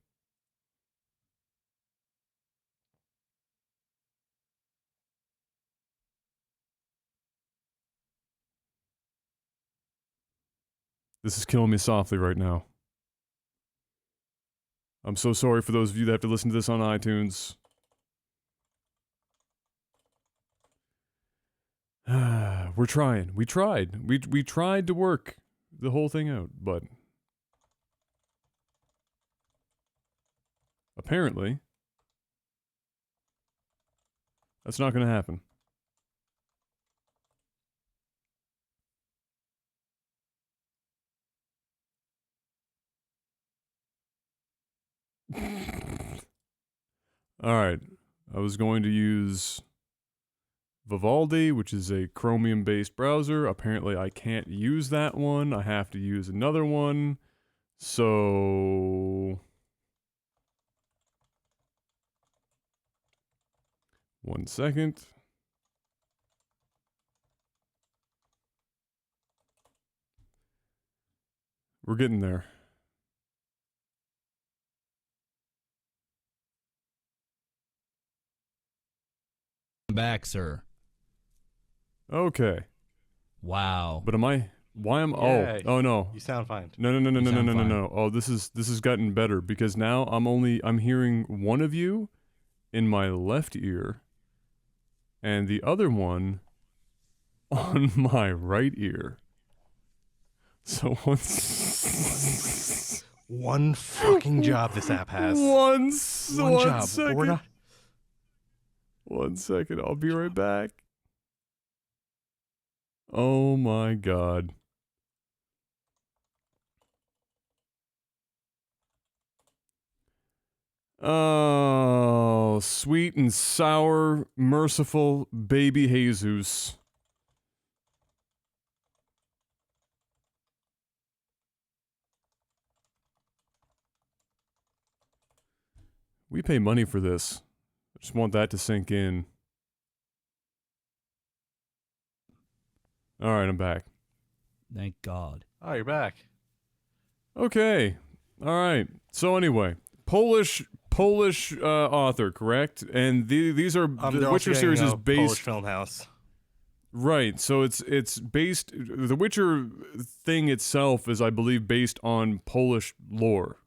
[SPEAKER 1] This is killing me softly right now. I'm so sorry for those of you that have to listen to this on iTunes. We're trying. We tried. We tried to work the whole thing out, but apparently that's not going to happen. Alright, I was going to use Vivaldi, which is a Chromium-based browser. Apparently I can't use that one. I have to use another one. So... one second. We're getting there.
[SPEAKER 3] Back, sir.
[SPEAKER 1] Okay.
[SPEAKER 3] Wow.
[SPEAKER 1] But why am
[SPEAKER 2] Yeah,
[SPEAKER 1] oh no.
[SPEAKER 2] You sound fine.
[SPEAKER 1] No. Oh, this has gotten better because now I'm hearing one of you in my left ear and the other one on my right ear. So
[SPEAKER 2] one fucking job this app has.
[SPEAKER 1] One
[SPEAKER 2] job.
[SPEAKER 1] Second.
[SPEAKER 2] We're not.
[SPEAKER 1] 1 second, I'll be right back. Oh my god. Oh, sweet and sour, merciful baby Jesus. We pay money for this. I just want that to sink in. Alright, I'm back.
[SPEAKER 3] Thank God.
[SPEAKER 2] Oh, you're back.
[SPEAKER 1] Okay. Alright. So anyway, Polish author, correct? And these are the Witcher series is based
[SPEAKER 2] Polish film house.
[SPEAKER 1] Right. So it's based the Witcher thing itself is I believe based on Polish lore.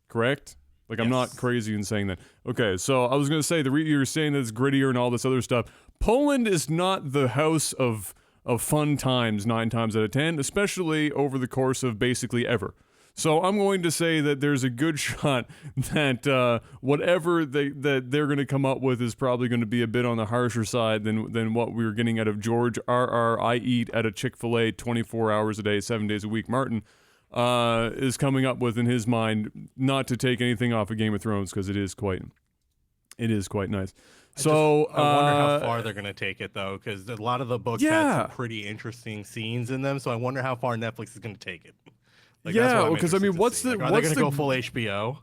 [SPEAKER 1] Correct? Like, I'm not crazy in saying that. Okay, so I was going to say, you're saying that it's grittier and all this other stuff. Poland is not the house of fun times 9 times out of 10, especially over the course of basically ever. So I'm going to say that there's a good shot that whatever that they're going to come up with is probably going to be a bit on the harsher side than what we were getting out of George R.R. I eat at a Chick-fil-A 24 hours a day, 7 days a week, Martin. is coming up with in his mind, not to take anything off of Game of Thrones because it is quite nice. So
[SPEAKER 2] I wonder how far they're gonna take it though, because a lot of the books had some pretty interesting scenes in them. So I wonder how far Netflix is gonna take it. Like,
[SPEAKER 1] because I mean, what's the
[SPEAKER 2] are they gonna go full HBO?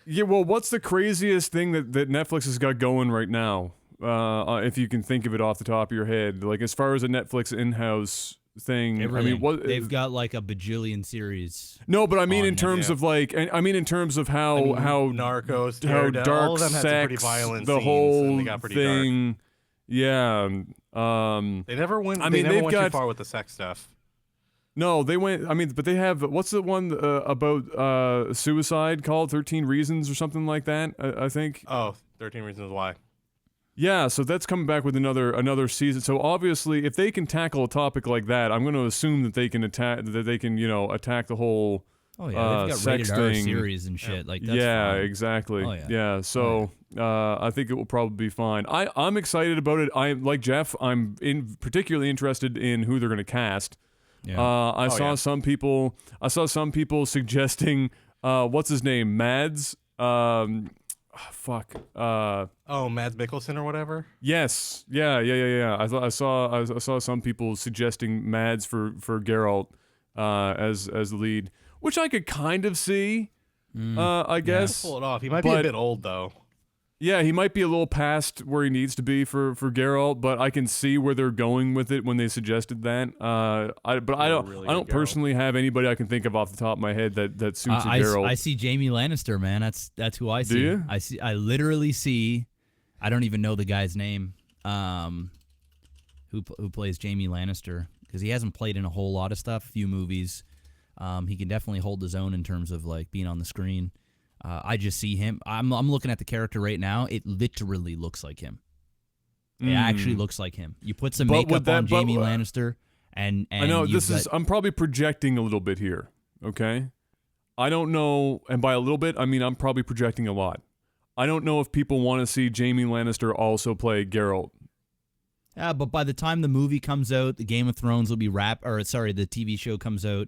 [SPEAKER 1] Yeah, well, what's the craziest thing that Netflix has got going right now? If you can think of it off the top of your head, like as far as a Netflix in-house thing,
[SPEAKER 3] Everything.
[SPEAKER 1] I mean,
[SPEAKER 3] they've got like a bajillion series.
[SPEAKER 1] No, but I mean in terms of like, I mean in terms of how
[SPEAKER 2] Narcos,
[SPEAKER 1] how
[SPEAKER 2] Daredevil,
[SPEAKER 1] dark
[SPEAKER 2] all of them had some pretty
[SPEAKER 1] sex,
[SPEAKER 2] violent
[SPEAKER 1] the
[SPEAKER 2] scenes,
[SPEAKER 1] whole
[SPEAKER 2] and they got pretty
[SPEAKER 1] thing.
[SPEAKER 2] dark.
[SPEAKER 1] Yeah.
[SPEAKER 2] They never went.
[SPEAKER 1] I mean,
[SPEAKER 2] they never
[SPEAKER 1] they've
[SPEAKER 2] went
[SPEAKER 1] got
[SPEAKER 2] too far with the sex stuff.
[SPEAKER 1] No, they went. I mean, but they have. What's the one about suicide called? 13 Reasons or something like that. I think.
[SPEAKER 2] Oh, 13 Reasons Why.
[SPEAKER 1] Yeah, so that's coming back with another season. So obviously, if they can tackle a topic like that, I'm going to assume that they can attack the whole.
[SPEAKER 3] Oh yeah, they've got
[SPEAKER 1] sex
[SPEAKER 3] rated R
[SPEAKER 1] thing.
[SPEAKER 3] series and shit. Like that's
[SPEAKER 1] yeah,
[SPEAKER 3] fine.
[SPEAKER 1] exactly.
[SPEAKER 3] Oh, yeah.
[SPEAKER 1] Yeah, so I think it will probably be fine. I'm excited about it. I like Jeff. I'm particularly interested in who they're going to cast.
[SPEAKER 3] Yeah.
[SPEAKER 1] I saw some people suggesting what's his name, Mads. Fuck.
[SPEAKER 2] Mads Mikkelsen or whatever.
[SPEAKER 1] Yes. Yeah. I saw some people suggesting Mads for Geralt as the lead, which I could kind of see. I guess.
[SPEAKER 2] Pull it off. He might be a bit old though.
[SPEAKER 1] Yeah, he might be a little past where he needs to be for Geralt, but I can see where they're going with it when they suggested that. I don't personally have anybody I can think of off the top of my head that suits Geralt.
[SPEAKER 3] I see Jaime Lannister, man. That's who I see.
[SPEAKER 1] Do you?
[SPEAKER 3] I literally see. I don't even know the guy's name. Who plays Jaime Lannister? Because he hasn't played in a whole lot of stuff. A few movies. He can definitely hold his own in terms of like being on the screen. I just see him. I'm looking at the character right now. It literally looks like him. It actually looks like him. You put some makeup on Jaime Lannister, and
[SPEAKER 1] I know I'm probably projecting a little bit here. Okay, I don't know, and by a little bit, I mean I'm probably projecting a lot. I don't know if people want to see Jaime Lannister also play Geralt.
[SPEAKER 3] Yeah, but by the time the movie comes out, the Game of Thrones will be the TV show comes out.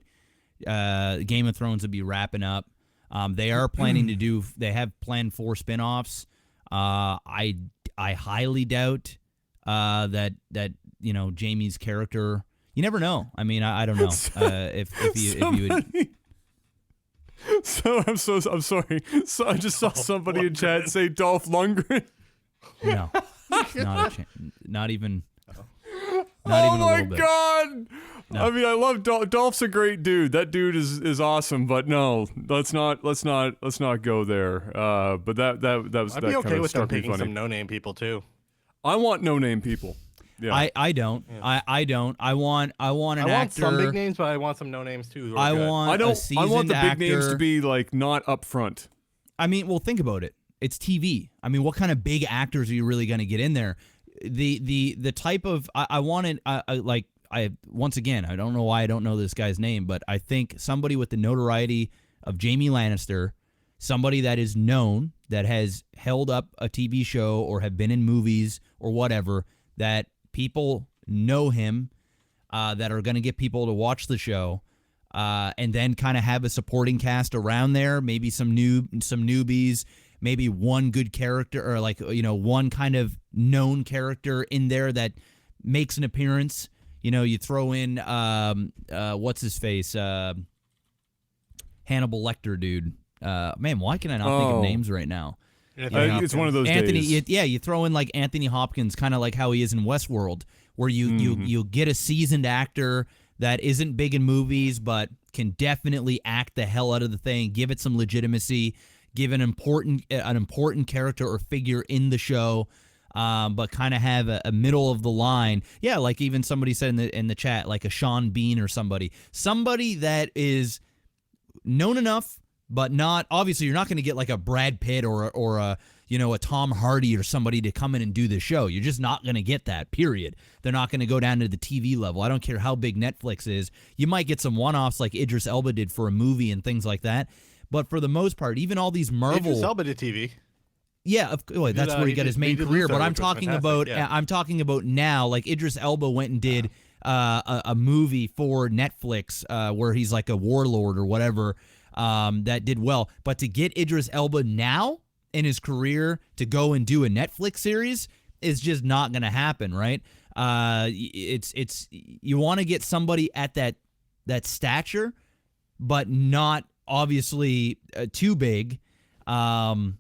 [SPEAKER 3] Game of Thrones will be wrapping up. They are planning to do. They have planned 4 spinoffs. I highly doubt that Jaime's character. You never know. I mean, I don't know if you would.
[SPEAKER 1] So I'm sorry. So I just saw somebody in chat say Dolph Lundgren.
[SPEAKER 3] No, not a chance. Not even.
[SPEAKER 1] Oh
[SPEAKER 3] a
[SPEAKER 1] my
[SPEAKER 3] little bit.
[SPEAKER 1] God!
[SPEAKER 3] No.
[SPEAKER 1] I mean, I love Dolph's a great dude. That dude is awesome. But no, let's not go there. But that was.
[SPEAKER 2] I'd
[SPEAKER 1] that
[SPEAKER 2] be okay
[SPEAKER 1] kind of
[SPEAKER 2] with them
[SPEAKER 1] struck me
[SPEAKER 2] taking
[SPEAKER 1] funny.
[SPEAKER 2] some no-name people too.
[SPEAKER 1] I want no-name people. Yeah.
[SPEAKER 3] I don't. Yeah. I don't. I want an actor.
[SPEAKER 2] I want some big names, but I want some no names too.
[SPEAKER 3] I want
[SPEAKER 1] the big names to be like not up front.
[SPEAKER 3] I mean, well, think about it. It's TV. I mean, what kind of big actors are you really going to get in there? The type of I wanted once again, I don't know why I don't know this guy's name, but I think somebody with the notoriety of Jaime Lannister, somebody that is known, that has held up a TV show or have been in movies or whatever, that people know him, that are going to get people to watch the show, and then kind of have a supporting cast around there, maybe some newbies, maybe one good character or one kind of known character in there that makes an appearance. You throw in what's his face, Hannibal Lecter dude. Man, why can I not think of names right now?
[SPEAKER 1] It's one of those days.
[SPEAKER 3] You throw in like Anthony Hopkins, kind of like how he is in Westworld, where you get a seasoned actor that isn't big in movies but can definitely act the hell out of the thing, give it some legitimacy, give an important character or figure in the show, but kind of have a middle of the line. Yeah, like even somebody said in the chat, like a Sean Bean or somebody that is known enough, but not obviously. You're not going to get like a Brad Pitt or a Tom Hardy or somebody to come in and do the show. You're just not going to get that. Period. They're not going to go down to the TV level. I don't care how big Netflix is. You might get some one-offs like Idris Elba did for a movie and things like that. But for the most part, even all these Marvel,
[SPEAKER 2] Idris Elba did TV.
[SPEAKER 3] Yeah, that's where he got his main career. But I'm talking about, I'm talking about now. Like Idris Elba went and did a movie for Netflix where he's like a warlord or whatever that did well. But to get Idris Elba now in his career to go and do a Netflix series is just not going to happen, right? It's you want to get somebody at that stature, but not obviously too big to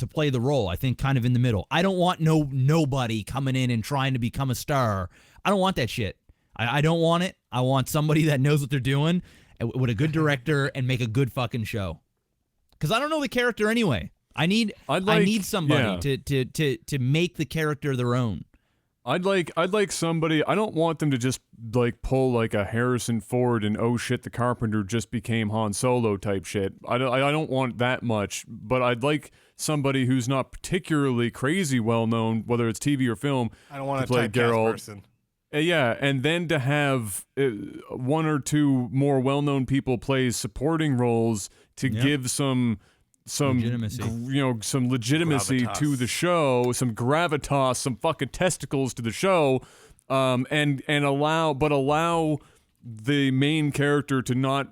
[SPEAKER 3] play the role. I think kind of in the middle. I don't want nobody coming in and trying to become a star. I don't want that shit. I don't want it. I want somebody that knows what they're doing with a good director and make a good fucking show. Because I don't know the character anyway. I need somebody to make the character their own.
[SPEAKER 1] I'd like somebody. I don't want them to just like pull like a Harrison Ford and oh shit, the Carpenter just became Han Solo type shit. I don't want that much, but I'd like somebody who's not particularly crazy well known, whether it's TV or film.
[SPEAKER 2] I don't want
[SPEAKER 1] to play Geralt
[SPEAKER 2] person.
[SPEAKER 1] Yeah, and then to have one or two more well known people play supporting roles to give some
[SPEAKER 3] legitimacy.
[SPEAKER 1] Some legitimacy
[SPEAKER 2] Gravitas.
[SPEAKER 1] to the show, some gravitas, some fucking testicles to the show, and allow the main character to not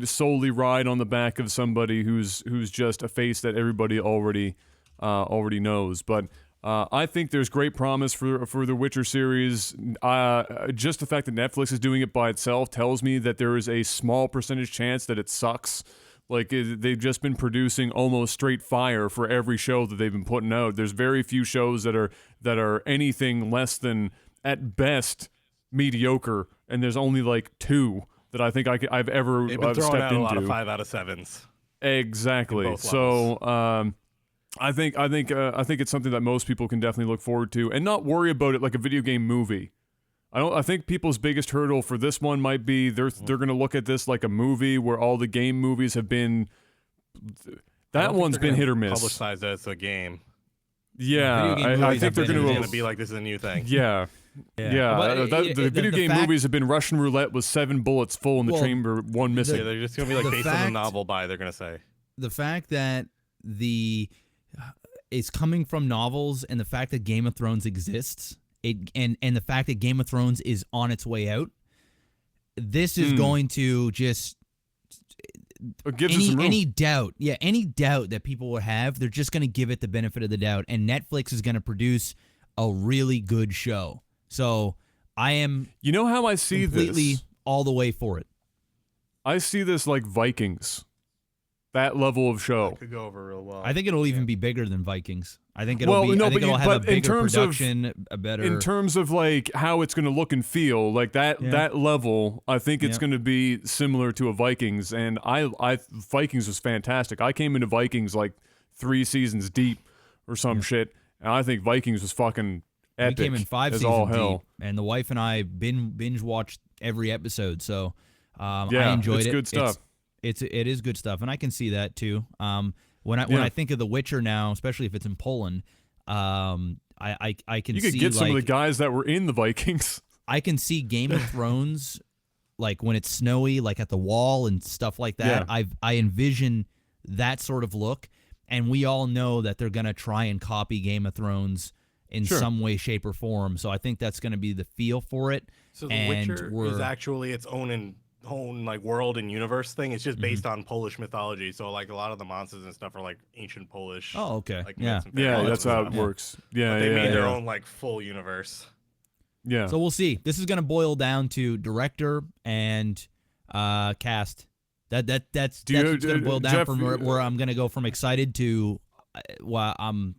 [SPEAKER 1] solely ride on the back of somebody who's just a face that everybody already knows. But I think there's great promise for the Witcher series. Just the fact that Netflix is doing it by itself tells me that there is a small percentage chance that it sucks. Like, they've just been producing almost straight fire for every show that they've been putting out. There's very few shows that are anything less than, at best, mediocre, and there's only like 2 that I think I've ever
[SPEAKER 2] They've been throwing
[SPEAKER 1] stepped
[SPEAKER 2] out
[SPEAKER 1] into.
[SPEAKER 2] a lot of 5 out of 7s.
[SPEAKER 1] Exactly. So I think it's something that most people can definitely look forward to and not worry about it like a video game movie. I think people's biggest hurdle for this one might be they're going to look at this like a movie where all the game movies have been. That one's been hit or miss.
[SPEAKER 2] Publicize that as a game.
[SPEAKER 1] Yeah, I think they're going
[SPEAKER 2] to be like this is a new thing.
[SPEAKER 1] Yeah. The video game movies have been Russian roulette with 7 bullets full in the chamber, 1 missing.
[SPEAKER 2] Yeah, they're just going to be like based on the novel by. They're going to say
[SPEAKER 3] the fact that it's coming from novels and the fact that Game of Thrones exists. And the fact that Game of Thrones is on its way out, this is going to just any doubt that people will have, they're just going to give it the benefit of the doubt, and Netflix is going to produce a really good show. So I am,
[SPEAKER 1] how I see
[SPEAKER 3] completely
[SPEAKER 1] this
[SPEAKER 3] all the way for it.
[SPEAKER 1] I see this like Vikings, that level of show.
[SPEAKER 2] That could go over real well.
[SPEAKER 3] I think it'll even be bigger than Vikings. I think it'll have a bigger production, a better.
[SPEAKER 1] In terms of like how it's going to look and feel, like that level, I think it's going to be similar to a Vikings. And Vikings was fantastic. I came into Vikings like 3 seasons deep or some shit, and I think Vikings was fucking epic.
[SPEAKER 3] We came in 5
[SPEAKER 1] as
[SPEAKER 3] seasons
[SPEAKER 1] all hell.
[SPEAKER 3] deep, and the wife and I binge watched every episode. So I enjoyed it.
[SPEAKER 1] It's good stuff.
[SPEAKER 3] It is good stuff, and I can see that too. When I think of The Witcher now, especially if it's in Poland, I can see
[SPEAKER 1] you could get some of the guys that were in the Vikings.
[SPEAKER 3] I can see Game of Thrones, like when it's snowy, like at the wall and stuff like that.
[SPEAKER 1] Yeah.
[SPEAKER 3] I envision that sort of look, and we all know that they're gonna try and copy Game of Thrones in some way, shape, or form. So I think that's gonna be the feel for it.
[SPEAKER 2] So The Witcher is actually its own like world and universe thing. It's just based on Polish mythology, so like a lot of the monsters and stuff are like ancient Polish.
[SPEAKER 3] Oh, okay.
[SPEAKER 2] Like,
[SPEAKER 1] That's how it works. Yeah,
[SPEAKER 2] but they made their own like full universe.
[SPEAKER 1] Yeah.
[SPEAKER 3] So we'll see. This is going to boil down to director and cast. That's what's going to boil down
[SPEAKER 1] Jeff,
[SPEAKER 3] from where I'm going to go from excited to I'm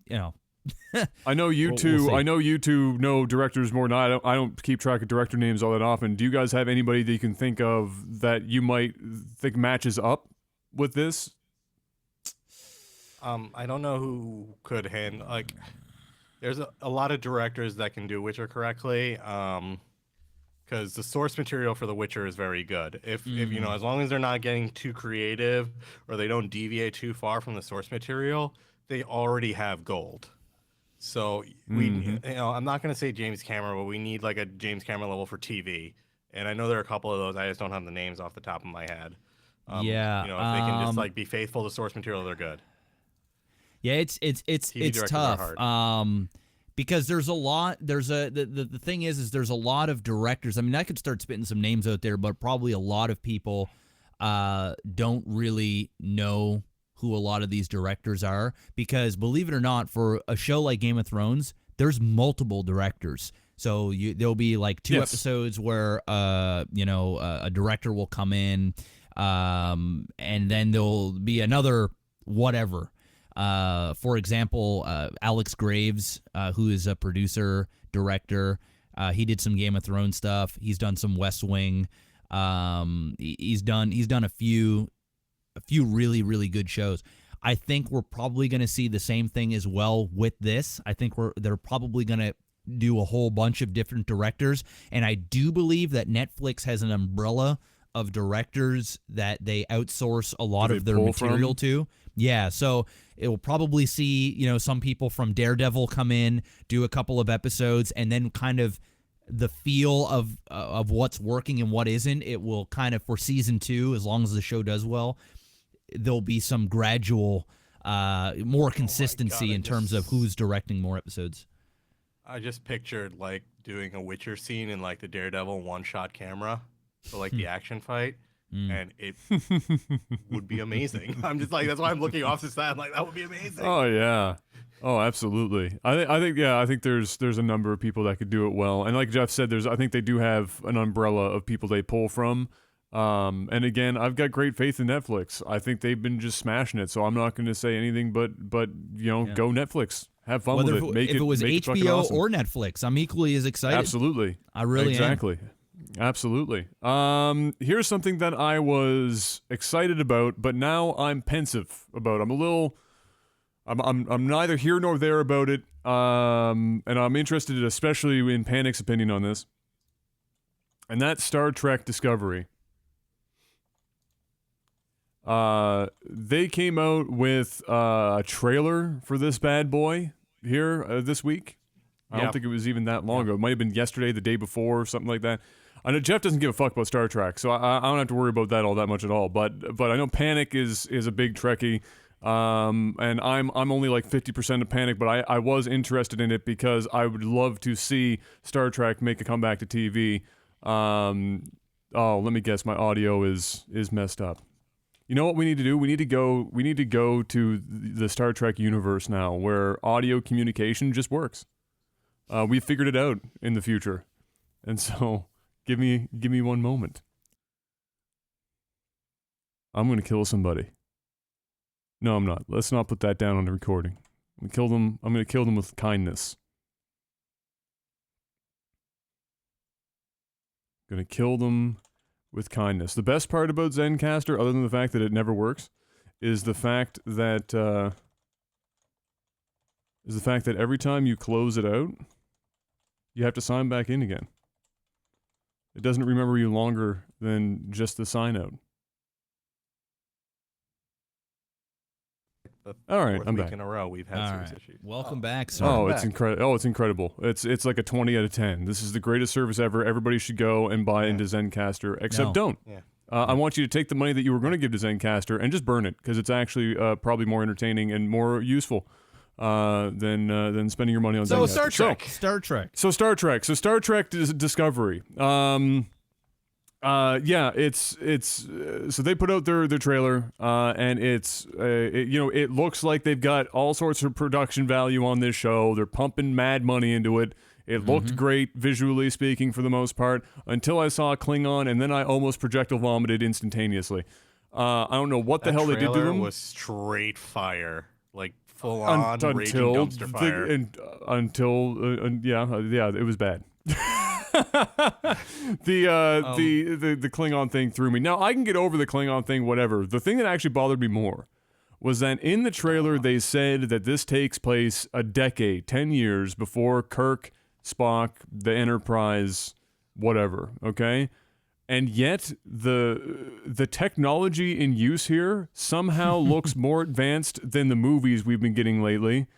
[SPEAKER 1] I know you two.
[SPEAKER 3] We'll
[SPEAKER 1] I know you two know directors more than I don't keep track of director names all that often. Do you guys have anybody that you can think of that you might think matches up with this?
[SPEAKER 2] I don't know who could handle like. There's a lot of directors that can do Witcher correctly. Because the source material for The Witcher is very good. If as long as they're not getting too creative or they don't deviate too far from the source material, they already have gold. So I'm not gonna say James Cameron, but we need like a James Cameron level for TV. And I know there are a couple of those. I just don't have the names off the top of my head. If they can just like be faithful to source material, they're good.
[SPEAKER 3] Yeah, it's tough. because there's a lot. The thing is there's a lot of directors. I mean, I could start spitting some names out there, but probably a lot of people don't really know who a lot of these directors are, because believe it or not, for a show like Game of Thrones, there's multiple directors. So there'll be like 2 episodes where a director will come in, and then there'll be another whatever. For example, Alex Graves, who is a producer, director, he did some Game of Thrones stuff. He's done some West Wing. He's done a few really, really good shows. I think we're probably going to see the same thing as well with this. I think they're probably going to do a whole bunch of different directors, and I do believe that Netflix has an umbrella of directors that they outsource a lot of their material to. Yeah, so it will probably see, some people from Daredevil come in, do a couple of episodes, and then kind of the feel of what's working and what isn't. It will kind of, for season 2, as long as the show does well, there'll be some gradual, more consistency in terms of who's directing more episodes.
[SPEAKER 2] I just pictured like doing a Witcher scene in like the Daredevil one-shot camera, so like the action fight. And it would be amazing. I'm just like, that's why I'm looking off the side. Like, that would be amazing.
[SPEAKER 1] Oh yeah, oh absolutely. I think there's a number of people that could do it well. And like Jeff said, I think they do have an umbrella of people they pull from. And again, I've got great faith in Netflix. I think they've been just smashing it. So I'm not going to say anything but go Netflix. Have fun with it.
[SPEAKER 3] If it was HBO or Netflix, I'm equally as excited.
[SPEAKER 1] Absolutely.
[SPEAKER 3] I really
[SPEAKER 1] am. Absolutely. Here's something that I was excited about, but now I'm pensive about. I'm neither here nor there about it. And I'm interested, especially in Panic's opinion on this. And that's Star Trek Discovery. They came out with a trailer for this bad boy here this week. I don't think it was even that long ago. It might have been yesterday, the day before, or something like that. I know Jeff doesn't give a fuck about Star Trek, so I don't have to worry about that all that much at all. But I know Panic is a big Trekkie, and I'm only like 50% of Panic, but I was interested in it because I would love to see Star Trek make a comeback to TV. Let me guess, my audio is messed up. You know what we need to do? We need to go to the Star Trek universe now, where audio communication just works. We figured it out in the future, and so give me one moment. I'm gonna kill somebody. No, I'm not. Let's not put that down on the recording. I'm gonna kill them with kindness. Gonna kill them with kindness. The best part about Zencastr, other than the fact that it never works, is the fact that every time you close it out, you have to sign back in again. It doesn't remember you longer than just the sign out. All right, I'm back.
[SPEAKER 2] In a row, we've had service issues.
[SPEAKER 3] Welcome back, sir.
[SPEAKER 1] It's incredible. It's incredible. It's like a 20 out of 10. This is the greatest service ever. Everybody should go and buy into Zencastr, except don't. Yeah. I want you to take the money that you were going to give to Zencastr and just burn it, because it's actually probably more entertaining and more useful than spending your money on Zencastr. So Star Trek Discovery. So they put out their trailer, and it looks like they've got all sorts of production value on this show. They're pumping mad money into it. It looked great, visually speaking, for the most part, until I saw Klingon, and then I almost projectile vomited instantaneously. I don't know what the hell they did to them.
[SPEAKER 2] Was straight fire, like full on raging dumpster fire. It was bad. The Klingon thing threw me. Now, I can get over the Klingon thing, whatever. The thing that actually bothered me more was that in the trailer they said that this takes place a decade, 10 years before Kirk, Spock, the Enterprise, whatever, okay? And yet the technology in use here somehow looks more advanced than the movies we've been getting lately,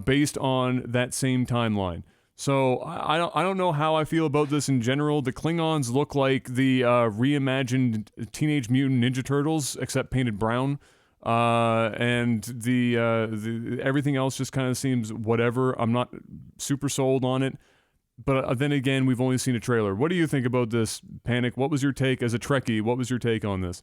[SPEAKER 2] based on that same timeline. So I don't know how I feel about this in general. The Klingons look like the reimagined Teenage Mutant Ninja Turtles, except painted brown.
[SPEAKER 1] and the everything else just kind of seems whatever. I'm not super sold on it. But then again, we've only seen a trailer. What do you think about this, Panic? What was your take as a Trekkie? What was your take on this?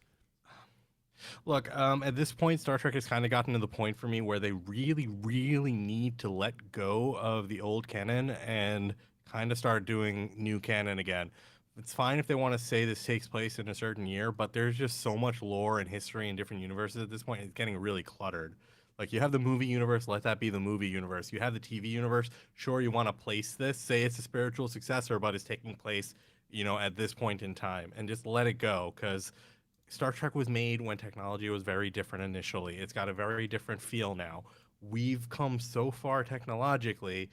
[SPEAKER 2] Look, at this point, Star Trek has kind of gotten to the point for me where they really, really need to let go of the old canon and kind of start doing new canon again. It's fine if they want to say this takes place in a certain year, but there's just so much lore and history in different universes at this point. It's getting really cluttered. Like, you have the movie universe, let that be the movie universe. You have the TV universe, sure, you want to place this, say it's a spiritual successor, but it's taking place, at this point in time, and just let it go, because Star Trek was made when technology was very different initially. It's got a very different feel now. We've come so far technologically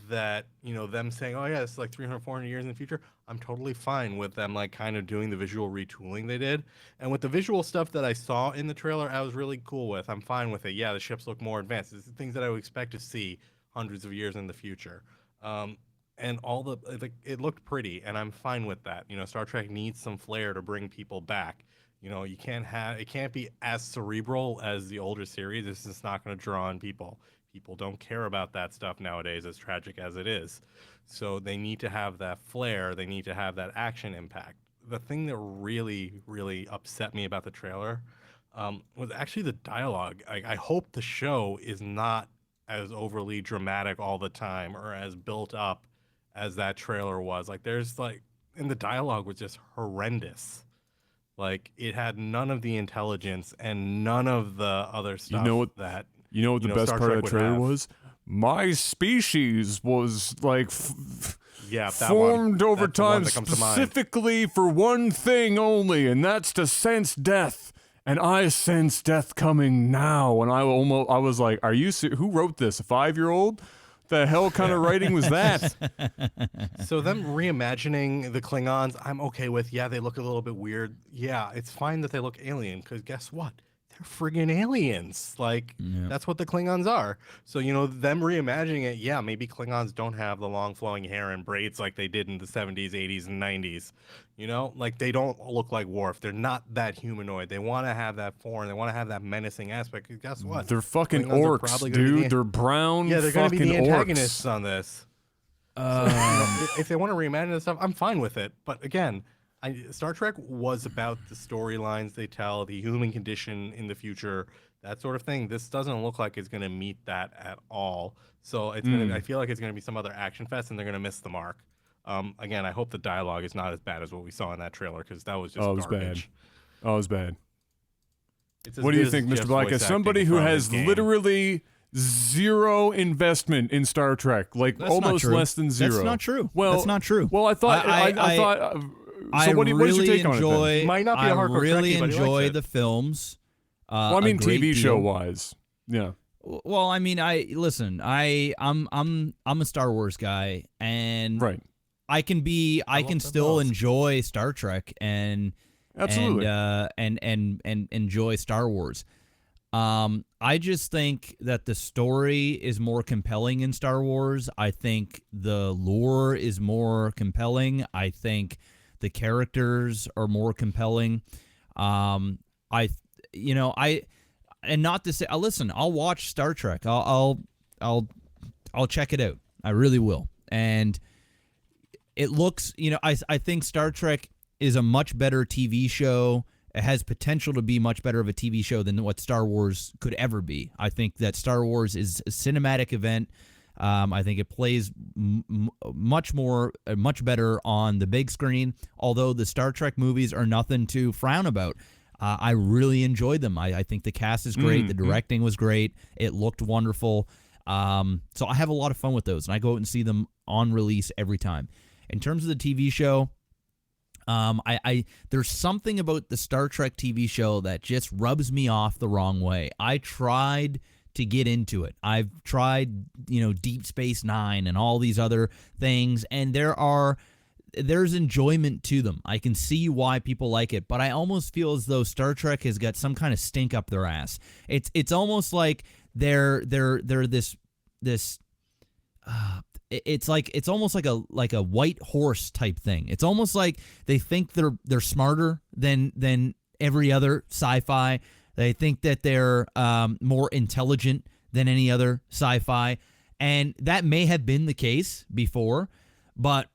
[SPEAKER 2] that, them saying, oh yeah, it's like 300, 400 years in the future, I'm totally fine with them like kind of doing the visual retooling they did. And with the visual stuff that I saw in the trailer, I was really cool with. I'm fine with it. Yeah, the ships look more advanced. It's the things that I would expect to see hundreds of years in the future. And it looked pretty, and I'm fine with that. Star Trek needs some flair to bring people back. It can't be as cerebral as the older series. This is not going to draw on people. People don't care about that stuff nowadays, as tragic as it is. So they need to have that flair. They need to have that action impact. The thing that really, really upset me about the trailer was actually the dialogue. I hope the show is not as overly dramatic all the time or as built up as that trailer was. And the dialogue was just horrendous. Like, it had none of the intelligence and none of the other stuff that...
[SPEAKER 1] You know what the best
[SPEAKER 2] Star
[SPEAKER 1] part
[SPEAKER 2] Trek
[SPEAKER 1] of the trailer
[SPEAKER 2] have.
[SPEAKER 1] was? My species was like
[SPEAKER 2] that
[SPEAKER 1] formed
[SPEAKER 2] one.
[SPEAKER 1] over
[SPEAKER 2] That's the one
[SPEAKER 1] time
[SPEAKER 2] that comes to mind.
[SPEAKER 1] specifically for one thing only, and that's to sense death. And I sense death coming now. And I was like, "Are you? Who wrote this? A 5-year-old? The hell kind of writing was that?"
[SPEAKER 2] So them reimagining the Klingons, I'm okay with. Yeah, they look a little bit weird. Yeah, it's fine that they look alien, because guess what? They're friggin' aliens. That's what the Klingons are. So, them reimagining it, yeah, maybe Klingons don't have the long flowing hair and braids like they did in the 70s, 80s, and 90s. They don't look like Worf. They're not that humanoid. They want to have that foreign. They want to have that menacing aspect. 'Cause guess what?
[SPEAKER 1] They're fucking
[SPEAKER 2] Klingons
[SPEAKER 1] orcs, dude. They're brown
[SPEAKER 2] they're going to
[SPEAKER 1] fucking
[SPEAKER 2] be the antagonists
[SPEAKER 1] orcs.
[SPEAKER 2] on this. So, if they want to reimagine this stuff, I'm fine with it. But again, Star Trek was about the storylines they tell, the human condition in the future, that sort of thing. This doesn't look like it's going to meet that at all. So I feel like it's going to be some other action fest, and they're going to miss the mark. Again, I hope the dialogue is not as bad as what we saw in that trailer, because that was just garbage.
[SPEAKER 1] Bad. It was bad.
[SPEAKER 2] It's as
[SPEAKER 1] What do you
[SPEAKER 2] good
[SPEAKER 1] think,
[SPEAKER 2] as
[SPEAKER 1] Mr.
[SPEAKER 2] Jeff's
[SPEAKER 1] Black?
[SPEAKER 2] voice
[SPEAKER 1] As somebody
[SPEAKER 2] acting
[SPEAKER 1] who
[SPEAKER 2] from
[SPEAKER 1] has
[SPEAKER 2] his game.
[SPEAKER 1] literally zero investment in Star Trek, like
[SPEAKER 3] That's
[SPEAKER 1] almost
[SPEAKER 3] not true.
[SPEAKER 1] less than zero.
[SPEAKER 3] That's not true.
[SPEAKER 1] Well,
[SPEAKER 3] that's not true.
[SPEAKER 1] Well, I thought. I thought. So what is your take on it then?
[SPEAKER 2] Might not be a hardcore
[SPEAKER 3] I really
[SPEAKER 2] Trekkie, but he likes
[SPEAKER 3] enjoy
[SPEAKER 2] it.
[SPEAKER 3] the films.
[SPEAKER 1] Well, I mean,
[SPEAKER 3] a great
[SPEAKER 1] TV show
[SPEAKER 3] deal.
[SPEAKER 1] wise, yeah.
[SPEAKER 3] Well, I mean, I'm a Star Wars guy, and
[SPEAKER 1] Right.
[SPEAKER 3] I can still enjoy Star Trek and
[SPEAKER 1] Absolutely.
[SPEAKER 3] and enjoy Star Wars. I just think that the story is more compelling in Star Wars. I think the lore is more compelling. I think the characters are more compelling. And not to say, listen, I'll watch Star Trek. I'll check it out. I really will. And it looks, I think Star Trek is a much better TV show. It has potential to be much better of a TV show than what Star Wars could ever be. I think that Star Wars is a cinematic event. I think it plays much better on the big screen, although the Star Trek movies are nothing to frown about. I really enjoyed them. I think the cast is great. The directing was great. It looked wonderful. So I have a lot of fun with those, and I go out and see them on release every time. In terms of the TV show, there's something about the Star Trek TV show that just rubs me off the wrong way. I tried to get into it. I've tried, Deep Space Nine and all these other things, and there's enjoyment to them. I can see why people like it, but I almost feel as though Star Trek has got some kind of stink up their ass. It's almost like they're this. It's almost like a white horse type thing. It's almost like they think they're smarter than every other sci-fi They think that they're more intelligent than any other sci-fi, and that may have been the case before, but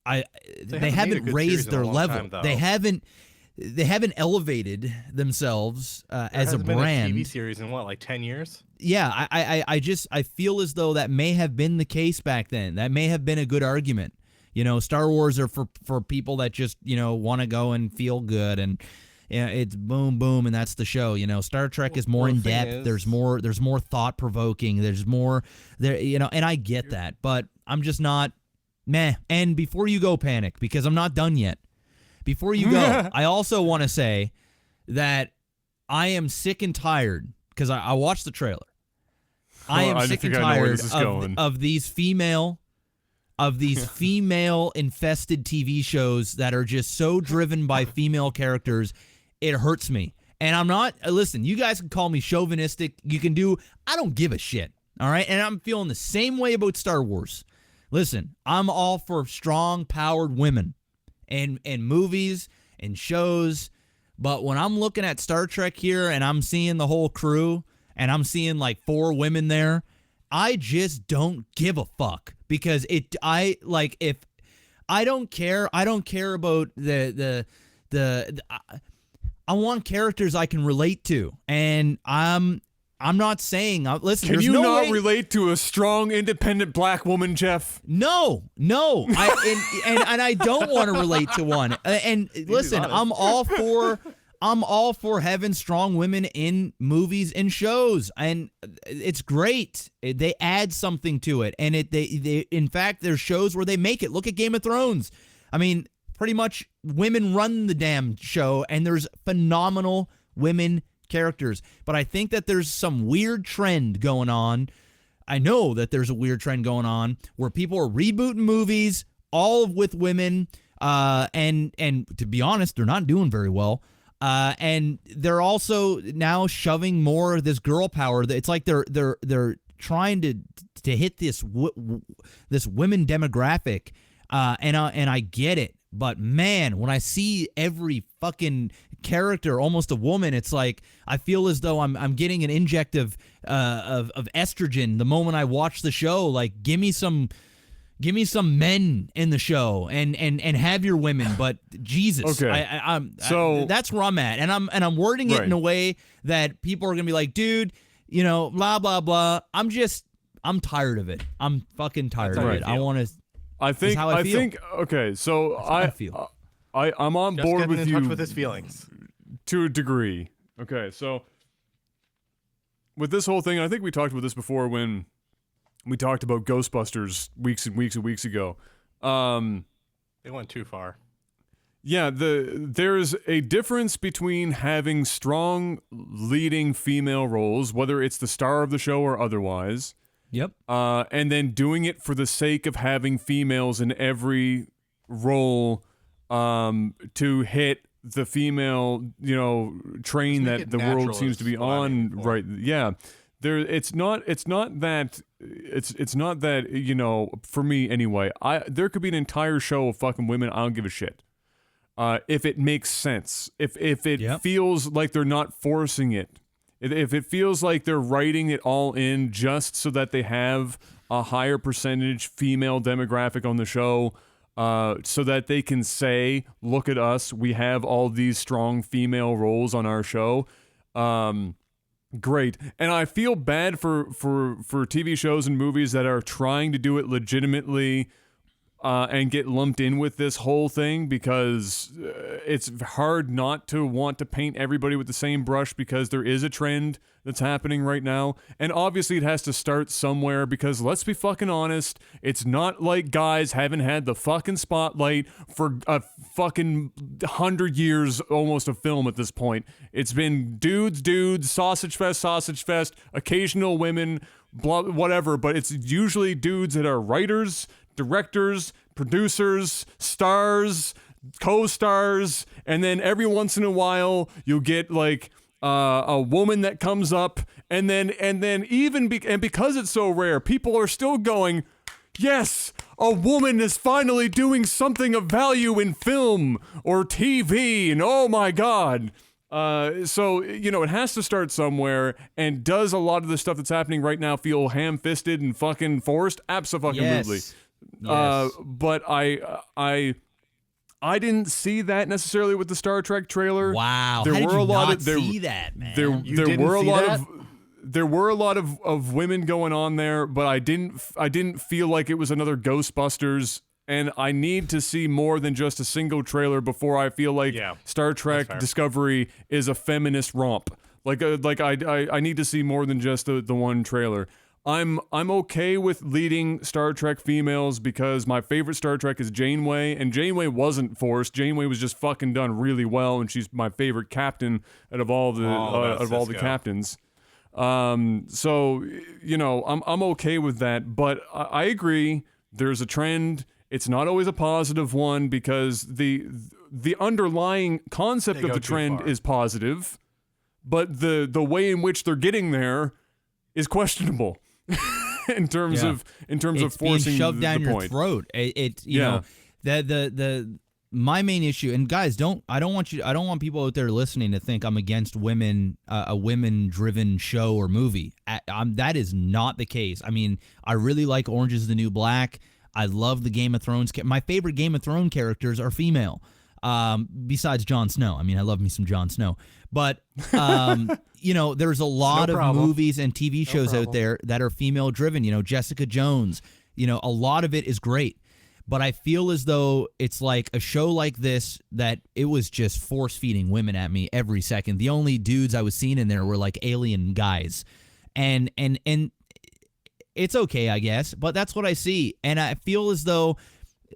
[SPEAKER 3] they haven't raised their level. They haven't elevated themselves as a brand.
[SPEAKER 2] Been a TV series in what, like 10 years?
[SPEAKER 3] Yeah, I feel as though that may have been the case back then. That may have been a good argument. You know, Star Wars are for people that just, you know, want to go and feel good, and it's boom boom and that's the show. You know, Star Trek is more in depth. There's more thought provoking. There's more there, you know, and I get that, but I'm just not meh. And before you go, Panic, because I'm not done yet. Before you go, I also want to say that I am sick and tired, because I watched the trailer. I am sick and tired of these female infested TV shows that are just so driven by female characters. It hurts me. And I'm not, listen, you guys can call me chauvinistic. I don't give a shit. All right. And I'm feeling the same way about Star Wars. Listen, I'm all for strong, powered women in movies and shows. But when I'm looking at Star Trek here and I'm seeing the whole crew and I'm seeing like 4 women there, I just don't give a fuck, because I don't care about I want characters I can relate to, and I'm not saying, listen.
[SPEAKER 1] Can you not relate to a strong, independent black woman, Jeff?
[SPEAKER 3] No. And I don't want to relate to one. And listen, I'm all for having strong women in movies and shows, and it's great. They add something to it, and they in fact, there's shows where they make it. Look at Game of Thrones. I mean, pretty much women run the damn show, and there's phenomenal women characters. But I think that there's some weird trend going on. I know that there's a weird trend going on where people are rebooting movies, all with women, and to be honest, they're not doing very well. And they're also now shoving more of this girl power. It's like they're trying to hit this women demographic, and I get it. But man, when I see every fucking character almost a woman, it's like I feel as though I'm getting an inject of estrogen the moment I watch the show. Like, give me some men in the show and have your women, but Jesus,
[SPEAKER 1] okay.
[SPEAKER 3] So that's where I'm at, and I'm wording it in a way that people are gonna be like, dude, you know, blah blah blah. I'm tired of it. I'm fucking tired of it. I want to.
[SPEAKER 1] I think okay. So I'm on board with you.
[SPEAKER 2] In touch with his feelings
[SPEAKER 1] to a degree. Okay, so with this whole thing, I think we talked about this before when we talked about Ghostbusters weeks and weeks and weeks ago.
[SPEAKER 2] They went too far.
[SPEAKER 1] Yeah, there's a difference between having strong leading female roles, whether it's the star of the show or otherwise.
[SPEAKER 3] Yep.
[SPEAKER 1] And then doing it for the sake of having females in every role, to hit the female, train that the world seems to be on, right? Yeah. It's not that for me anyway, there could be an entire show of fucking women. I don't give a shit. If it makes sense, if it feels like they're not forcing it, if it feels like they're writing it all in just so that they have a higher percentage female demographic on the show, so that they can say, look at us, we have all these strong female roles on our show. Great. And I feel bad for TV shows and movies that are trying to do it legitimately, and get lumped in with this whole thing, because it's hard not to want to paint everybody with the same brush, because there is a trend that's happening right now. And obviously it has to start somewhere, because let's be fucking honest, it's not like guys haven't had the fucking spotlight for a fucking 100 years almost of film at this point. It's been dudes, sausage fest, occasional women, blah, whatever, but it's usually dudes that are writers, directors, producers, stars, co-stars, and then every once in a while you'll get like a woman that comes up, and then even because it's so rare, people are still going, yes, a woman is finally doing something of value in film or TV, and oh my god. So, it has to start somewhere, and does a lot of the stuff that's happening right now feel ham-fisted and fucking forced? Abso-fucking-lutely.
[SPEAKER 3] Yes.
[SPEAKER 1] But I didn't see that necessarily with the Star Trek trailer.
[SPEAKER 3] Wow.
[SPEAKER 1] There
[SPEAKER 3] How
[SPEAKER 1] were
[SPEAKER 3] did you
[SPEAKER 1] a lot
[SPEAKER 3] not
[SPEAKER 1] of
[SPEAKER 3] see that, man?
[SPEAKER 1] There were a lot of women going on there, but I didn't feel like it was another Ghostbusters. And I need to see more than just a single trailer before I feel like Star Trek Discovery is a feminist romp. I need to see more than just the one trailer. I'm okay with leading Star Trek females because my favorite Star Trek is Janeway, and Janeway wasn't forced. Janeway was just fucking done really well, and she's my favorite captain out of all the captains. So I'm okay with that, but I agree. There's a trend. It's not always a positive one because the underlying concept of the trend is positive, but the way in which they're getting there is questionable in terms of forcing
[SPEAKER 3] being shoved down
[SPEAKER 1] the
[SPEAKER 3] your
[SPEAKER 1] point.
[SPEAKER 3] throat. You know, the my main issue, and guys, I don't want people out there listening to think I'm against women, a women-driven show or movie. That is not the case. I mean, I really like Orange is the New Black. I love the Game of Thrones. My favorite Game of Thrones characters are female, besides Jon Snow. I mean, I love me some Jon Snow. But, there's a lot of movies and TV shows out there that are female-driven. Jessica Jones. A lot of it is great. But I feel as though it's like a show like this that it was just force-feeding women at me every second. The only dudes I was seeing in there were like alien guys. And it's okay, I guess, but that's what I see. And I feel as though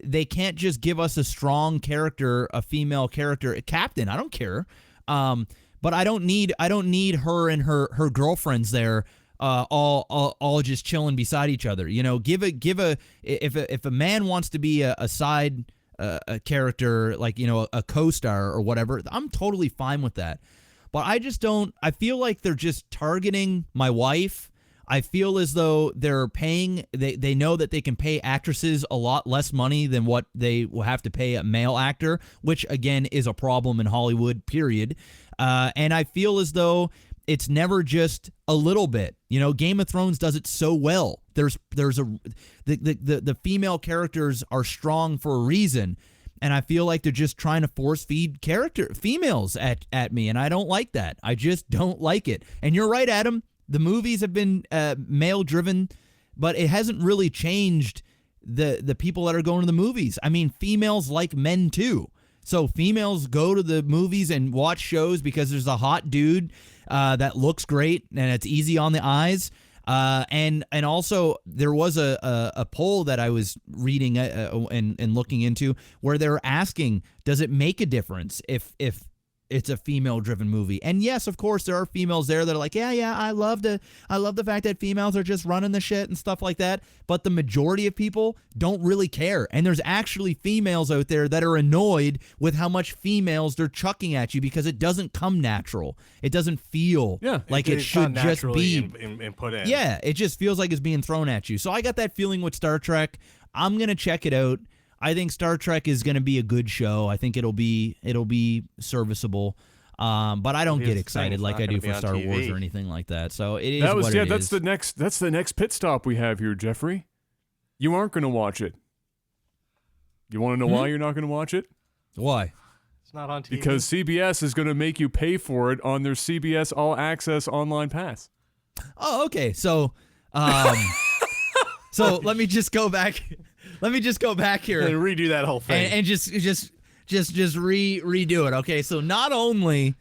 [SPEAKER 3] they can't just give us a strong character, a female character, a captain. I don't care. But I don't need her and her girlfriends there, all just chilling beside each other. If a man wants to be a side a character, like, a co-star or whatever, I'm totally fine with that. But I feel like they're just targeting my wife. I feel as though they're paying, they know that they can pay actresses a lot less money than what they will have to pay a male actor, which, again, is a problem in Hollywood, period. And I feel as though it's never just a little bit. Game of Thrones does it so well. The female characters are strong for a reason, and I feel like they're just trying to force feed females at me, and I don't like that. I just don't like it. And you're right, Adam. The movies have been male-driven, but it hasn't really changed the people that are going to the movies. I mean, females like men, too. So females go to the movies and watch shows because there's a hot dude that looks great and it's easy on the eyes. And also, there was a poll that I was reading and looking into where they were asking, does it make a difference if it's a female-driven movie? And yes, of course, there are females there that are like, yeah, I love the fact that females are just running the shit and stuff like that. But the majority of people don't really care. And there's actually females out there that are annoyed with how much females they're chucking at you because it doesn't come natural. It doesn't feel like it should just be
[SPEAKER 2] put in.
[SPEAKER 3] Yeah, it just feels like it's being thrown at you. So I got that feeling with Star Trek. I'm gonna check it out. I think Star Trek is going to be a good show. I think it'll be serviceable. But I don't get excited like I do for Star Wars or anything like that. So it is what it is.
[SPEAKER 1] That's the next pit stop we have here, Jeffrey. You aren't going to watch it. You want to know why you're not going to watch it?
[SPEAKER 3] Why?
[SPEAKER 2] It's not on TV.
[SPEAKER 1] Because CBS is going to make you pay for it on their CBS All Access online pass.
[SPEAKER 3] Oh, okay. So so let me just go back. Let me just go back here
[SPEAKER 2] and redo that whole thing,
[SPEAKER 3] and just redo it. Okay, so not only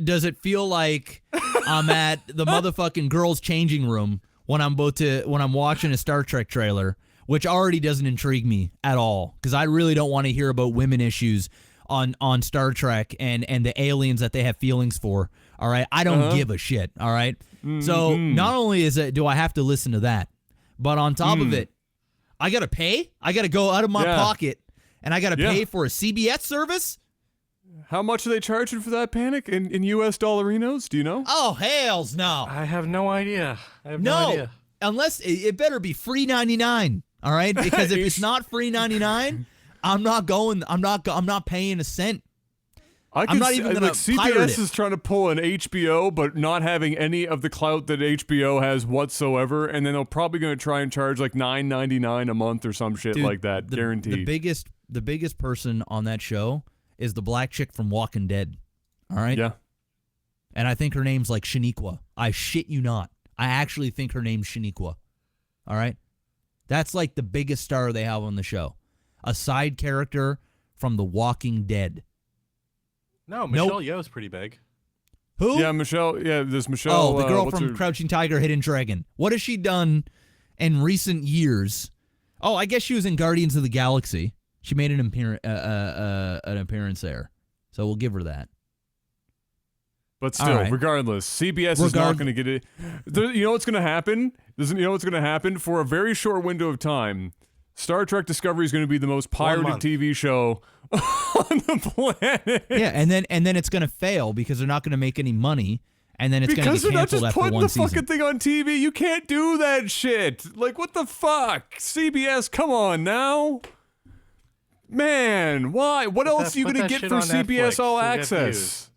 [SPEAKER 3] does it feel like I'm at the motherfucking girls' changing room when I'm watching a Star Trek trailer, which already doesn't intrigue me at all, because I really don't want to hear about women issues on Star Trek and the aliens that they have feelings for. All right, I don't give a shit. All right, so not only do I have to listen to that, but on top of it, I got to pay? I got to go out of my pocket, and I got to pay for a CBS service?
[SPEAKER 1] How much are they charging for that, Panic, in U.S. dollarinos? Do you know?
[SPEAKER 3] Oh, hells no.
[SPEAKER 2] I have no idea. No idea.
[SPEAKER 3] Unless it better be free 99, all right? Because if it's not free 99, I'm not paying a cent. I'm not even gonna
[SPEAKER 1] CBS
[SPEAKER 3] pirate it.
[SPEAKER 1] is trying to pull an HBO, but not having any of the clout that HBO has whatsoever, and then they're probably going to try and charge like $9.99 a month or some shit
[SPEAKER 3] Dude,
[SPEAKER 1] like that, guaranteed.
[SPEAKER 3] The biggest person on that show is the black chick from Walking Dead. All right.
[SPEAKER 1] Yeah.
[SPEAKER 3] And I think her name's like Shaniqua. I shit you not. I actually think her name's Shaniqua. All right. That's like the biggest star they have on the show. A side character from The Walking Dead.
[SPEAKER 2] No, Michelle Yeoh's pretty big.
[SPEAKER 3] Who?
[SPEAKER 1] Yeah, Michelle. Yeah, there's Michelle.
[SPEAKER 3] Oh, the girl
[SPEAKER 1] what's
[SPEAKER 3] from
[SPEAKER 1] her-
[SPEAKER 3] Crouching Tiger, Hidden Dragon. What has she done in recent years? Oh, I guess she was in Guardians of the Galaxy. She made an appearance there, so we'll give her that.
[SPEAKER 1] But still,
[SPEAKER 3] right.
[SPEAKER 1] regardless, CBS is not going to get it. You know what's going to happen? You know what's going to happen? For a very short window of time, Star Trek Discovery is going to be the most pirated TV show on the planet.
[SPEAKER 3] Yeah, and then it's going to fail because they're not going to make any money, and then it's going to
[SPEAKER 1] Because
[SPEAKER 3] get
[SPEAKER 1] they're not
[SPEAKER 3] canceled
[SPEAKER 1] just
[SPEAKER 3] after
[SPEAKER 1] putting
[SPEAKER 3] one
[SPEAKER 1] the
[SPEAKER 3] season.
[SPEAKER 1] fucking thing on TV. You can't do that shit. Like, what the fuck? CBS, come on now. Man, why? What else are you going to get for CBS All Access?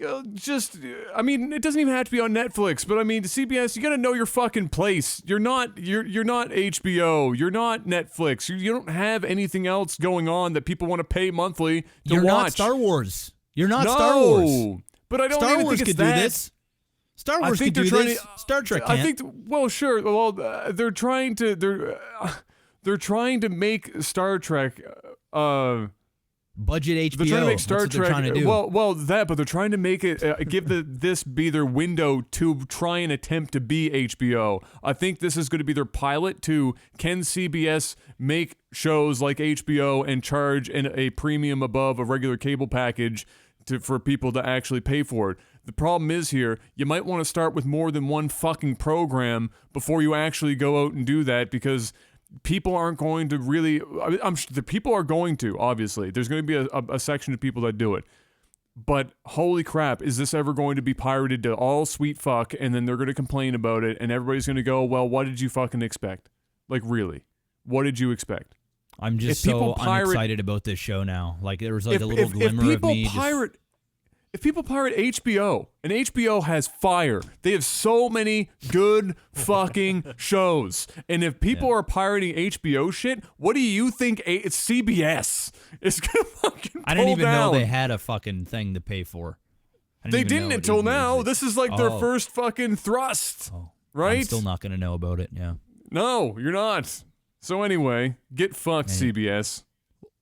[SPEAKER 1] I mean, it doesn't even have to be on Netflix, but I mean, CBS, you got to know your fucking place. You're not HBO. You're not Netflix. You don't have anything else going on that people want to pay monthly to
[SPEAKER 3] You're
[SPEAKER 1] watch.
[SPEAKER 3] not Star Wars. You're not Star Wars.
[SPEAKER 1] But I don't
[SPEAKER 3] Star
[SPEAKER 1] even
[SPEAKER 3] Wars
[SPEAKER 1] think it's
[SPEAKER 3] could
[SPEAKER 1] that.
[SPEAKER 3] do this. Star Wars
[SPEAKER 1] think
[SPEAKER 3] could do
[SPEAKER 1] they're
[SPEAKER 3] this. Star Trek
[SPEAKER 1] I
[SPEAKER 3] can't.
[SPEAKER 1] think. Well, sure. Well, they're trying to. They're trying to make Star Trek.
[SPEAKER 3] Budget HBO.
[SPEAKER 1] They're trying to make Star
[SPEAKER 3] That's what
[SPEAKER 1] Trek.
[SPEAKER 3] they're trying to do.
[SPEAKER 1] Well, but they're trying to make it give this be their window to try and attempt to be HBO. I think this is going to be their pilot to can CBS make shows like HBO and charge a premium above a regular cable package for people to actually pay for it. The problem is here, you might want to start with more than one fucking program before you actually go out and do that, because people aren't going to really. I'm sure the people are going to. Obviously, there's going to be a section of people that do it. But holy crap, is this ever going to be pirated to all sweet fuck? And then they're going to complain about it, and everybody's going to go, "Well, what did you fucking expect? Like, really, what did you expect?"
[SPEAKER 3] I'm just so unexcited about this show now. Like there was like a little glimmer of me.
[SPEAKER 1] If people pirate HBO, and HBO has fire, they have so many good fucking shows. And if people are pirating HBO shit, what do you think it's CBS is gonna fucking pull
[SPEAKER 3] I didn't even
[SPEAKER 1] down?
[SPEAKER 3] know they had a fucking thing to pay for.
[SPEAKER 1] They didn't until now. This is like their first fucking thrust, right?
[SPEAKER 3] I'm still not gonna know about it. Yeah.
[SPEAKER 1] No, you're not. So anyway, get fucked, CBS.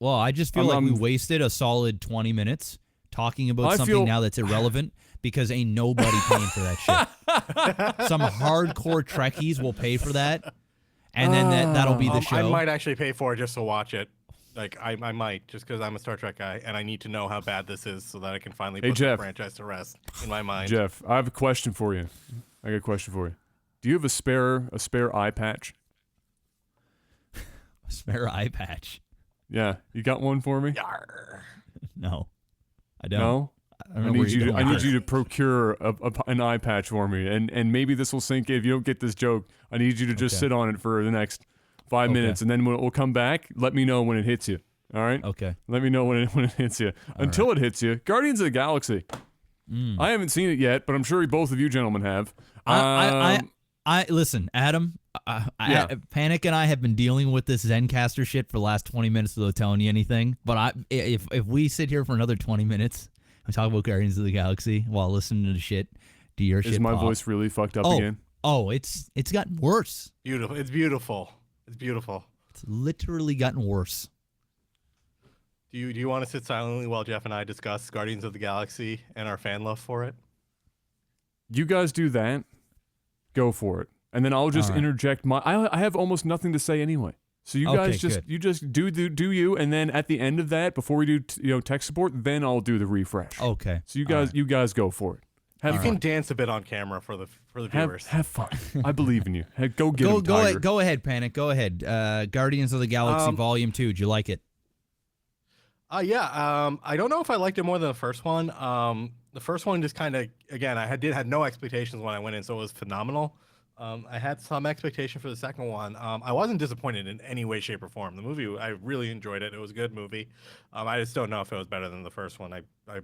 [SPEAKER 3] Well, I just feel like we wasted a solid 20 minutes talking about something now that's irrelevant because ain't nobody paying for that shit. Some hardcore Trekkies will pay for that, and then that'll be the show.
[SPEAKER 2] I might actually pay for it just to watch it. Like, I might, just because I'm a Star Trek guy, and I need to know how bad this is so that I can finally put the franchise to rest in my mind.
[SPEAKER 1] Jeff, I have a question for you. I got a question for you. Do you have a spare eye patch?
[SPEAKER 3] A spare eye patch?
[SPEAKER 1] Yeah, you got one for me?
[SPEAKER 2] Yarr.
[SPEAKER 3] No, I don't.
[SPEAKER 1] No? I need you to procure an eye patch for me, and maybe this will sink in. If you don't get this joke, I need you to just sit on it for the next 5 minutes, and then when we'll come back, let me know when it hits you. All right?
[SPEAKER 3] Okay.
[SPEAKER 1] Let me know when it hits you. Until it hits you, Guardians of the Galaxy. I haven't seen it yet, but I'm sure both of you gentlemen have.
[SPEAKER 3] I listen, Adam. Panic and I have been dealing with this Zencastr shit for the last 20 minutes without telling you anything. But if we sit here for another 20 minutes and talk about Guardians of the Galaxy while listening to the shit, do your shit.
[SPEAKER 1] Is my
[SPEAKER 3] pop.
[SPEAKER 1] voice really fucked up again?
[SPEAKER 3] Oh, it's gotten worse.
[SPEAKER 2] Beautiful. It's beautiful. It's beautiful.
[SPEAKER 3] It's literally gotten worse.
[SPEAKER 2] Do you want to sit silently while Jeff and I discuss Guardians of the Galaxy and our fan love for it?
[SPEAKER 1] You guys do that. Go for it. And then I'll just interject I have almost nothing to say anyway. So you guys just do you, and then at the end of that, before we do tech support, then I'll do the refresh.
[SPEAKER 3] Okay.
[SPEAKER 1] So you guys go for it.
[SPEAKER 2] You can dance a bit on camera for the viewers.
[SPEAKER 1] Have fun. I believe in you. Go get him, Tiger.
[SPEAKER 3] Go ahead, Panic. Go ahead. Guardians of the Galaxy Volume 2. Did you like it?
[SPEAKER 2] Yeah. I don't know if I liked it more than the first one. The first one just kind of, again, I had no expectations when I went in, so it was phenomenal. I had some expectation for the second one. I wasn't disappointed in any way, shape, or form. The movie, I really enjoyed it. It was a good movie. I just don't know if it was better than the first one.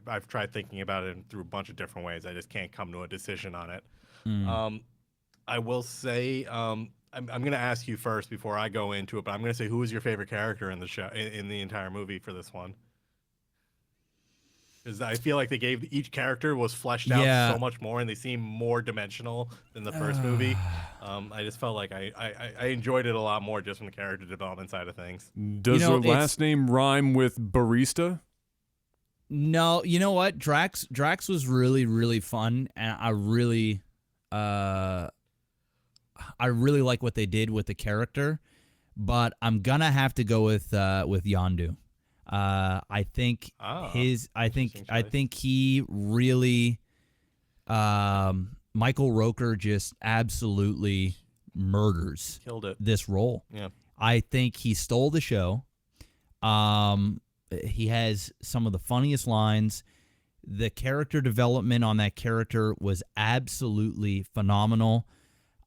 [SPEAKER 2] I've tried thinking about it through a bunch of different ways. I just can't come to a decision on it. I will say, I'm going to ask you first before I go into it, but I'm going to say, who was your favorite character in the show, in the entire movie for this one? Because I feel like they gave each character was fleshed out so much more, and they seem more dimensional than the first movie. I just felt like I enjoyed it a lot more just from the character development side of things.
[SPEAKER 1] Does her last name rhyme with barista?
[SPEAKER 3] No, you know what? Drax was really, really fun, and I really like what they did with the character, but I'm gonna have to go with Yondu. I think he really, Michael Rooker just absolutely murders
[SPEAKER 2] Killed it.
[SPEAKER 3] this role.
[SPEAKER 2] Yeah.
[SPEAKER 3] I think he stole the show. He has some of the funniest lines. The character development on that character was absolutely phenomenal.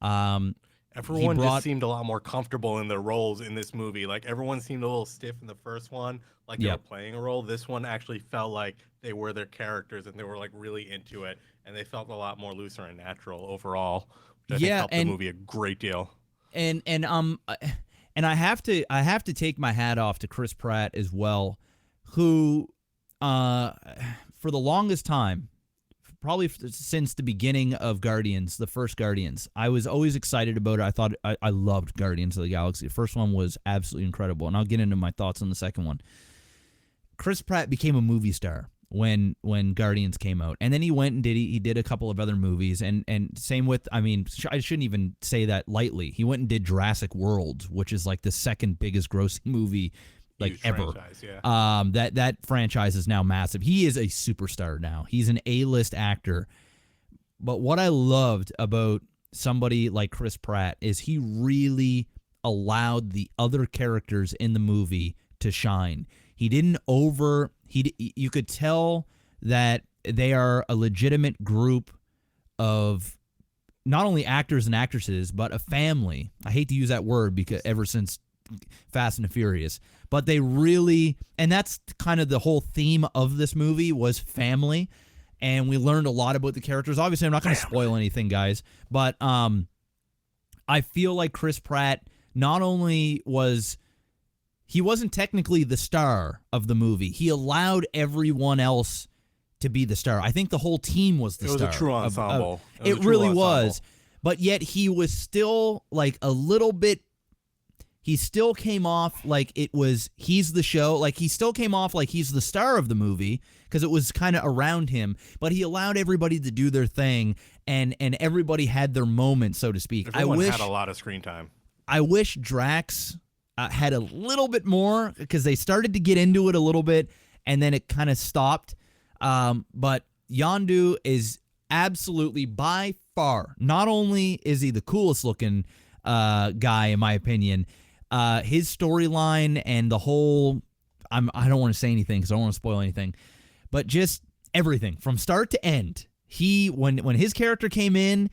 [SPEAKER 2] Everyone just seemed a lot more comfortable in their roles in this movie. Like, everyone seemed a little stiff in the first one, like they were playing a role. This one actually felt like they were their characters, and they were like really into it, and they felt a lot more looser and natural overall, which I think helped the movie a great deal.
[SPEAKER 3] And I have to take my hat off to Chris Pratt as well, who for the longest time, probably since the beginning of Guardians, the first Guardians, I was always excited about it. I thought I loved Guardians of the Galaxy. The first one was absolutely incredible, and I'll get into my thoughts on the second one. Chris Pratt became a movie star when Guardians came out, and then he went and did a couple of other movies, and same with, I mean, I shouldn't even say that lightly. He went and did Jurassic World, which is like the second biggest grossing movie like
[SPEAKER 2] Huge
[SPEAKER 3] ever.
[SPEAKER 2] Franchise, yeah.
[SPEAKER 3] That franchise is now massive. He is a superstar now. He's an A-list actor. But what I loved about somebody like Chris Pratt is he really allowed the other characters in the movie to shine. He didn't you could tell that they are a legitimate group of not only actors and actresses, but a family. I hate to use that word because ever since Fast and the Furious, but they really, and that's kind of the whole theme of this movie was family, and we learned a lot about the characters. Obviously, I'm not going to spoil anything, guys, but I feel like Chris Pratt not only he wasn't technically the star of the movie, he allowed everyone else to be the star. I think the whole team was the star.
[SPEAKER 2] It was a true ensemble.
[SPEAKER 3] It really was, but yet he was still like a little bit. He still came off like he's the show. Like, he still came off like he's the star of the movie because it was kind of around him. But he allowed everybody to do their thing, and everybody had their moment, so to speak.
[SPEAKER 2] Everyone had a lot of screen time.
[SPEAKER 3] I wish Drax had a little bit more because they started to get into it a little bit, and then it kind of stopped. But Yondu is absolutely by far, not only is he the coolest looking guy, in my opinion, his storyline and the whole, I don't want to say anything because I don't want to spoil anything, but just everything from start to end. When his character came in,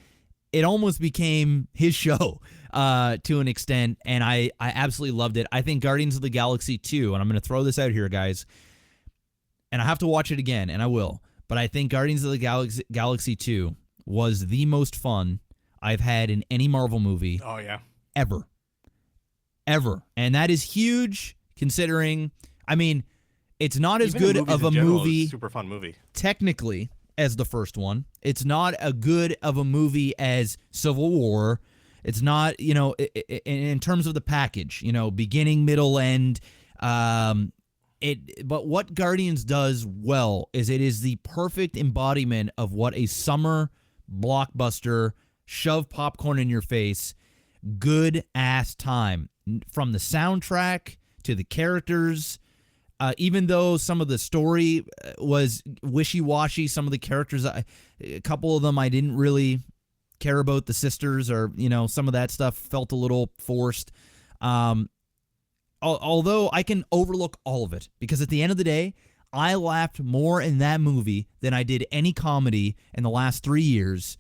[SPEAKER 3] it almost became his show to an extent, and I absolutely loved it. I think Guardians of the Galaxy 2, and I'm going to throw this out here, guys, and I have to watch it again, and I will, but I think Guardians of the Galaxy 2 was the most fun I've had in any Marvel movie.
[SPEAKER 2] Oh, yeah.
[SPEAKER 3] Ever. And that is huge considering, I mean, it's not as good of a movie.
[SPEAKER 2] Super fun movie.
[SPEAKER 3] Technically, as the first one. It's not a good of a movie as Civil War. It's not, in terms of the package, beginning, middle, end. But what Guardians does well is it is the perfect embodiment of what a summer blockbuster, shove popcorn in your face, good ass time. From the soundtrack to the characters, even though some of the story was wishy-washy, some of the characters, a couple of them I didn't really care about. The sisters, or some of that stuff felt a little forced. Although I can overlook all of it, because at the end of the day, I laughed more in that movie than I did any comedy in the last 3 years.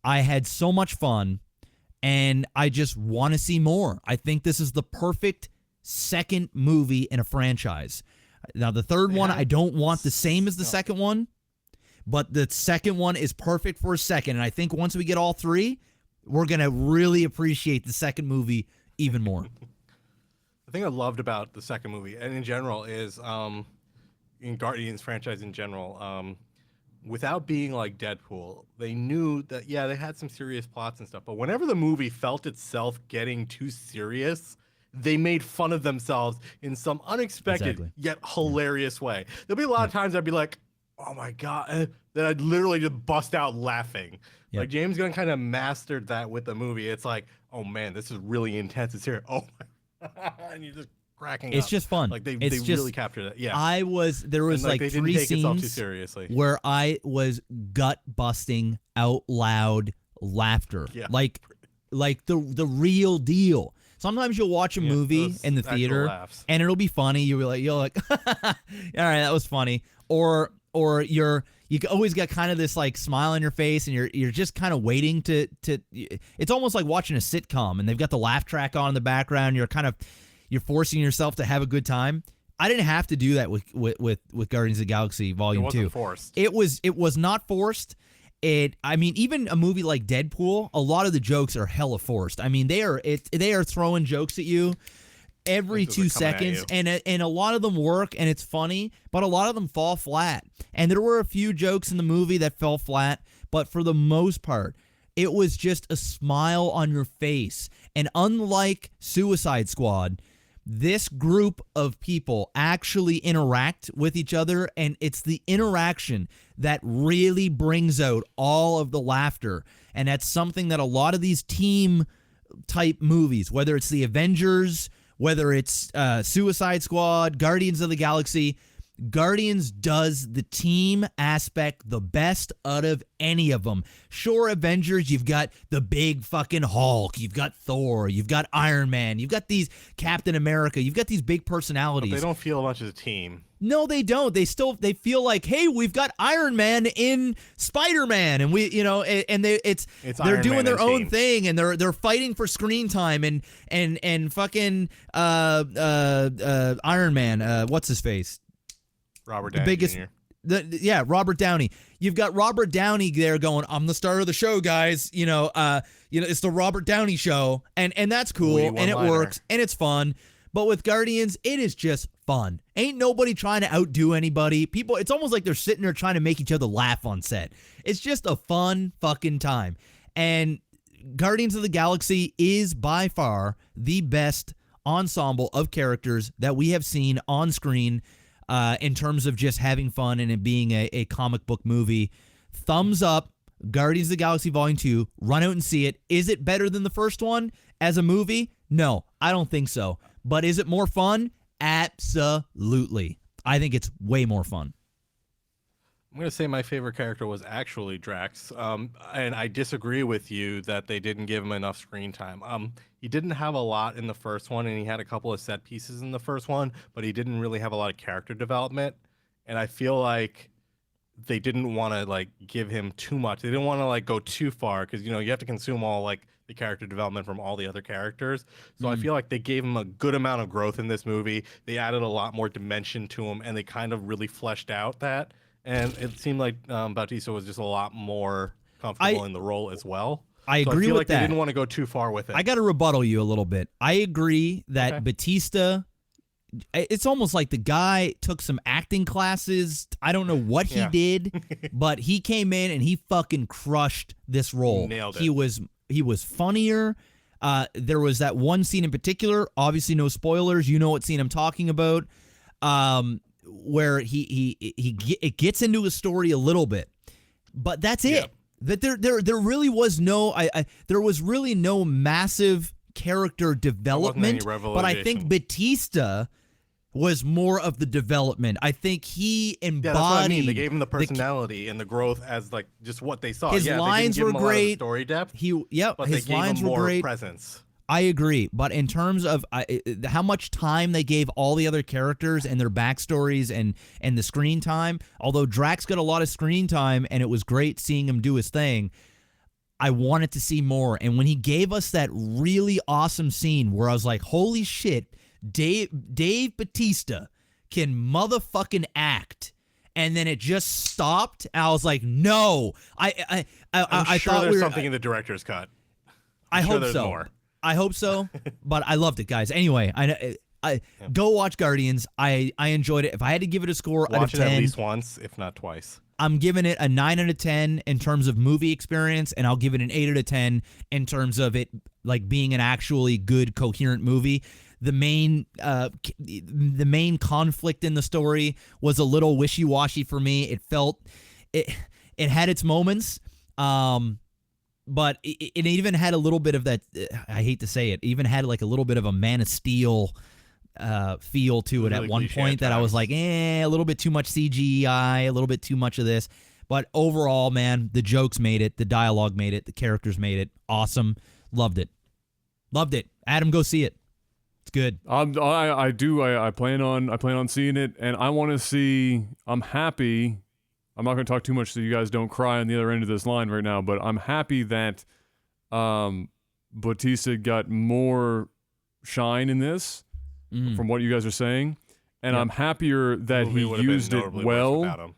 [SPEAKER 3] I had so much fun. and I just want to see more. I think this is the perfect second movie in a franchise. Now, the third one, I don't want the same as the second one, but the second one is perfect for a second, and I think once we get all three, we're going to really appreciate the second movie even more.
[SPEAKER 2] The thing I loved about the second movie, and in general, is in Guardians franchise in general, without being like Deadpool, they knew that, they had some serious plots and stuff, but whenever the movie felt itself getting too serious, they made fun of themselves in some unexpected yet hilarious way. There'll be a lot of times I'd be like, oh my God, then I'd literally just bust out laughing. Like James Gunn kind of mastered that with the movie. It's like, oh man, this is really intense. It's here. Oh my God. And you're just cracking up.
[SPEAKER 3] It's just fun.
[SPEAKER 2] Like they
[SPEAKER 3] just,
[SPEAKER 2] really captured it. Yeah.
[SPEAKER 3] There was
[SPEAKER 2] and,
[SPEAKER 3] like
[SPEAKER 2] they
[SPEAKER 3] three
[SPEAKER 2] didn't take itself too
[SPEAKER 3] scenes
[SPEAKER 2] seriously.
[SPEAKER 3] where I was gut busting out loud laughter.
[SPEAKER 2] Yeah.
[SPEAKER 3] Like the real deal. Sometimes you'll watch a movie in the theater and it'll be funny. You're like, all right, that was funny. Or you always got kind of this like smile on your face, and you're just kind of waiting to. It's almost like watching a sitcom, and they've got the laugh track on in the background. You're forcing yourself to have a good time. I didn't have to do that with Guardians of the Galaxy Volume 2.
[SPEAKER 2] It wasn't forced.
[SPEAKER 3] It was not forced. I mean, even a movie like Deadpool, a lot of the jokes are hella forced. I mean, they are throwing jokes at you every 2 seconds, and a lot of them work, and it's funny, but a lot of them fall flat. And there were a few jokes in the movie that fell flat, but for the most part, it was just a smile on your face. And unlike Suicide Squad, this group of people actually interact with each other, and it's the interaction that really brings out all of the laughter. And that's something that a lot of these team type movies, whether it's the Avengers, whether it's Suicide Squad, Guardians of the Galaxy, Guardians does the team aspect the best out of any of them. Sure, Avengers, you've got the big fucking Hulk, you've got Thor, you've got Iron Man, you've got these Captain America, you've got these big personalities.
[SPEAKER 2] But they don't feel much as a team.
[SPEAKER 3] No, they don't. They feel like, hey, we've got Iron Man in Spider-Man, and they're doing their own thing, and they're fighting for screen time, and fucking Iron Man, what's his face?
[SPEAKER 2] Robert Downey Jr.
[SPEAKER 3] Robert Downey. You've got Robert Downey there going, I'm the star of the show, guys. It's the Robert Downey show, and that's cool, and it works, and it's fun. But with Guardians, it is just fun. Ain't nobody trying to outdo anybody. People, it's almost like they're sitting there trying to make each other laugh on set. It's just a fun fucking time. And Guardians of the Galaxy is by far the best ensemble of characters that we have seen on screen in terms of just having fun and it being a comic book movie. Thumbs up, Guardians of the Galaxy Volume 2. Run out and see it. Is it better than the first one as a movie? No, I don't think so. But is it more fun? Absolutely. I think it's way more fun.
[SPEAKER 2] I'm going to say my favorite character was actually Drax. And I disagree with you that they didn't give him enough screen time. He didn't have a lot in the first one, and he had a couple of set pieces in the first one, but he didn't really have a lot of character development. And I feel like they didn't want to give him too much. They didn't want to go too far, because you have to consume all the character development from all the other characters. So I feel like they gave him a good amount of growth in this movie. They added a lot more dimension to him, and they kind of really fleshed out that. And it seemed like Bautista was just a lot more comfortable in the role as well.
[SPEAKER 3] I agree
[SPEAKER 2] I feel
[SPEAKER 3] with
[SPEAKER 2] like
[SPEAKER 3] that.
[SPEAKER 2] They didn't want to go too far with it.
[SPEAKER 3] I got to rebuttal you a little bit. I agree that Bautista, it's almost like the guy took some acting classes. I don't know what he did, but he came in and he fucking crushed this role.
[SPEAKER 2] Nailed it.
[SPEAKER 3] He was funnier. There was that one scene in particular, obviously no spoilers, you know what scene I'm talking about, where it gets into his story a little bit, but that's it.
[SPEAKER 2] Yep.
[SPEAKER 3] That there really was no there was really no massive character development, but I think Bautista was more of the development. I think he embodied.
[SPEAKER 2] Yeah, that's what I mean. They gave him the personality and the growth as just what they saw.
[SPEAKER 3] His lines were great.
[SPEAKER 2] Story depth.
[SPEAKER 3] But
[SPEAKER 2] his
[SPEAKER 3] lines were great.
[SPEAKER 2] Presence.
[SPEAKER 3] I agree, but in terms of how much time they gave all the other characters and their backstories and the screen time, although Drax got a lot of screen time and it was great seeing him do his thing, I wanted to see more. And when he gave us that really awesome scene where I was like, holy shit, Dave Bautista can motherfucking act. And then it just stopped. I was like, no. I
[SPEAKER 2] sure
[SPEAKER 3] thought
[SPEAKER 2] there's something in the director's cut.
[SPEAKER 3] I hope
[SPEAKER 2] there's
[SPEAKER 3] so.
[SPEAKER 2] More.
[SPEAKER 3] I hope so. But I loved it, guys. Anyway, go watch Guardians. I enjoyed it. If I had to give it a score out of 10,
[SPEAKER 2] watch it at least once, if not twice.
[SPEAKER 3] I'm giving it a 9 out of 10 in terms of movie experience, and I'll give it an 8 out of 10 in terms of it like being an actually good, coherent movie. The main conflict in the story was a little wishy-washy for me. It felt it had its moments, but it even had a little bit of that. I hate to say it, even had like a little bit of a Man of Steel feel to it
[SPEAKER 2] really
[SPEAKER 3] at one point that I was like, a little bit too much CGI, a little bit too much of this. But overall, man, the jokes made it, the dialogue made it, the characters made it. Awesome. Loved it. Adam, go see it. It's good.
[SPEAKER 1] I do. I plan on seeing it, and I want to see. I'm happy. I'm not going to talk too much so you guys don't cry on the other end of this line right now, but I'm happy that Bautista got more shine in this. From what you guys are saying, and I'm happier that he used it well.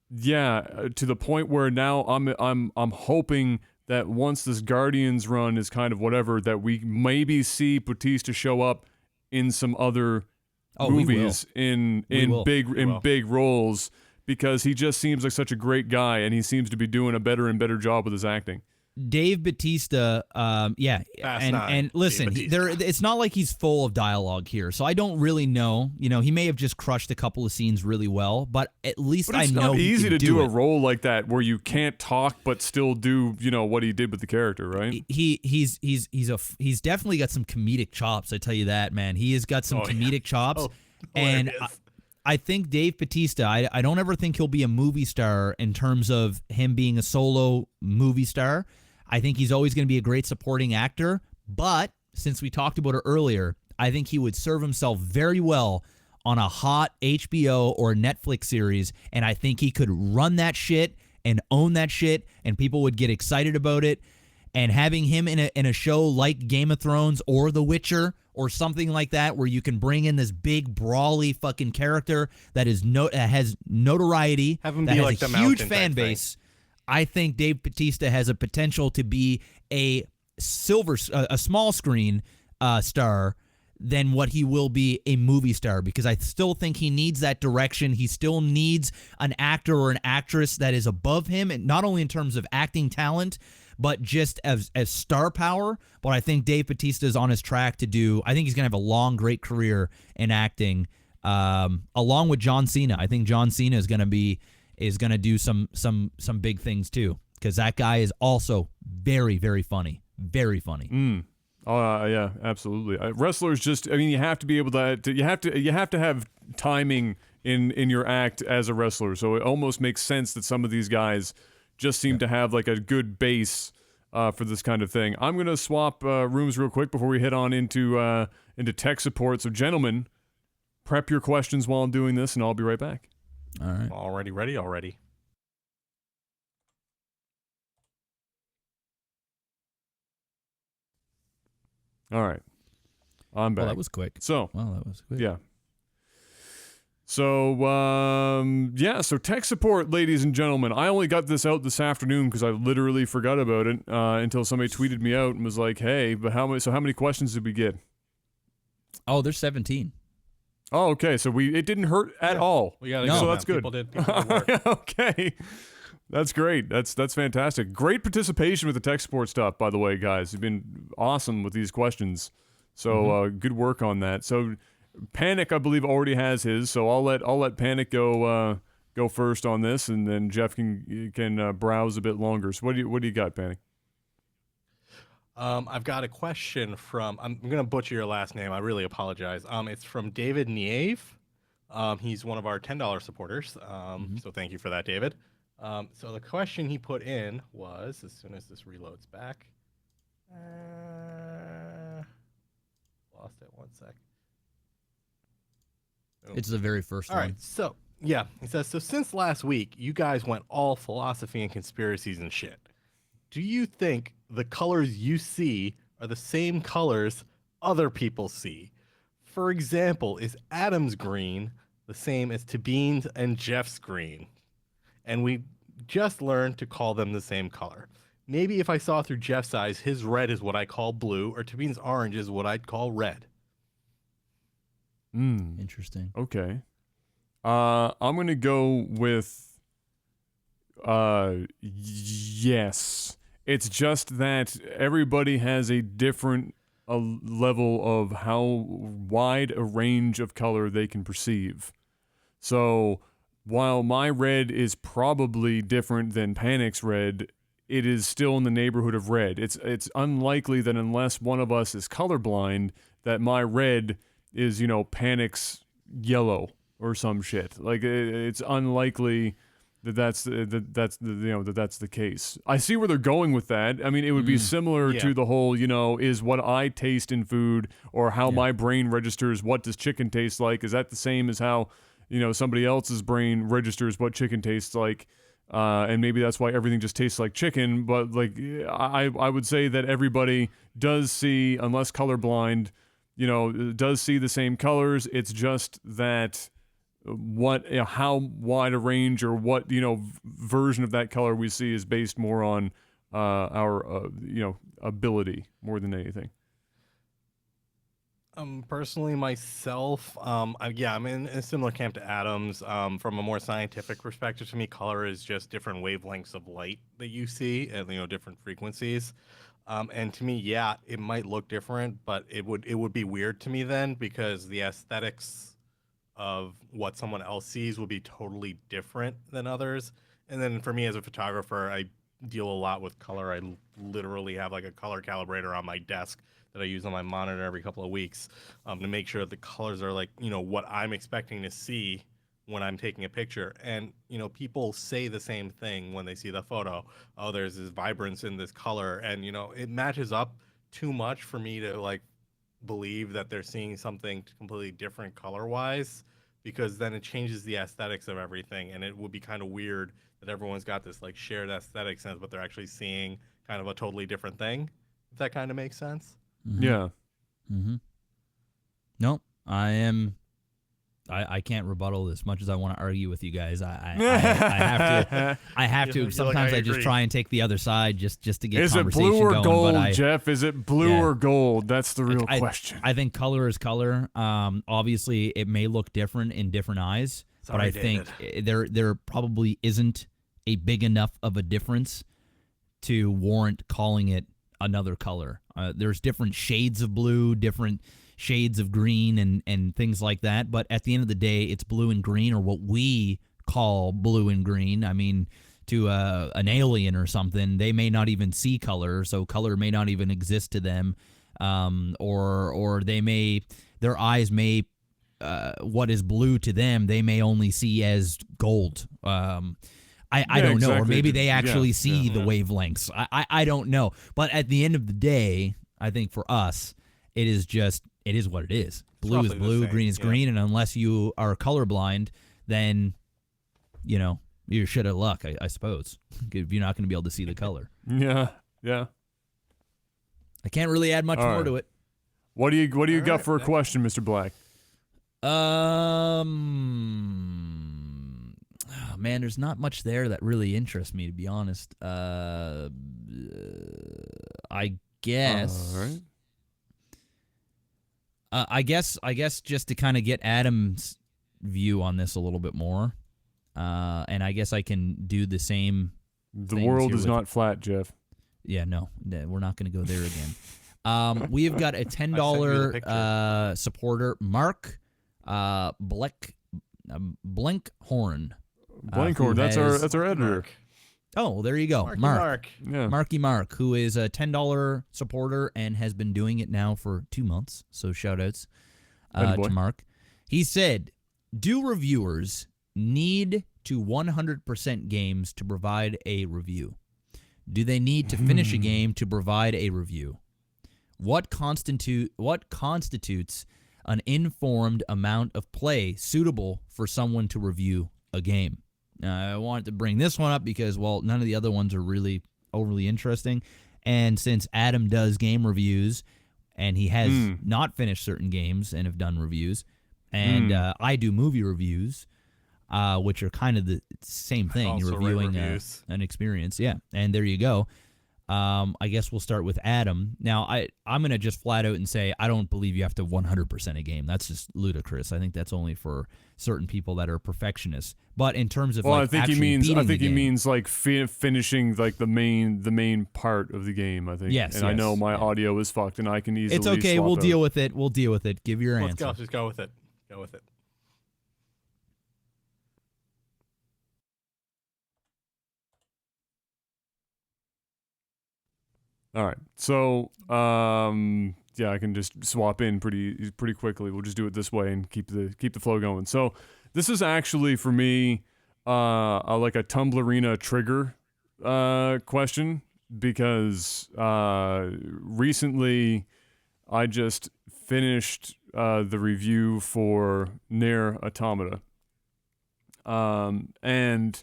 [SPEAKER 1] Yeah, to the point where now I'm hoping that once this Guardians run is kind of whatever, that we maybe see Bautista show up in some other movies in big roles, because he just seems like such a great guy, and he seems to be doing a better and better job with his acting.
[SPEAKER 3] Dave Bautista, and listen, it's not like he's full of dialogue here, so I don't really know. You know, he may have just crushed a couple of scenes really well, but at least I know. It's not
[SPEAKER 1] easy to do a role like that where you can't talk but still do what he did with the character, right?
[SPEAKER 3] He's definitely got some comedic chops. I tell you that, man. He has got some comedic chops, and I think Dave Bautista, I don't ever think he'll be a movie star in terms of him being a solo movie star. I think he's always going to be a great supporting actor, but since we talked about it earlier, I think he would serve himself very well on a hot HBO or Netflix series, and I think he could run that shit and own that shit, and people would get excited about it. And having him in a show like Game of Thrones or The Witcher or something like that, where you can bring in this big brawly fucking character that has notoriety,
[SPEAKER 2] have him
[SPEAKER 3] that
[SPEAKER 2] be
[SPEAKER 3] has
[SPEAKER 2] like
[SPEAKER 3] a
[SPEAKER 2] the
[SPEAKER 3] huge
[SPEAKER 2] Mountain
[SPEAKER 3] fan
[SPEAKER 2] type
[SPEAKER 3] base. I think Dave Bautista has a potential to be a small screen star than what he will be a movie star, because I still think he needs that direction. He still needs an actor or an actress that is above him, and not only in terms of acting talent, but just as star power. But I think Dave Bautista is on his track to do. I think he's gonna have a long, great career in acting, along with John Cena. I think John Cena is gonna do some big things too, because that guy is also very, very funny, very funny.
[SPEAKER 1] Yeah, absolutely. Wrestlers you have to be able to you have to have timing in your act as a wrestler. So it almost makes sense that some of these guys just seem to have like a good base for this kind of thing. I'm gonna swap rooms real quick before we head on into tech support. So gentlemen, prep your questions while I'm doing this, and I'll be right back.
[SPEAKER 3] All right.
[SPEAKER 2] Already ready? Already.
[SPEAKER 1] All right. I'm back.
[SPEAKER 3] Well, that was quick.
[SPEAKER 1] So,
[SPEAKER 3] that was quick.
[SPEAKER 1] Yeah. So, so tech support, ladies and gentlemen. I only got this out this afternoon because I literally forgot about it until somebody tweeted me out and was like, hey, but how many questions did we get?
[SPEAKER 3] Oh, there's 17.
[SPEAKER 1] Oh, okay. So it didn't hurt at all.
[SPEAKER 2] We got
[SPEAKER 1] so that's good.
[SPEAKER 2] People did work.
[SPEAKER 1] Okay. That's great. That's fantastic. Great participation with the tech support stuff, by the way, guys. You've been awesome with these questions. So good work on that. So Panic, I believe, already has his. So I'll let Panic go first on this, and then Jeff can browse a bit longer. So what do you got, Panic?
[SPEAKER 2] I've got a question from. I'm gonna butcher your last name. I really apologize. It's from David Nieve. He's one of our $10 supporters. So thank you for that, David. So the question he put in was, as soon as this reloads back, lost it 1 sec. Boom.
[SPEAKER 3] It's the very first one.
[SPEAKER 2] All right, so yeah, he says, so since last week, you guys went all philosophy and conspiracies and shit. do you think the colors you see are the same colors other people see? For example, is Adam's green the same as Tabin's and Jeff's green? And we just learned to call them the same color. Maybe if I saw through Jeff's eyes, his red is what I call blue, or Tabin's orange is what I'd call red.
[SPEAKER 3] Interesting.
[SPEAKER 1] Okay. I'm going to go with yes. It's just that everybody has a different level of how wide a range of color they can perceive. So while my red is probably different than Panic's red, it is still in the neighborhood of red. It's unlikely that unless one of us is colorblind, that my red is, Panic's yellow or some shit. Like it's unlikely that's the case. I see where they're going with that. I mean, it would be similar to the whole, is what I taste in food or how my brain registers what does chicken taste like, is that the same as how, somebody else's brain registers what chicken tastes like? And maybe that's why everything just tastes like chicken. But like, I would say that everybody does see, unless colorblind, does see the same colors. It's just that how wide a range or what version of that color we see is based more on our ability more than anything.
[SPEAKER 2] Personally, myself, I'm in a similar camp to Adam's. From a more scientific perspective, to me, color is just different wavelengths of light that you see at different frequencies. And to me, it might look different, but it would be weird to me then, because the aesthetics of what someone else sees will be totally different than others. And then for me as a photographer, I deal a lot with color. I literally have like a color calibrator on my desk that I use on my monitor every couple of weeks to make sure that the colors are like, what I'm expecting to see when I'm taking a picture. And, people say the same thing when they see the photo. Oh, there's this vibrance in this color. And, it matches up too much for me to like believe that they're seeing something completely different color-wise, because then it changes the aesthetics of everything. And it would be kind of weird that everyone's got this like shared aesthetic sense, but they're actually seeing kind of a totally different thing. If that kind of makes sense.
[SPEAKER 3] Mm-hmm.
[SPEAKER 1] Yeah.
[SPEAKER 3] Mm-hmm. No, I can't rebuttal as much as I want to argue with you guys. I have to. I have to. Sometimes I just try and take the other side just to get
[SPEAKER 1] Is it
[SPEAKER 3] conversation
[SPEAKER 1] blue or
[SPEAKER 3] going.
[SPEAKER 1] gold, Jeff? Is it blue or gold? That's the real question.
[SPEAKER 3] I think color is color. Obviously, it may look different in different eyes, but I think there probably isn't a big enough of a difference to warrant calling it another color. There's different shades of blue, different shades of green and things like that. But at the end of the day, it's blue and green, or what we call blue and green. I mean, to an alien or something, they may not even see color, so color may not even exist to them. Or their eyes may, what is blue to them, they may only see as gold. I don't know. Or maybe they actually see the wavelengths. I don't know. But at the end of the day, I think for us, it is what it is. Blue is blue, green is green, and unless you are colorblind, then, you're shit at luck, I suppose, if you're not going to be able to see the color.
[SPEAKER 1] Yeah.
[SPEAKER 3] I can't really add much more to it.
[SPEAKER 1] What do you got for a question, Mr. Black?
[SPEAKER 3] Man, there's not much there that really interests me, to be honest. I guess.
[SPEAKER 1] All right.
[SPEAKER 3] I guess just to kind of get Adam's view on this a little bit more, and I guess I can do the same.
[SPEAKER 1] The world is not flat, Jeff.
[SPEAKER 3] Yeah, no, we're not going to go there again. We have got a $10 supporter, Mark Blinkhorn.
[SPEAKER 1] Blinkhorn, that's our editor.
[SPEAKER 2] Mark.
[SPEAKER 3] Oh, well, there you go. Marky Mark, who is a $10 supporter and has been doing it now for 2 months. So shout outs to Mark. He said, do reviewers need to 100% games to provide a review? Do they need to finish a game to provide a review? What constitutes an informed amount of play suitable for someone to review a game? I wanted to bring this one up because, well, none of the other ones are really overly interesting. And since Adam does game reviews, and he has not finished certain games and have done reviews, and I do movie reviews, which are kind of the same thing. You're reviewing an experience. Yeah, and there you go. I guess we'll start with Adam. Now, I'm going to just flat out and say I don't believe you have to 100% a game. That's just ludicrous. I think that's only for certain people that are perfectionists. But in terms of
[SPEAKER 1] I think he means like finishing like the main part of the game. I think. Yes. And I know my audio is fucked, and I can easily.
[SPEAKER 3] It's okay. We'll deal with it. We'll deal with it. Give your answer.
[SPEAKER 2] Let's go. Just go with it. Go with it.
[SPEAKER 1] All right. So, yeah, I can just swap in pretty quickly. We'll just do it this way and keep the flow going. So, this is actually for me like a Tumblerina trigger question, because recently I just finished the review for Nier Automata. And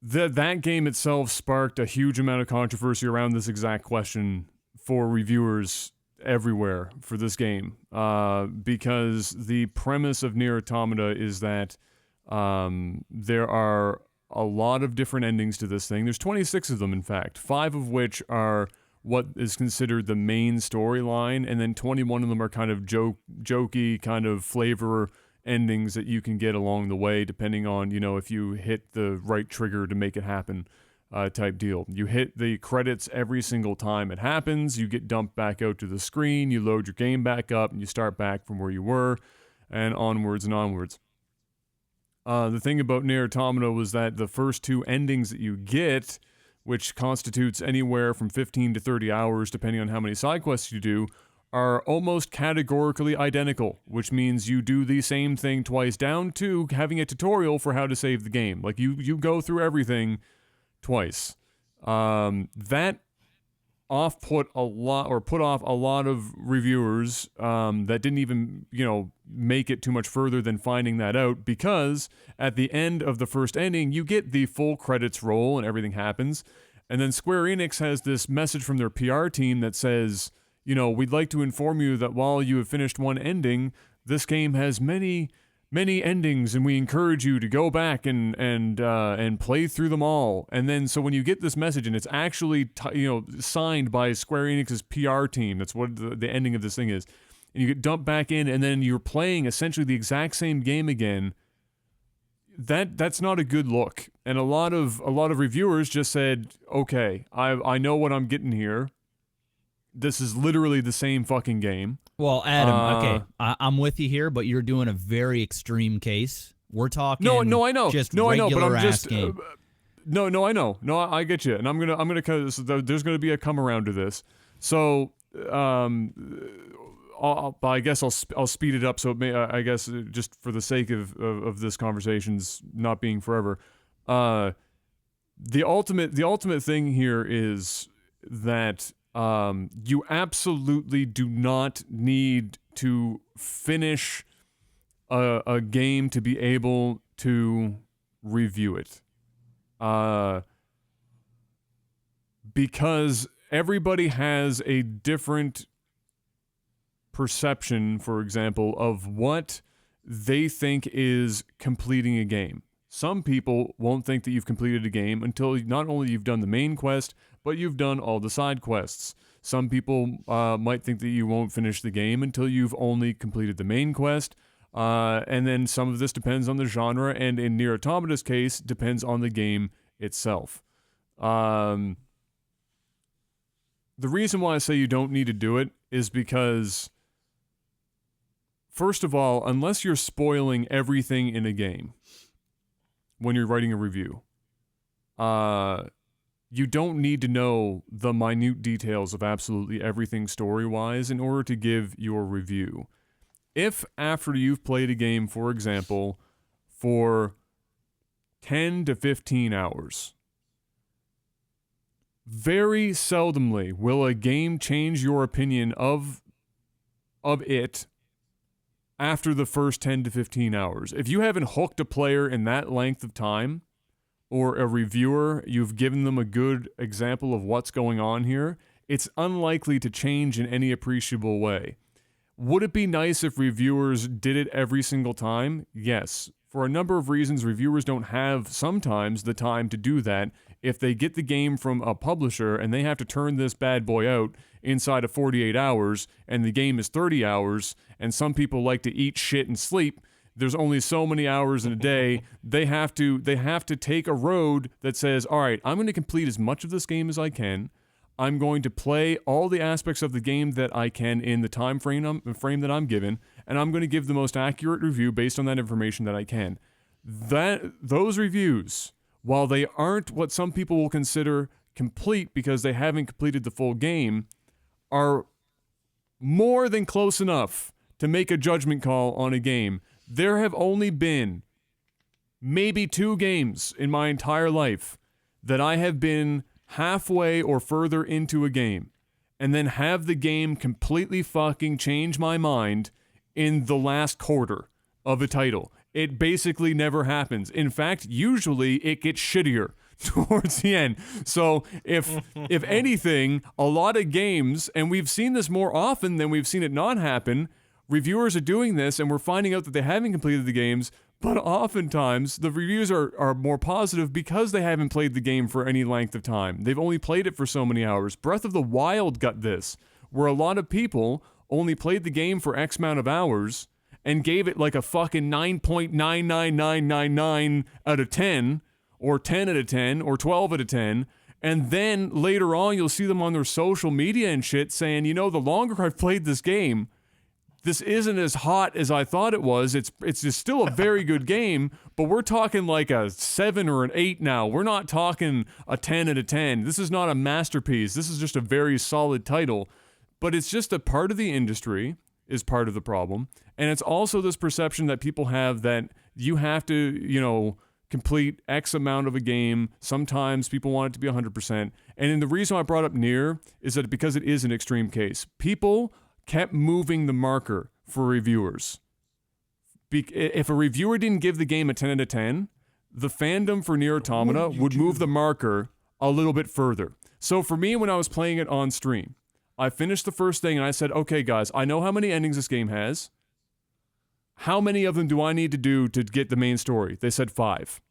[SPEAKER 1] that game itself sparked a huge amount of controversy around this exact question for reviewers everywhere for this game, because the premise of Nier Automata is that there are a lot of different endings to this thing. There's 26 of them, in fact, 5 of which are what is considered the main storyline, and then 21 of them are kind of jokey, kind of flavor endings that you can get along the way, depending on, if you hit the right trigger to make it happen, type deal. You hit the credits every single time it happens, you get dumped back out to the screen, you load your game back up, and you start back from where you were, and onwards and onwards. The thing about Nier Automata was that the first 2 endings that you get, which constitutes anywhere from 15 to 30 hours, depending on how many side quests you do, are almost categorically identical, which means you do the same thing twice, down to having a tutorial for how to save the game. Like, you go through everything twice. That put off a lot of reviewers that didn't even, make it too much further than finding that out, because at the end of the first ending, you get the full credits roll and everything happens, and then Square Enix has this message from their PR team that says, we'd like to inform you that while you have finished one ending, this game has many, many endings, and we encourage you to go back and play through them all. And then, so when you get this message, and it's actually signed by Square Enix's PR team, that's what the ending of this thing is, and you get dumped back in, and then you're playing essentially the exact same game again. That's not a good look. And a lot of reviewers just said, okay, I know what I'm getting here. This is literally the same fucking game.
[SPEAKER 3] Well, Adam, okay, I'm with you here, but you're doing a very extreme case. We're talking.
[SPEAKER 1] No, I know.
[SPEAKER 3] Just
[SPEAKER 1] no, I know, but I'm just.
[SPEAKER 3] Game.
[SPEAKER 1] No, I know. No, I get you, and I'm gonna. There's gonna be a come around to this. So, I guess I'll speed it up. So I guess just for the sake of this conversation's not being forever, the ultimate thing here is that. You absolutely do not need to finish a game to be able to review it. Because everybody has a different perception, for example, of what they think is completing a game. Some people won't think that you've completed a game until not only you've done the main quest, but you've done all the side quests. Some people might think that you won't finish the game until you've only completed the main quest. And then some of this depends on the genre, and in Nier Automata's case, depends on the game itself. The reason why I say you don't need to do it is because, first of all, unless you're spoiling everything in a game when you're writing a review, you don't need to know the minute details of absolutely everything story-wise in order to give your review. If after you've played a game, for example, for 10 to 15 hours, very seldomly will a game change your opinion of it after the first 10 to 15 hours. If you haven't hooked a player in that length of time, or a reviewer, you've given them a good example of what's going on here, it's unlikely to change in any appreciable way. Would it be nice if reviewers did it every single time? Yes. For a number of reasons, reviewers don't have sometimes the time to do that. If they get the game from a publisher and they have to turn this bad boy out inside of 48 hours and the game is 30 hours and some people like to eat shit and sleep, there's only so many hours in a day. They have to take a road that says, all right, I'm going to complete as much of this game as I can. I'm going to play all the aspects of the game that I can in the time frame that I'm given, and I'm going to give the most accurate review based on that information that I can. Those reviews, while they aren't what some people will consider complete because they haven't completed the full game, are more than close enough to make a judgment call on a game. There have only been maybe 2 games in my entire life that I have been halfway or further into a game and then have the game completely fucking change my mind in the last quarter of a title. It basically never happens. In fact, usually it gets shittier towards the end. So if anything, a lot of games, and we've seen this more often than we've seen it not happen, reviewers are doing this and we're finding out that they haven't completed the games, but oftentimes the reviews are more positive because they haven't played the game for any length of time. They've only played it for so many hours. Breath of the Wild got this, where a lot of people only played the game for X amount of hours and gave it like a fucking 9.99999 out of 10, or 10 out of 10, or 12 out of 10, and then later on you'll see them on their social media and shit saying, you know, the longer I've played this game, this isn't as hot as I thought it was. It's just still a very good game, but we're talking like a 7 or an 8 now. We're not talking a 10 out of 10. This is not a masterpiece. This is just a very solid title, but it's just a part of the industry is part of the problem. And it's also this perception that people have that you have to, you know, complete X amount of a game. Sometimes people want it to be 100%. And the reason I brought up Nier is that because it is an extreme case. People kept moving the marker for reviewers. If a reviewer didn't give the game a 10 out of 10, the fandom for Nier Automata would move the marker a little bit further. So for me, when I was playing it on stream, I finished the first thing and I said, okay guys, I know how many endings this game has. How many of them do I need to do to get the main story? They said 5.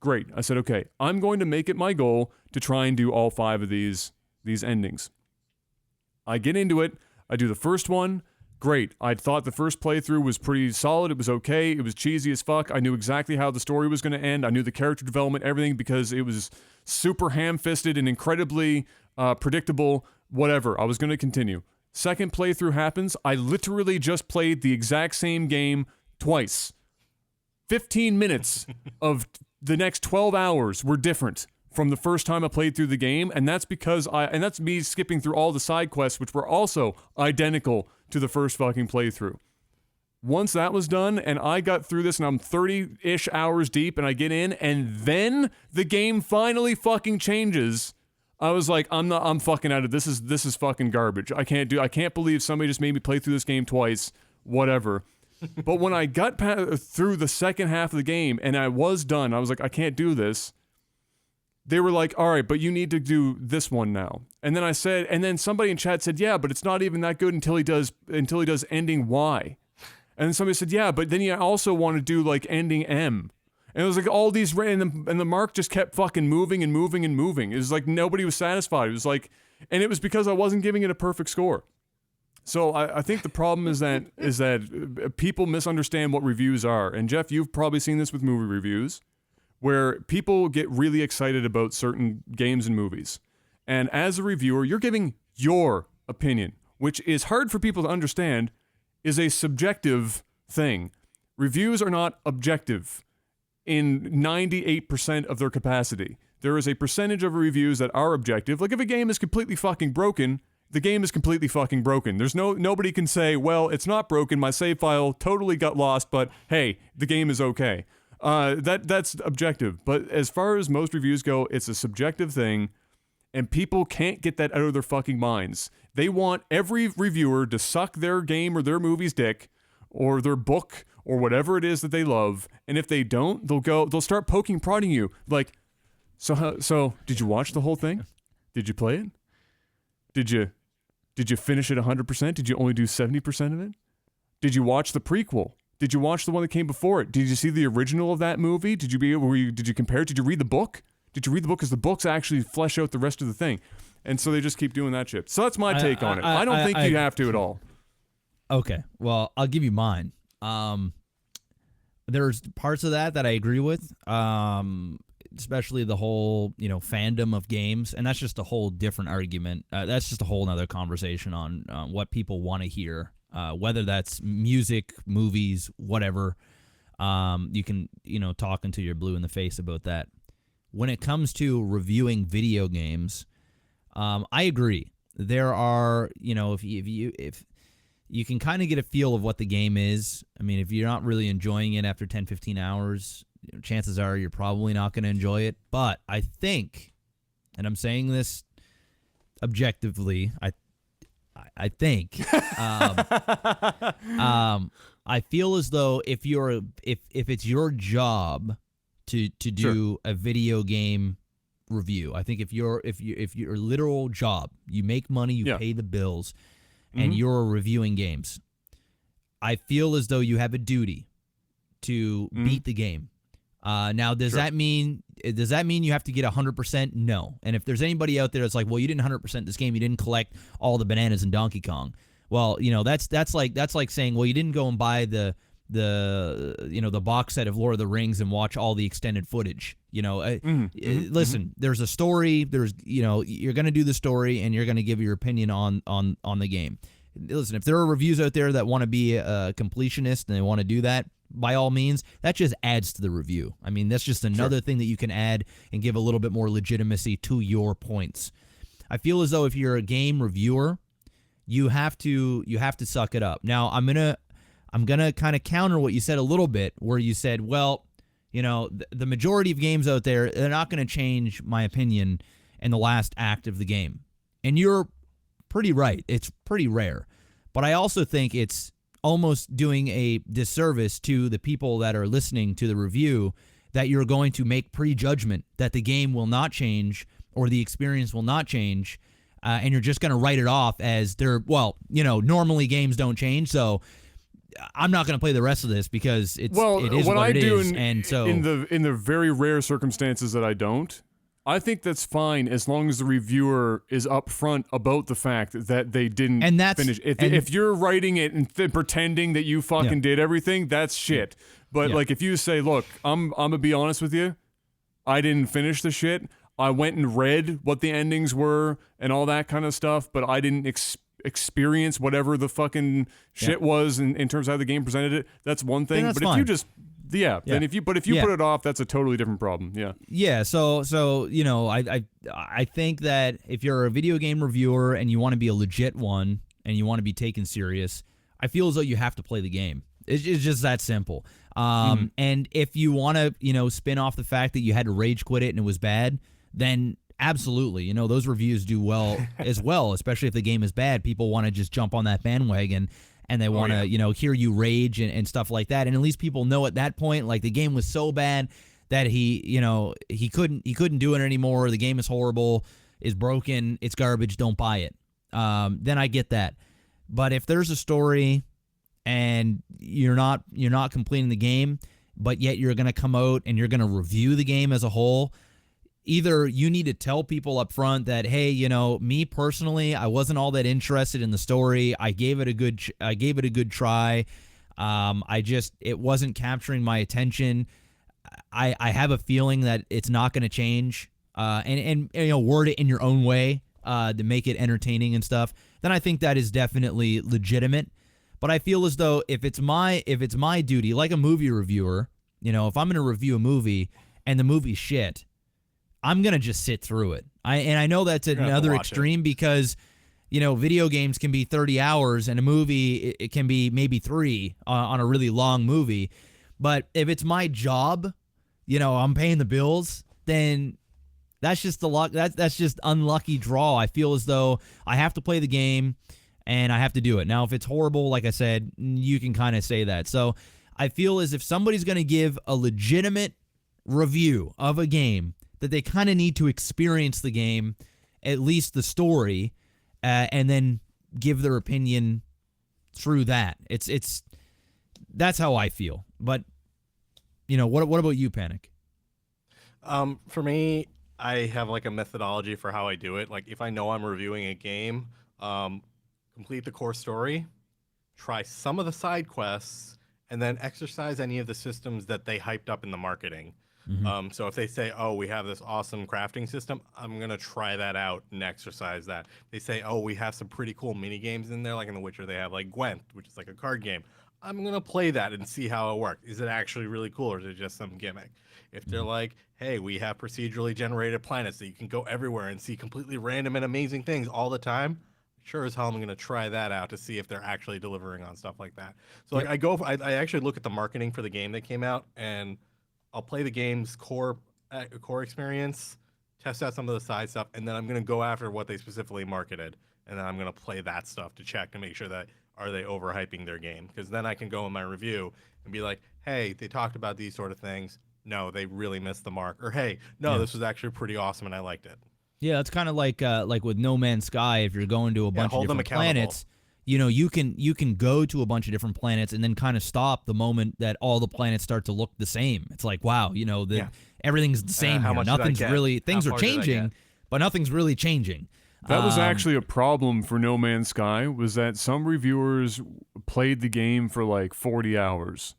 [SPEAKER 1] Great. I said, okay, I'm going to make it my goal to try and do all 5 of these endings. I get into it. I do the first one, great. I thought the first playthrough was pretty solid. It was okay. It was cheesy as fuck. I knew exactly how the story was going to end. I knew the character development, everything, because it was super ham-fisted and incredibly predictable, whatever. I was going to continue. Second playthrough happens. I literally just played the exact same game twice. 15 minutes of the next 12 hours were different from the first time I played through the game, and that's because and that's me skipping through all the side quests, which were also identical to the first fucking playthrough. Once that was done, and I got through this, and I'm 30-ish hours deep, and I get in, and then the game finally fucking changes. I was like, I'm fucking out of this. This is fucking garbage. I can't believe somebody just made me play through this game twice. Whatever. But when I got through the second half of the game, and I was done, I was like, I can't do this. They were like, all right, but you need to do this one now. And then I said, and then somebody in chat said, yeah, but it's not even that good until he does ending Y. And then somebody said, yeah, but then you also want to do like ending M. And it was like all these, and the mark just kept fucking moving and moving and moving. It was like nobody was satisfied. It was like, and it was because I wasn't giving it a perfect score. So I think the problem is that people misunderstand what reviews are. And Jeff, you've probably seen this with movie reviews, where people get really excited about certain games and movies. And as a reviewer, you're giving your opinion, which is hard for people to understand, is a subjective thing. Reviews are not objective in 98% of their capacity. There is a percentage of reviews that are objective. Like if a game is completely fucking broken, the game is completely fucking broken. There's nobody can say, well, it's not broken, my save file totally got lost, but hey, the game is okay. That's objective. But as far as most reviews go, it's a subjective thing, and people can't get that out of their fucking minds. They want every reviewer to suck their game or their movie's dick, or their book, or whatever it is that they love, and if they don't, they'll start prodding you. Like, So did you watch the whole thing? Did you play it? Did you finish it 100%? Did you only do 70% of it? Did you watch the prequel? Did you watch the one that came before it? Did you see the original of that movie? Did you compare it? Did you read the book? Did you read the book? Because the books actually flesh out the rest of the thing. And so they just keep doing that shit. So that's my take on it. I don't think you have to at all.
[SPEAKER 3] Okay, well, I'll give you mine. There's parts of that I agree with, especially the whole, fandom of games, and that's just a whole different argument. That's just a whole other conversation on what people want to hear, whether that's music, movies, whatever. You can, talk until you're blue in the face about that. When it comes to reviewing video games, I agree. There are, if you can kind of get a feel of what the game is. I mean, if you're not really enjoying it after 10, 15 hours, chances are you're probably not going to enjoy it. But I think, and I'm saying this objectively, I think, I feel as though if it's your job to do a video game review, I think if your literal job, you make money, you pay the bills, and you're reviewing games, I feel as though you have a duty to beat the game. Now, does that mean you have to get 100%? No. And if there's anybody out there that's like, well, you didn't 100% this game, you didn't collect all the bananas in Donkey Kong. Well, that's like saying, well, you didn't go and buy the box set of Lord of the Rings and watch all the extended footage. Listen, there's a story. There's you're gonna do the story and you're gonna give your opinion on the game. Listen, if there are reviews out there that want to be a completionist and they want to do that, by all means, that just adds to the review. I mean, that's just another thing that you can add and give a little bit more legitimacy to your points. I feel as though if you're a game reviewer, you have to suck it up. Now, I'm gonna kind of counter what you said a little bit, where you said, well, the majority of games out there, they're not going to change my opinion in the last act of the game. And you're pretty right. It's pretty rare. But I also think it's almost doing a disservice to the people that are listening to the review that you're going to make prejudgment that the game will not change or the experience will not change, and you're just going to write it off as normally games don't change, so I'm not going to play the rest of this because it is what it is. And so
[SPEAKER 1] in the very rare circumstances that I don't, I think that's fine as long as the reviewer is upfront about the fact that they didn't finish. If you're writing it and pretending that you fucking did everything, that's shit. But like if you say, look, I'm gonna be honest with you, I didn't finish the shit. I went and read what the endings were and all that kind of stuff, but I didn't experience whatever the fucking shit was in terms of how the game presented it. That's one thing. But
[SPEAKER 3] fine.
[SPEAKER 1] if you just then if you put it off, that's a totally different problem.
[SPEAKER 3] So I think that if you're a video game reviewer and you want to be a legit one and you want to be taken serious, I feel as though you have to play the game. It's just that simple. And if you want to spin off the fact that you had to rage quit it and it was bad, then absolutely, those reviews do well as well, especially if the game is bad. People want to just jump on that bandwagon and they want to, hear you rage and stuff like that. And at least people know at that point, like the game was so bad that he couldn't do it anymore. The game is horrible, is broken, it's garbage, don't buy it. Then I get that. But if there's a story and you're not completing the game, but yet you're going to come out and you're going to review the game as a whole, either you need to tell people up front that, hey, me personally, I wasn't all that interested in the story. I gave it a good try. It wasn't capturing my attention. I have a feeling that it's not going to change. And word it in your own way to make it entertaining and stuff. Then I think that is definitely legitimate. But I feel as though if it's my duty, like a movie reviewer, if I'm going to review a movie and the movie's shit, I'm going to just sit through it. I know that's another extreme because, video games can be 30 hours and a movie, it can be maybe 3 on a really long movie. But if it's my job, I'm paying the bills, then that's just the luck. That's just unlucky draw. I feel as though I have to play the game and I have to do it. Now, if it's horrible, like I said, you can kind of say that. So I feel as if somebody's going to give a legitimate review of a game, that they kind of need to experience the game, at least the story, and then give their opinion through that. It's that's how I feel. But what about you, Panic?
[SPEAKER 2] For me, I have like a methodology for how I do it. Like if I know I'm reviewing a game, complete the core story, try some of the side quests, and then exercise any of the systems that they hyped up in the marketing. So if they say, oh, we have this awesome crafting system, I'm going to try that out and exercise that. They say, oh, we have some pretty cool mini games in there. Like in The Witcher, they have like Gwent, which is like a card game. I'm going to play that and see how it works. Is it actually really cool, or is it just some gimmick? If they're like, hey, we have procedurally generated planets that you can go everywhere and see completely random and amazing things all the time, sure as hell I'm going to try that out to see if they're actually delivering on stuff like that. So like I actually look at the marketing for the game that came out, and I'll play the game's core experience, test out some of the side stuff, and then I'm going to go after what they specifically marketed, and then I'm going to play that stuff to check to make sure that are they overhyping their game, because then I can go in my review and be like, hey, they talked about these sort of things. No, they really missed the mark. Or hey, no, this was actually pretty awesome and I liked it.
[SPEAKER 3] Yeah, it's kind of like with No Man's Sky. If you're going to a bunch of different planets, you can go to a bunch of different planets and then kind of stop the moment that all the planets start to look the same. It's like, wow, everything's the same here. Nothing's really, things are changing, but nothing's really changing.
[SPEAKER 1] That was actually a problem for No Man's Sky, was that some reviewers played the game for like 40 hours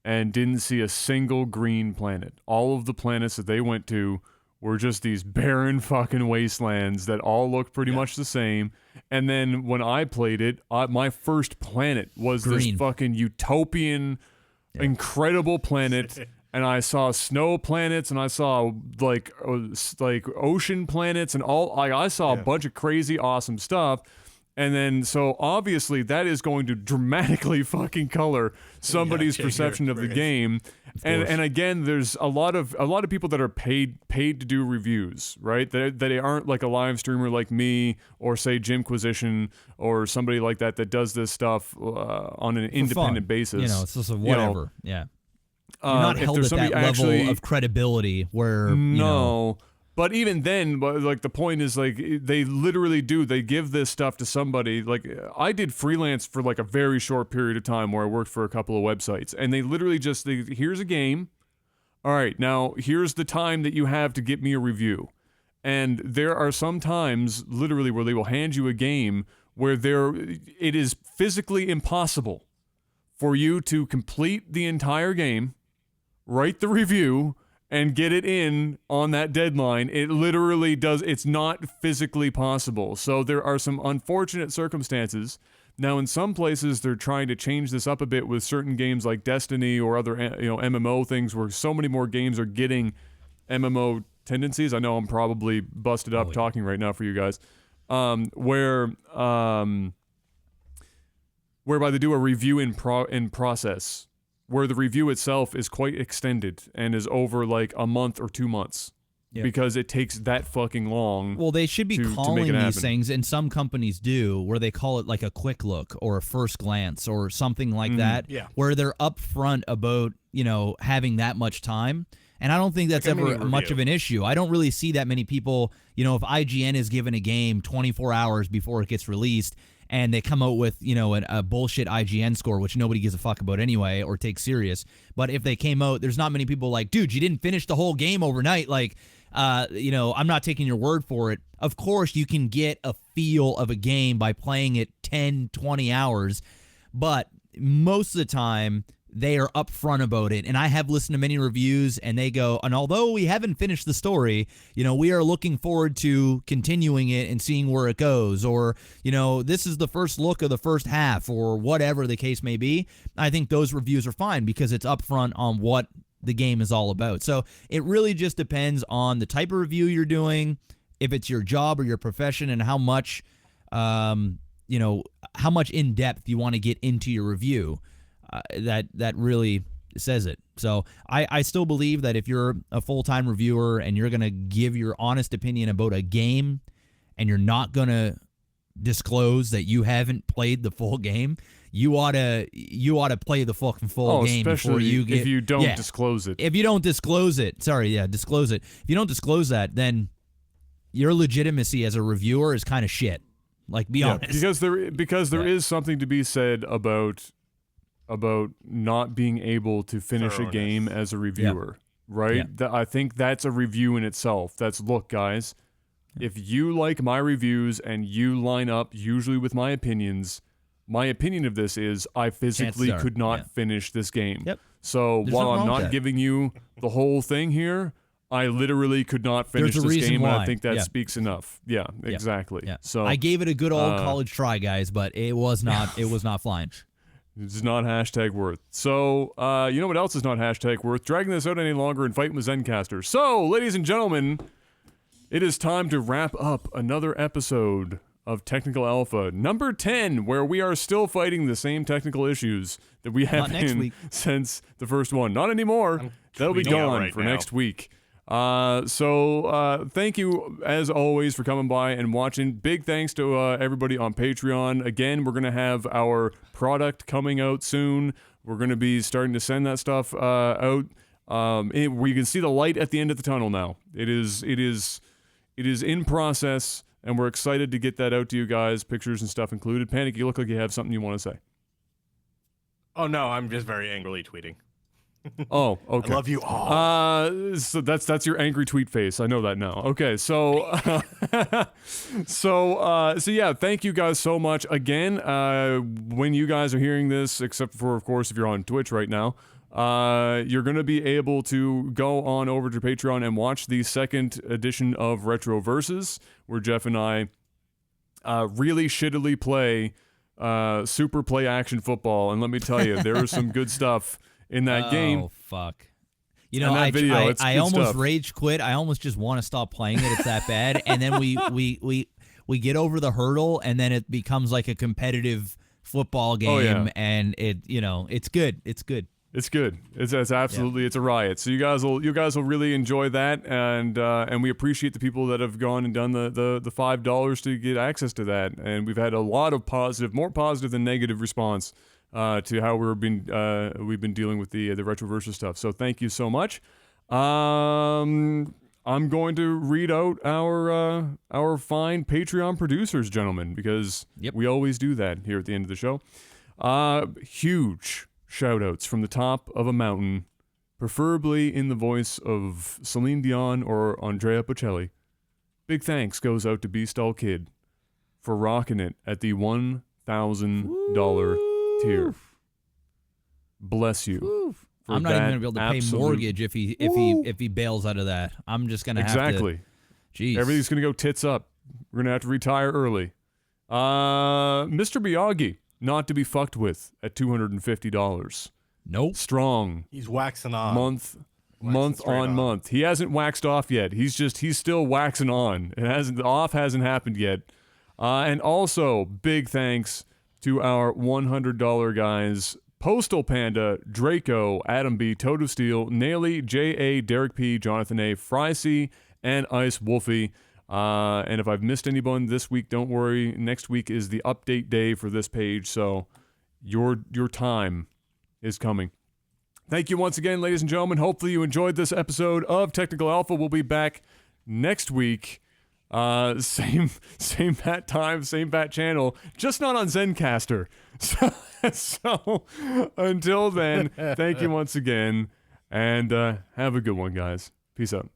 [SPEAKER 1] and didn't see a single green planet. All of the planets that they went to were just these barren fucking wastelands that all looked pretty much the same. And then when I played it, my first planet was this fucking utopian, incredible planet. And I saw snow planets, and I saw like ocean planets, and all. I saw a bunch of crazy, awesome stuff. And then, so obviously, that is going to dramatically fucking color somebody's perception of the game. And again, there's a lot of people that are paid to do reviews, right? That they aren't like a live streamer like me, or say Jimquisition, or somebody like that does this stuff on an independent basis.
[SPEAKER 3] It's just whatever. You're not held at that level of credibility where
[SPEAKER 1] But even then, like the point is, like they literally they give this stuff to somebody. Like I did freelance for like a very short period of time where I worked for a couple of websites, and they literally here's a game. All right, now here's the time that you have to get me a review. And there are some times literally where they will hand you a game where it is physically impossible for you to complete the entire game, write the review, and get it in on that deadline. It literally does. It's not physically possible. So there are some unfortunate circumstances. Now, in some places, they're trying to change this up a bit with certain games like Destiny or other MMO things, where so many more games are getting MMO tendencies. I know I'm probably busted up talking right now for you guys. Whereby they do a review in process, where the review itself is quite extended and is over like a month or 2 months. Yep. Because it takes that fucking long.
[SPEAKER 3] Well, they should be calling these things, and some companies do, where they call it like a quick look or a first glance or something like that, where they're upfront about, having that much time. And I don't think that's ever much of an issue. I don't really see that many people, if IGN is given a game 24 hours before it gets released, and they come out with, a bullshit IGN score, which nobody gives a fuck about anyway or takes serious. But if they came out, there's not many people like, dude, you didn't finish the whole game overnight. Like, I'm not taking your word for it. Of course, you can get a feel of a game by playing it 10, 20 hours. But most of the time, they are upfront about it. And I have listened to many reviews, and they go, and although we haven't finished the story, we are looking forward to continuing it and seeing where it goes. Or, this is the first look of the first half, or whatever the case may be. I think those reviews are fine because it's upfront on what the game is all about. So it really just depends on the type of review you're doing, if it's your job or your profession, and how much, how much in depth you want to get into your review. That really says it. So I still believe that if you're a full-time reviewer and you're going to give your honest opinion about a game, and you're not going to disclose that you haven't played the full game, you ought to play the fucking full game before you get.
[SPEAKER 1] If you don't disclose it.
[SPEAKER 3] If you don't disclose it, disclose it. If you don't disclose that, then your legitimacy as a reviewer is kind of shit. Like, be honest.
[SPEAKER 1] Because there is something to be said about not being able to finish a game as a reviewer, right? I think that's a review in itself. That's, look, guys, if you like my reviews and you line up usually with my opinions, my opinion of this is I physically could not finish this game.
[SPEAKER 3] Yep.
[SPEAKER 1] So
[SPEAKER 3] There's
[SPEAKER 1] while
[SPEAKER 3] nothing
[SPEAKER 1] I'm
[SPEAKER 3] wrong with
[SPEAKER 1] not
[SPEAKER 3] that.
[SPEAKER 1] giving you the whole thing here, I literally could not finish
[SPEAKER 3] There's a
[SPEAKER 1] this
[SPEAKER 3] reason
[SPEAKER 1] game, and I
[SPEAKER 3] why.
[SPEAKER 1] think that speaks enough. Yeah, exactly.
[SPEAKER 3] Yeah.
[SPEAKER 1] So
[SPEAKER 3] I gave it a good old college try, guys, but it was not flying.
[SPEAKER 1] it's not #worth. So, you know what else is not #worth? Dragging this out any longer and fighting with Zencastr. So, ladies and gentlemen, it is time to wrap up another episode of Technical Alpha, number 10, where we are still fighting the same technical issues that we have been since the first one. Not anymore. That'll be gone for next week. So thank you, as always, for coming by and watching. Big thanks to everybody on Patreon. Again, we're going to have our product coming out soon. We're going to be starting to send that stuff out. We can see the light at the end of the tunnel now. It is in process, and we're excited to get that out to you guys, pictures and stuff included. Panic, you look like you have something you want to say.
[SPEAKER 2] Oh, no, I'm just very angrily tweeting.
[SPEAKER 1] Oh, okay.
[SPEAKER 2] I love you all.
[SPEAKER 1] So that's your angry tweet face. I know that now. Okay, so so yeah, thank you guys so much again. When you guys are hearing this, except for, of course, if you're on Twitch right now, you're gonna be able to go on over to Patreon and watch the second edition of Retro Versus, where Jeff and I really shittily play super play action football. And let me tell you, there is some good stuff in that game.
[SPEAKER 3] Oh, fuck. You know, I almost
[SPEAKER 1] stuff.
[SPEAKER 3] rage quit. I almost just want to stop playing it. It's that bad. And then we get over the hurdle, and then it becomes like a competitive football game, and it's good. It's good.
[SPEAKER 1] It's good. It's absolutely it's a riot. So you guys will really enjoy that, and we appreciate the people that have gone and done the $5 to get access to that. And we've had a lot of more positive than negative response to how we've been dealing with the Retroversus stuff. So thank you so much. I'm going to read out our fine Patreon producers, gentlemen, because we always do that here at the end of the show. Huge shout-outs from the top of a mountain, preferably in the voice of Celine Dion or Andrea Bocelli. Big thanks goes out to Beastall Kid for rocking it at the $1,000 tier. Bless you.
[SPEAKER 3] I'm not even gonna be able to pay mortgage if he bails out of that. I'm just gonna have to. Jeez.
[SPEAKER 1] Everything's gonna go tits up. We're gonna have to retire early. Mr. Miyagi, not to be fucked with at $250.
[SPEAKER 3] Nope.
[SPEAKER 1] Strong.
[SPEAKER 2] He's waxing on.
[SPEAKER 1] Month on month. He hasn't waxed off yet. He's still waxing on. The off hasn't happened yet. And also, big thanks to our $100 guys: Postal Panda, Draco, Adam B, Toad of Steel, Naily, J.A., Derek P, Jonathan A, Fry C, and Ice Wolfie. And if I've missed anyone this week, don't worry. Next week is the update day for this page, so your time is coming. Thank you once again, ladies and gentlemen. Hopefully you enjoyed this episode of Technical Alpha. We'll be back next week. Same bat time, same bat channel, just not on Zencastr. So until then, thank you once again, and have a good one, guys. Peace out.